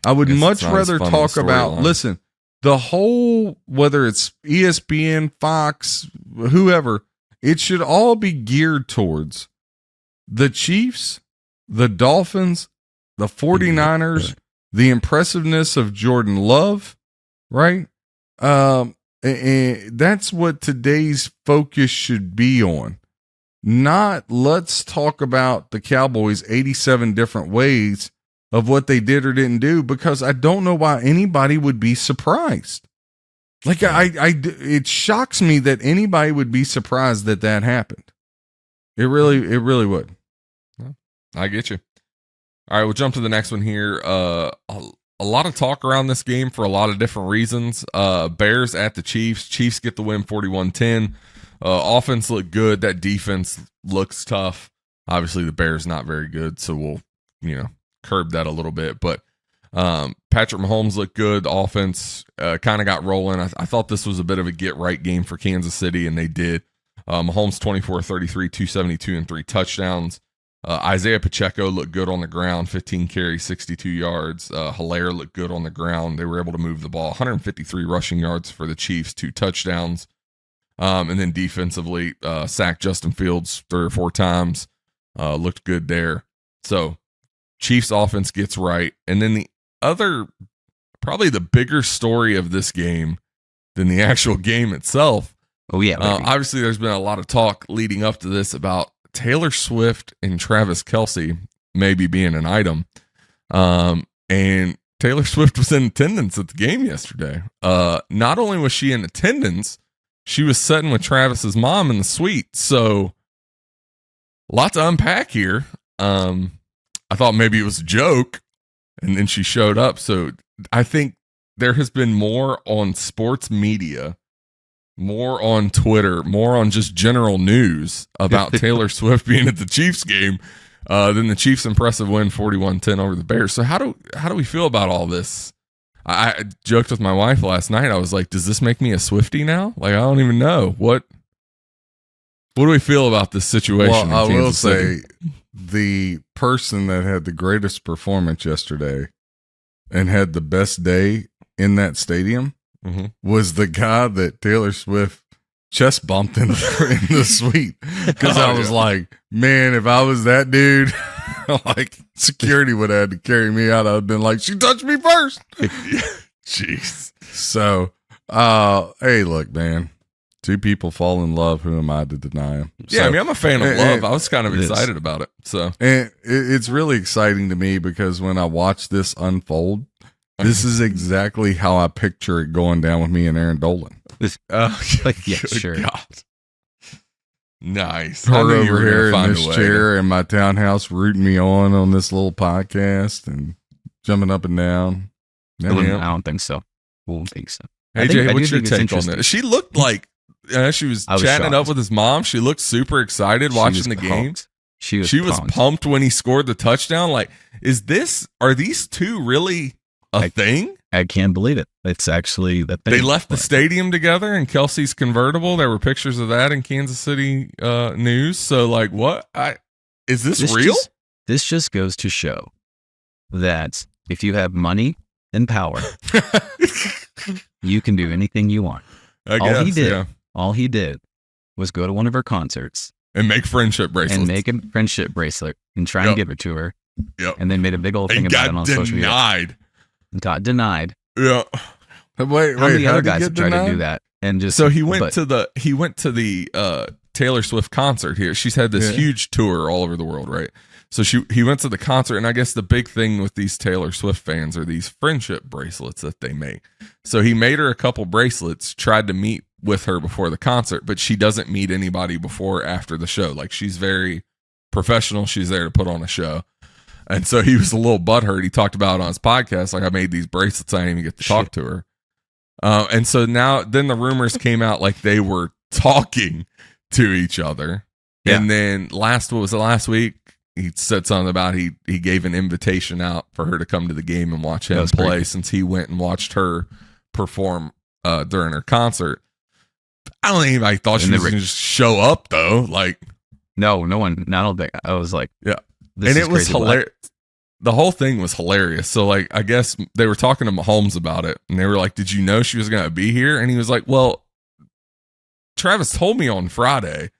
I would much rather talk about, listen, the whole, whether it's ESPN, Fox, whoever, it should all be geared towards the Chiefs, the Dolphins, the 49ers, the impressiveness of Jordan Love, right? And that's what today's focus should be on. Not let's talk about the Cowboys 87 different ways of what they did or didn't do, because I don't know why anybody would be surprised. Like, it shocks me that anybody would be surprised that happened. It really would. I get you. All right, we'll jump to the next one here. A lot of talk around this game for a lot of different reasons. Bears at the Chiefs. Chiefs get the win 41-10. Offense looked good. That defense looks tough. Obviously, the Bears not very good, so we'll, curb that a little bit. But Patrick Mahomes looked good. The offense kind of got rolling. I thought this was a bit of a get-right game for Kansas City, and they did. Mahomes 24-33, 272, and 3 touchdowns. Isaiah Pacheco looked good on the ground, 15 carries, 62 yards. Hilaire looked good on the ground. They were able to move the ball, 153 rushing yards for the Chiefs, 2 touchdowns. And then defensively, sacked Justin Fields 3 or 4 times. Looked good there. So Chiefs offense gets right. And then the other, probably the bigger story of this game than the actual game itself. Oh, yeah. Obviously, there's been a lot of talk leading up to this about Taylor Swift and Travis Kelce maybe being an item. And Taylor Swift was in attendance at the game yesterday. Not only was she in attendance, she was sitting with Travis's mom in the suite. So a lot to unpack here. I thought maybe it was a joke, and then she showed up. So I think there has been more on sports media, more on Twitter, more on just general news about Taylor Swift being at the Chiefs game than the Chiefs' impressive win 41-10 over the Bears. So how do we feel about all this? I joked with my wife last night. I was like, does this make me a Swiftie now? Like, I don't even know. What do we feel about this situation? Well, I will say the person that had the greatest performance yesterday and had the best day in that stadium was the guy that Taylor Swift chest bumped in the suite. Because I was like, man, if I was that dude, like, security would have had to carry me out. I'd have been like, she touched me first. Jeez. So, hey, look, man. 2 people fall in love. Who am I to deny them? Yeah, I'm a fan of love. I was kind of excited about it. So, and it's really exciting to me because when I watch this unfold, this is exactly how I picture it going down with me and Aaron Dolan. Yeah, sure. God. Nice. Her over here in this chair in my townhouse rooting me on this little podcast and jumping up and down. I don't think so. Won't think so. Hey, Jay, what's your take on that? She looked like she was chatting it up with his mom. She looked super excited watching the game. She was pumped when he scored the touchdown. Like, are these two really a thing? I can't believe it. It's actually the thing. They left the stadium together in Kelsey's convertible. There were pictures of that in Kansas City news. So, like, what? Is this real? This just goes to show that if you have money and power, you can do anything you want. All he did was go to one of her concerts and make friendship bracelets. And make a friendship bracelet and try and give it to her. Yep. And then made a big old thing about it on social media. Got denied. Yeah. Wait, how many other guys have tried to do that? And just so he went to the Taylor Swift concert here. She's had this huge tour all over the world, right? So he went to the concert, and I guess the big thing with these Taylor Swift fans are these friendship bracelets that they make. So he made her a couple bracelets, tried to meet with her before the concert, but she doesn't meet anybody before or after the show. Like, she's very professional. She's there to put on a show. And so he was a little butthurt. He talked about it on his podcast, like, I made these bracelets, I didn't even get to talk to her. And so then the rumors came out like they were talking to each other. Yeah. And then last week? He said something about he gave an invitation out for her to come to the game and watch him play, since he went and watched her perform during her concert. I don't think anybody thought she was going to just show up, though. Like, no one. I don't think. I was like, yeah. And it was hilarious. The whole thing was hilarious. So, like, I guess they were talking to Mahomes about it, and they were like, "Did you know she was going to be here?" And he was like, "Well, Travis told me on Friday."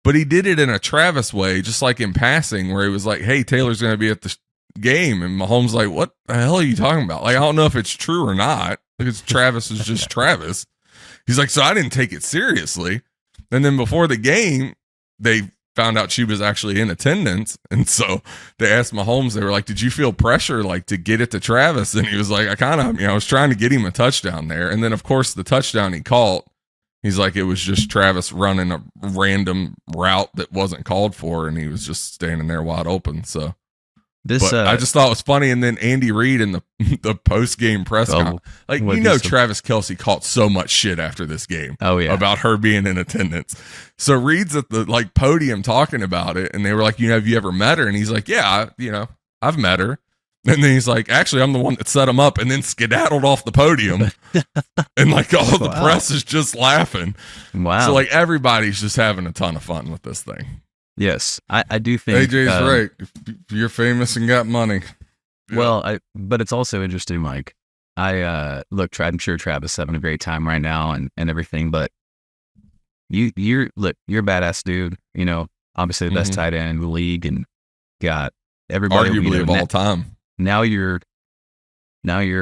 But he did it in a Travis way, just like in passing, where he was like, "Hey, Taylor's going to be at the game." And Mahomes like, "What the hell are you talking about? Like, I don't know if it's true or not, because Travis is just Travis." He's like, "So I didn't take it seriously." And then before the game, they found out she was actually in attendance. And so they asked Mahomes, they were like, "Did you feel pressure, like, to get it to Travis?" And he was like, I was trying to get him a touchdown there. And then, of course, the touchdown he caught, he's like, it was just Travis running a random route that wasn't called for, and he was just standing there wide open. So I just thought it was funny. And then Andy Reid in the post game press conference, like, Travis Kelce caught so much shit after this game. Oh yeah, about her being in attendance. So Reid's at the podium talking about it, and they were like, "Have you ever met her?" And he's like, "Yeah, I've met her." And then he's like, "Actually, I'm the one that set him up," and then skedaddled off the podium. And like all the press is just laughing. Wow. So like everybody's just having a ton of fun with this thing. Yes, I do think AJ's right. If you're famous and got money. Well, but it's also interesting, Mike. I'm sure Travis is having a great time right now and everything, but you're a badass dude. Obviously the best tight end in the league, and got everybody arguably of all time. Now you're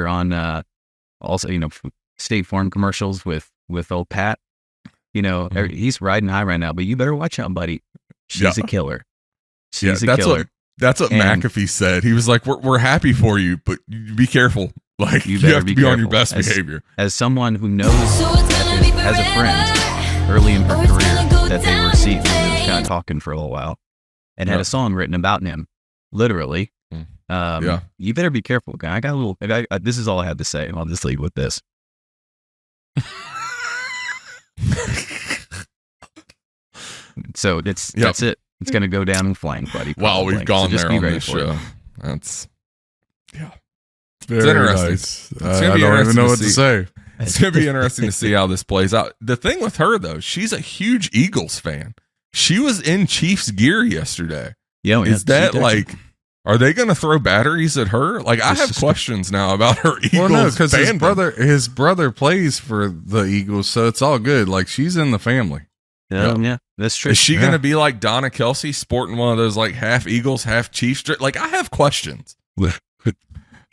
on also State Farm commercials with old Pat. He's riding high right now, but you better watch out, buddy. She's a killer. She's a killer. That's what McAfee said. He was like, "We're happy for you, but be careful. Like, you have to be on your best behavior." As someone who knows as a friend early in her career that they were kind of talking for a little while, and had a song written about him, literally. You better be careful, guy. This is all I had to say, and I'll just leave with this. So that's it. It's going to go down in flames, buddy. Wow, we've gone there on this show. It's interesting. Nice. I don't even know what to say. It's going to be interesting to see how this plays out. The thing with her, though, she's a huge Eagles fan. She was in Chiefs gear yesterday. Is that like, are they going to throw batteries at her? Like, I have questions now about her Eagles. Well, no, because his brother plays for the Eagles, so it's all good. Like, she's in the family. Yeah, that's true. Is she going to be like Donna Kelsey, sporting one of those like half Eagles, half Chiefs? Like, I have questions. The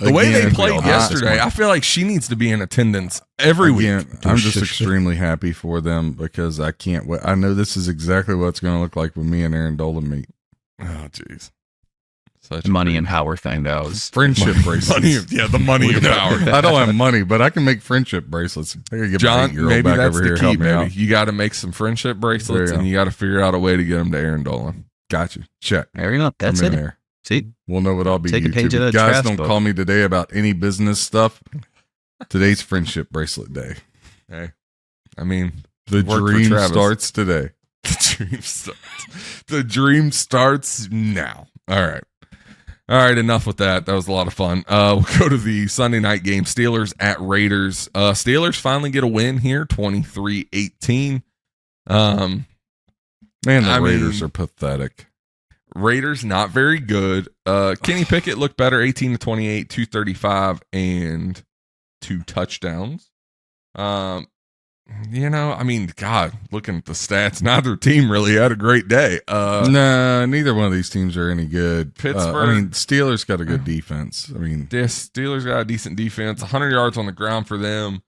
way they played yesterday, I feel like she needs to be in attendance every week. I'm just extremely happy for them, because I can't wait. I know this is exactly what it's going to look like when me and Aaron Dolan meet. Oh, jeez. Money and power thing, that was friendship bracelets. The money and power. I don't have money, but I can make friendship bracelets. I gotta get John, my 8-year-old back that's over the here. key, maybe. You got to make some friendship bracelets, and you got to figure out a way to get them to Aaron Dolan. Got you. Check. There you go. That's it. There. See, we'll know what I'll be. Take a page of the guys. Don't call me today about any business stuff. Today's friendship bracelet day. Hey, I mean, the dream starts today. The dream starts now. All right, enough with that. That was a lot of fun. We'll go to the Sunday night game. Steelers at Raiders. Steelers finally get a win here, 23-18. Man, the Raiders are pathetic. Raiders not very good. Kenny Pickett looked better, 18-28, 235, and 2 touchdowns. God, looking at the stats, neither team really had a great day. Nah, neither one of these teams are any good. Pittsburgh. Steelers got a good defense. The Steelers got a decent defense. 100 yards on the ground for them.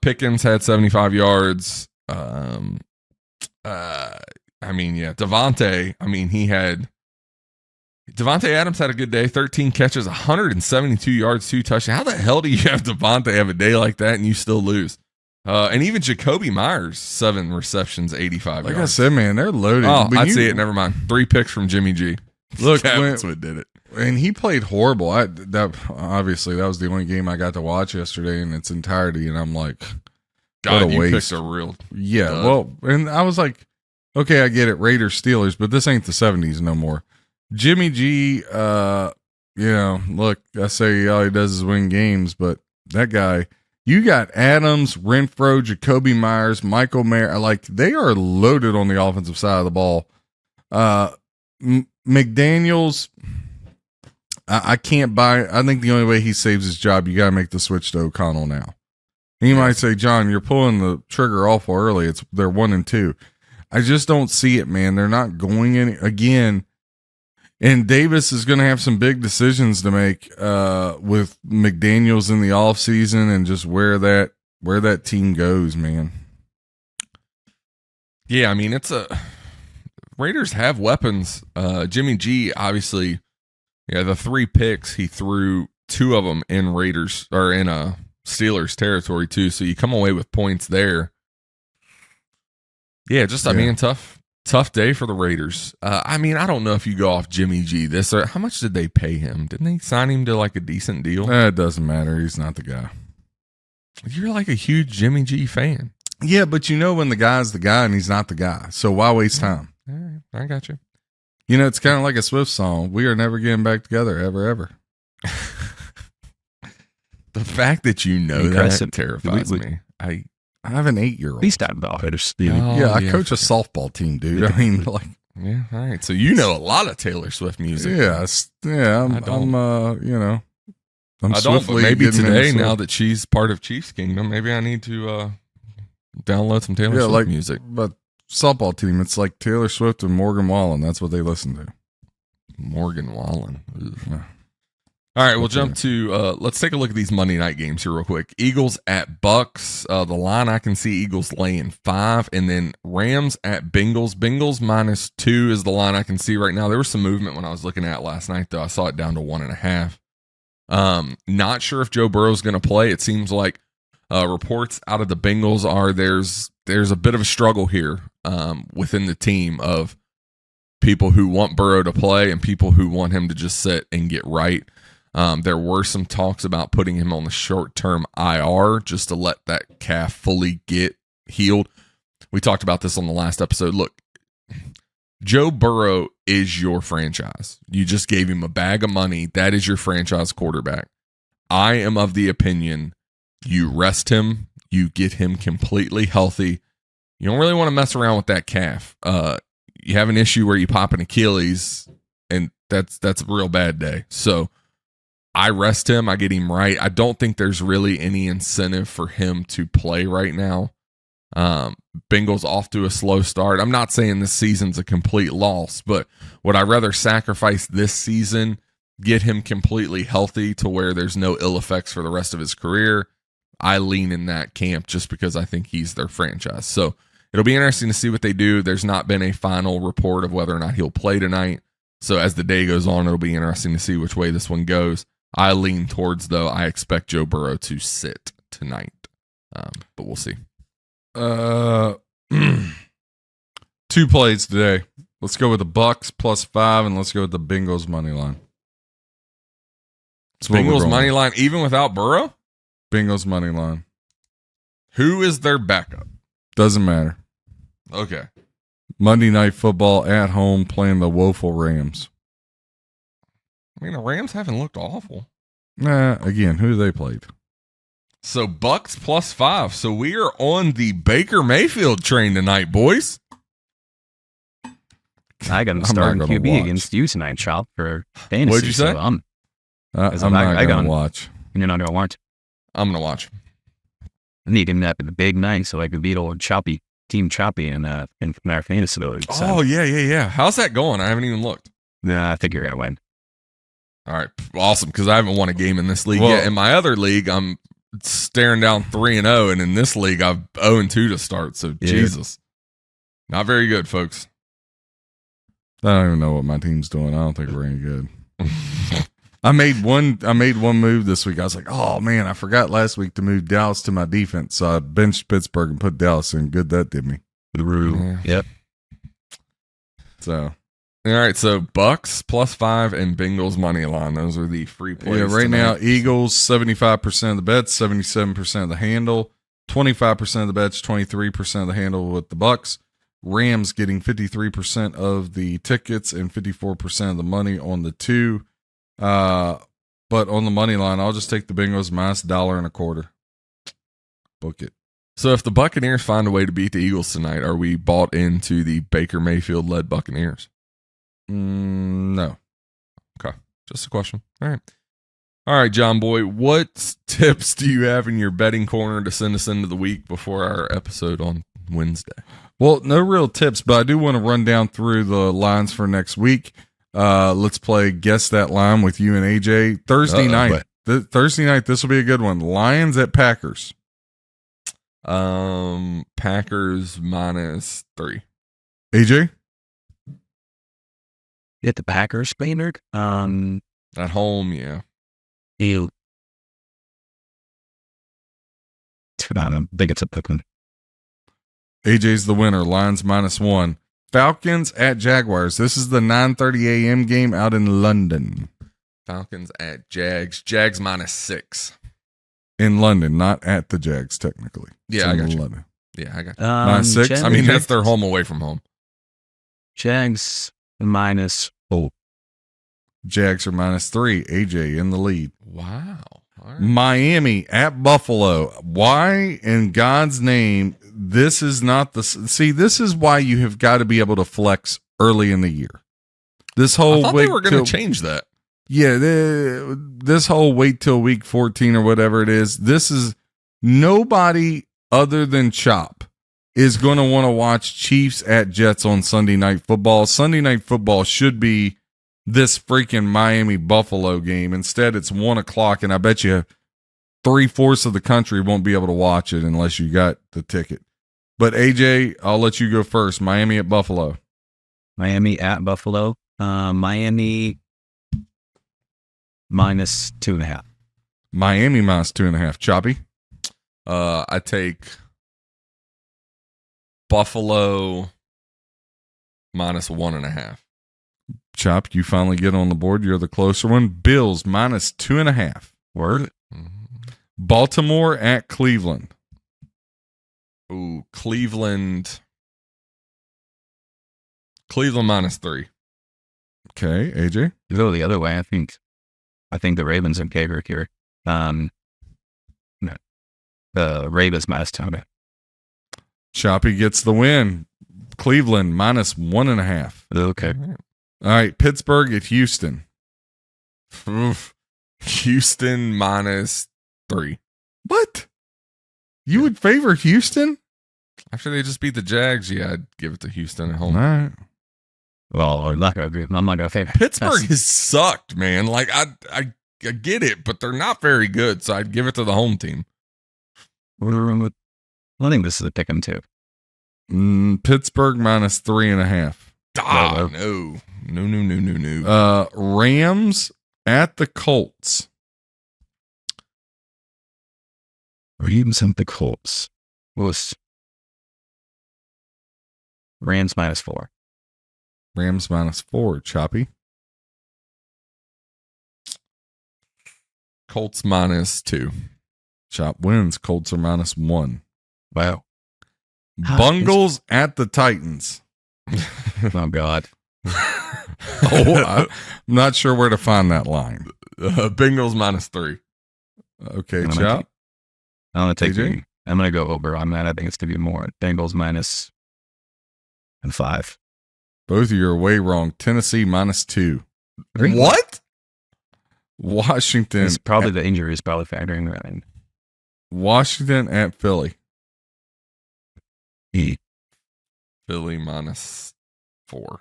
Pickens had 75 yards. Devontae Adams had a good day, 13 catches, 172 yards, 2 touchdowns. How the hell do you have Devontae have a day like that and you still lose? And even Jacoby Myers, 7 receptions, 85 yards. Like I said, man, they're loaded. Oh, I'd see it. Never mind. 3 picks from Jimmy G. Look, that's what did it. And he played horrible. Obviously, that was the only game I got to watch yesterday in its entirety, and I'm like, God, what a waste. Picked a real dud. Well, and I was like, okay, I get it, Raiders, Steelers, but this ain't the 70s no more. Jimmy G, look, I say all he does is win games, but that guy, you got Adams, Renfro, Jacoby Myers, Michael Mayer, like they are loaded on the offensive side of the ball. McDaniels, I can't buy. I think the only way he saves his job, you got to make the switch to O'Connell now. And you might say, John, you're pulling the trigger awful early. They're 1-2. I just don't see it, man. They're not going in again. And Davis is going to have some big decisions to make with McDaniels in the offseason and just where that team goes, man. Yeah, Raiders have weapons. Jimmy G, obviously, the 3 picks, he threw 2 of them in Raiders or in Steelers territory too. So you come away with points there. Yeah, tough day for the Raiders. I don't know if you go off Jimmy G this or how much did they pay him? Didn't they sign him to like a decent deal? It doesn't matter. He's not the guy. You're like a huge Jimmy G fan. Yeah, but when the guy's the guy and he's not the guy. So why waste time? All right, I got you. It's kind of like a Swift song. We are never getting back together, ever, ever. The fact that that terrifies me. I have an 8-year-old. He's not about it. I coach a softball team, dude. Yeah, all right. So a lot of Taylor Swift music. Yeah. I'm but maybe today, now that she's part of Chiefs Kingdom, maybe I need to download some Taylor Swift music. But softball team, it's like Taylor Swift and Morgan Wallen. That's what they listen to. Morgan Wallen. Yeah. All right, we'll jump to let's take a look at these Monday night games here real quick. Eagles at Bucks. The line I can see Eagles laying 5, and then Rams at Bengals. Bengals -2 is the line I can see right now. There was some movement when I was looking at last night, though. I saw it down to 1.5. Not sure if Joe Burrow's going to play. It seems like reports out of the Bengals are there's a bit of a struggle here within the team of people who want Burrow to play and people who want him to just sit and get right. There were some talks about putting him on the short-term IR just to let that calf fully get healed. We talked about this on the last episode. Look, Joe Burrow is your franchise. You just gave him a bag of money. That is your franchise quarterback. I am of the opinion you rest him, you get him completely healthy. You don't really want to mess around with that calf. You have an issue where you pop an Achilles, and that's a real bad day. So I rest him. I get him right. I don't think there's really any incentive for him to play right now. Bengals off to a slow start. I'm not saying this season's a complete loss, but would I rather sacrifice this season, get him completely healthy to where there's no ill effects for the rest of his career? I lean in that camp just because I think he's their franchise. So it'll be interesting to see what they do. There's not been a final report of whether or not he'll play tonight. So as the day goes on, it'll be interesting to see which way this one goes. I lean towards, though, I expect Joe Burrow to sit tonight. But we'll see. 2 plays today. Let's go with the Bucks +5, and let's go with the Bengals money line. Bengals money line, even without Burrow? Bengals money line. Who is their backup? Doesn't matter. Okay. Monday Night Football at home playing the woeful Rams. I mean, the Rams haven't looked awful. Nah, again, who they played? So Bucks +5. So we are on the Baker Mayfield train tonight, boys. I got him I'm starting not gonna QB watch. against you tonight, Chop, for fantasy. What'd you say? So I'm I'm As not I going got- to watch. you're not gonna watch. I'm gonna watch. I need him to have a big night so I can beat old Choppy, Team Choppy, in our fantasy league. So, Oh yeah. How's that going? I haven't even looked. I think you're gonna win. All right, awesome. Because I haven't won a game in this league Well- yet. In my other league, I'm staring down 3-0, and in this league, I've 0-2 to start. So Yeah. Jesus, not very good, folks. I don't even know what my team's doing. I don't think we're any good. I made one move this week. I was like, oh man, I forgot last week to move Dallas to my defense. So I benched Pittsburgh and put Dallas in. Good that did me. Yeah. Yep. So All right, so Bucks +5 and Bengals money line. Those are the free plays. yeah, right now tonight. Eagles 75% of the bets, 77% of the handle, 25% of the bets, 23% of the handle with the Bucks. Rams getting 53% of the tickets and 54% of the money on the two. But on the money line, I'll just take the Bengals minus $1.25. Book it. So if the Buccaneers find a way to beat the Eagles tonight, are we bought into the Baker Mayfield led Buccaneers? No. Just a question. All right, John Boy, what tips do you have in your betting corner to send us into the week before our episode on Wednesday? Well, no real tips, but I do want to run down through the lines for next week. Let's play Guess That Line with you and AJ. Thursday night. Thursday night, this will be a good one. Lions at Packers. Packers -3. AJ? Get the Packers, Baynard. At home, yeah. You. I think it's a pick one. AJ's the winner. Lions -1. Falcons at Jaguars. This is the 9:30 a.m. game out in London. Falcons at Jags. Jags -6. In London, not at the Jags, technically. Yeah, It's I in got you. London. Yeah, I got you. -6? Jags, I mean, that's their home away from home. Jags -4. Jags are -3. AJ in the lead. Wow. All right. Miami at Buffalo. Why in God's name? This is not the. See, this is why you have got to be able to flex early in the year. This I whole thought wait they were going till- to change that. Yeah, this whole wait till week 14 or whatever it is. This is nobody other than Chop is going to want to watch Chiefs at Jets on Sunday Night Football. Sunday Night Football should be this freaking Miami Buffalo game. Instead, it's 1:00, and I bet you 3/4 of the country won't be able to watch it unless you got the ticket. But AJ, I'll let you go first. Miami at Buffalo. Miami at Buffalo. Miami -2.5. Miami -2.5. Choppy. I take Buffalo -1.5. Chop, you finally get on the board. You're the closer one. Bills -2.5. Word. Baltimore at Cleveland. Ooh, Cleveland -3. Okay, AJ. To go the other way, I think the Ravens are favorite here. No, the Ravens -2.5. Choppy gets the win. Cleveland -1.5. Okay. All right, Pittsburgh at Houston. Oof. Houston -3. What? You would favor Houston? After they just beat the Jags, yeah, I'd give it to Houston at All home. right. Well, I'm not going to favor Pittsburgh has sucked, man. Like I get it, but they're not very good, so I'd give it to the home team. I think this is a pick 'em too. Pittsburgh -3.5. Ah, no. Rams at the Colts. Rams and the Colts. What was Rams -4. Rams -4. Choppy. Colts -2. Chop wins. Colts are -1. Wow. Bungles at the Titans. Oh God. I'm not sure where to find that line. Bengals -3. Okay, I'm Chop. gonna take AJ? I'm gonna go over on that. I think it's gonna be more. Bengals -5. Both of you are way wrong. Tennessee -2. Really? What? Washington. It's probably the injury is probably factoring that in. Washington at Philly. E. Philly -4.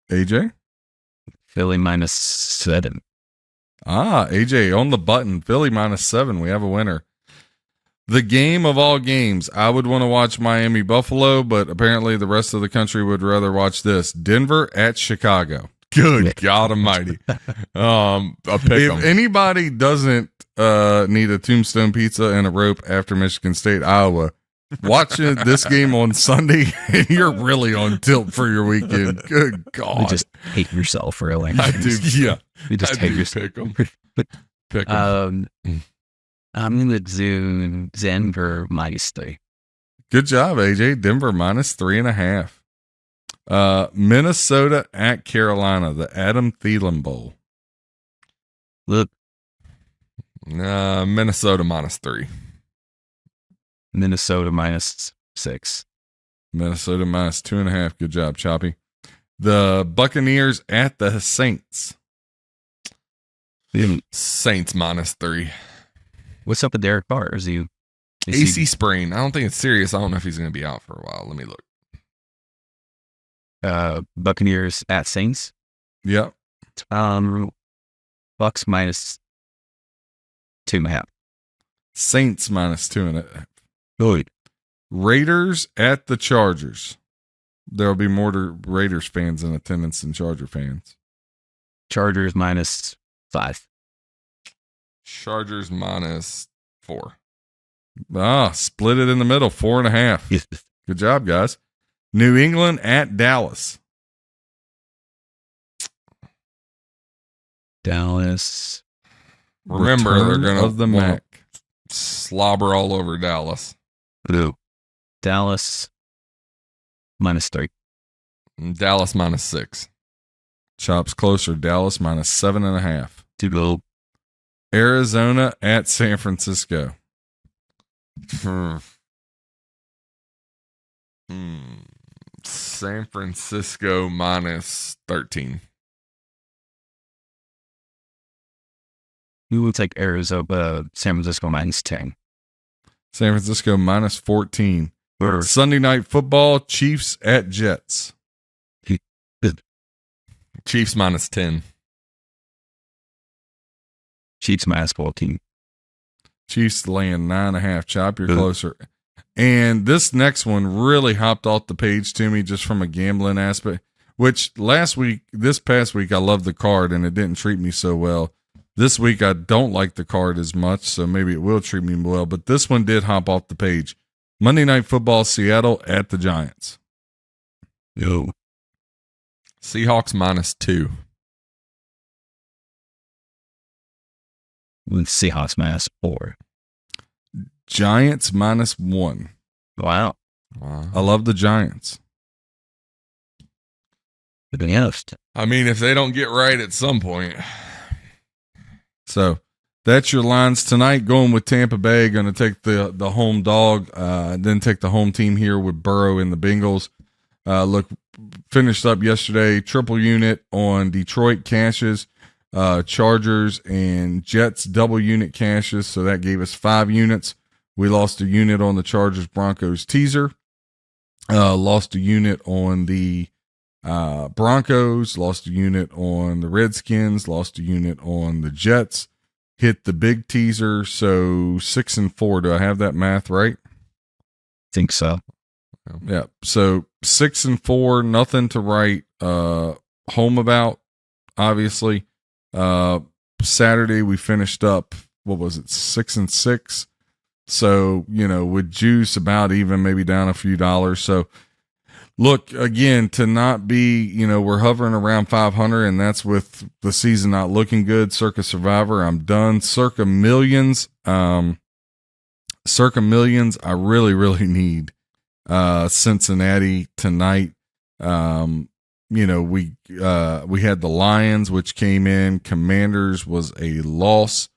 AJ? Philly -7. AJ on the button. Philly -7. We have a winner. The game of all games. I would want to watch Miami Buffalo, but apparently the rest of the country would rather watch this. Denver at Chicago. Good God Almighty. A pick 'em. If anybody doesn't need a tombstone pizza and a rope after Michigan State, Iowa, watching this game on Sunday, you're really on tilt for your weekend. Good God. You just hate yourself, really. I do. Yeah. You just I hate do yourself. pick 'em. Pick 'em. I'm gonna do Denver -3. Good job, AJ. Denver -3.5. Minnesota at Carolina, the Adam Thielen Bowl. Look, Minnesota -3. Minnesota -6. Minnesota -2.5. Good job, Choppy. The Buccaneers at the Saints. Saints -3. What's up with Derek Carr? Is he AC sprain. I don't think it's serious. I don't know if he's going to be out for a while. Let me look. Buccaneers at Saints? Yep. Bucks -2.5. Saints -2.5. Good. Raiders at the Chargers. There'll be more Raiders fans in attendance than Charger fans. Chargers -5. Chargers -4. Split it in the middle, 4.5. Yes. Good job, guys. New England at Dallas. Dallas. Remember, Return they're going of the Mac. slobber all over Dallas. Blue. Dallas -3. Dallas -6. Chops closer. Dallas -7.5. To go. Arizona at San Francisco. San Francisco -13. We will take Arizona, San Francisco -10. San Francisco -14. Or Sunday night football, Chiefs at Jets. Chiefs -10. Chiefs -14. Chiefs laying 9.5. Chop, you're closer. And this next one really hopped off the page to me just from a gambling aspect, which this past week, I loved the card and it didn't treat me so well. This week, I don't like the card as much, so maybe it will treat me well. But this one did hop off the page. Monday Night Football, Seattle at the Giants. Yo. Seahawks -2. With Seahawks -4. Giants -1. Wow. I love the Giants. To be honest. I mean, if they don't get right at some point. So that's your lines tonight. Going with Tampa Bay, going to take the home dog, then take the home team here with Burrow and the Bengals. Finished up yesterday, triple unit on Detroit cashes, Chargers and Jets double unit cashes. So that gave us 5 units. We lost a unit on the Chargers Broncos teaser, lost a unit on the Broncos, lost a unit on the Redskins, lost a unit on the Jets, hit the big teaser. So 6-4. Do I have that math right? Think so. Yeah. So 6-4, nothing to write home about, obviously. Saturday we finished up, 6-6. So, with juice about even, maybe down a few dollars. So look, again, to not be, we're hovering around 500, and that's with the season not looking good. Circa Survivor, I'm done. Circa Millions, I really, really need Cincinnati tonight. We had the Lions, which came in. Commanders was a loss.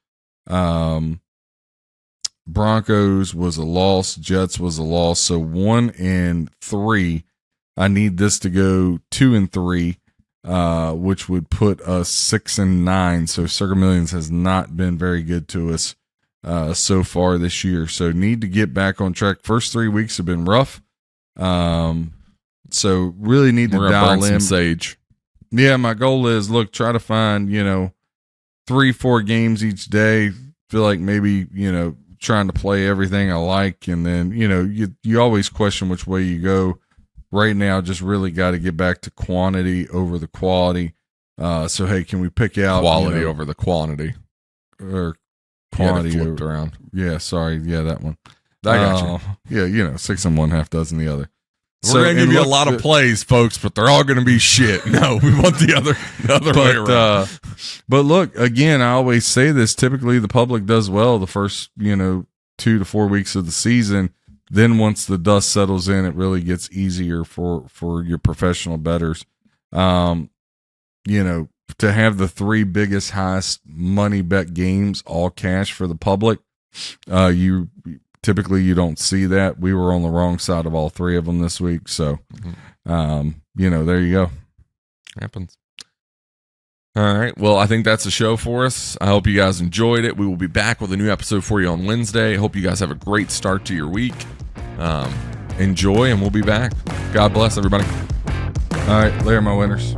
Broncos was a loss. Jets was a loss. So 1-3. I need this to go 2-3, which would put us 6-9. So Circa Millions has not been very good to us so far this year. So need to get back on track. First 3 weeks have been rough. So really need to dial in. Sage. Yeah, my goal is try to find 3-4 games each day. Feel like maybe trying to play everything I like, and then you always question which way you go. Right now, just really got to get back to quantity over the quality. So hey, can we pick out Quality over the quantity, or quantity flipped around? Yeah, sorry, yeah, that one. I got you. Yeah, 6 in one, half dozen the other. We're going to give you a lot of plays, folks, but they're all going to be shit. No, we want the other way around. But look, again, I always say this. Typically, the public does well the first, 2 to 4 weeks of the season. Then once the dust settles in, it really gets easier for your professional bettors. To have the 3 biggest, highest money bet games all cash for the public, typically you don't see that. We were on the wrong side of all 3 of them this week. So, there you go. Happens. All right. Well, I think that's the show for us. I hope you guys enjoyed it. We will be back with a new episode for you on Wednesday. Hope you guys have a great start to your week. Enjoy, and we'll be back. God bless everybody. All right. Later, my winners.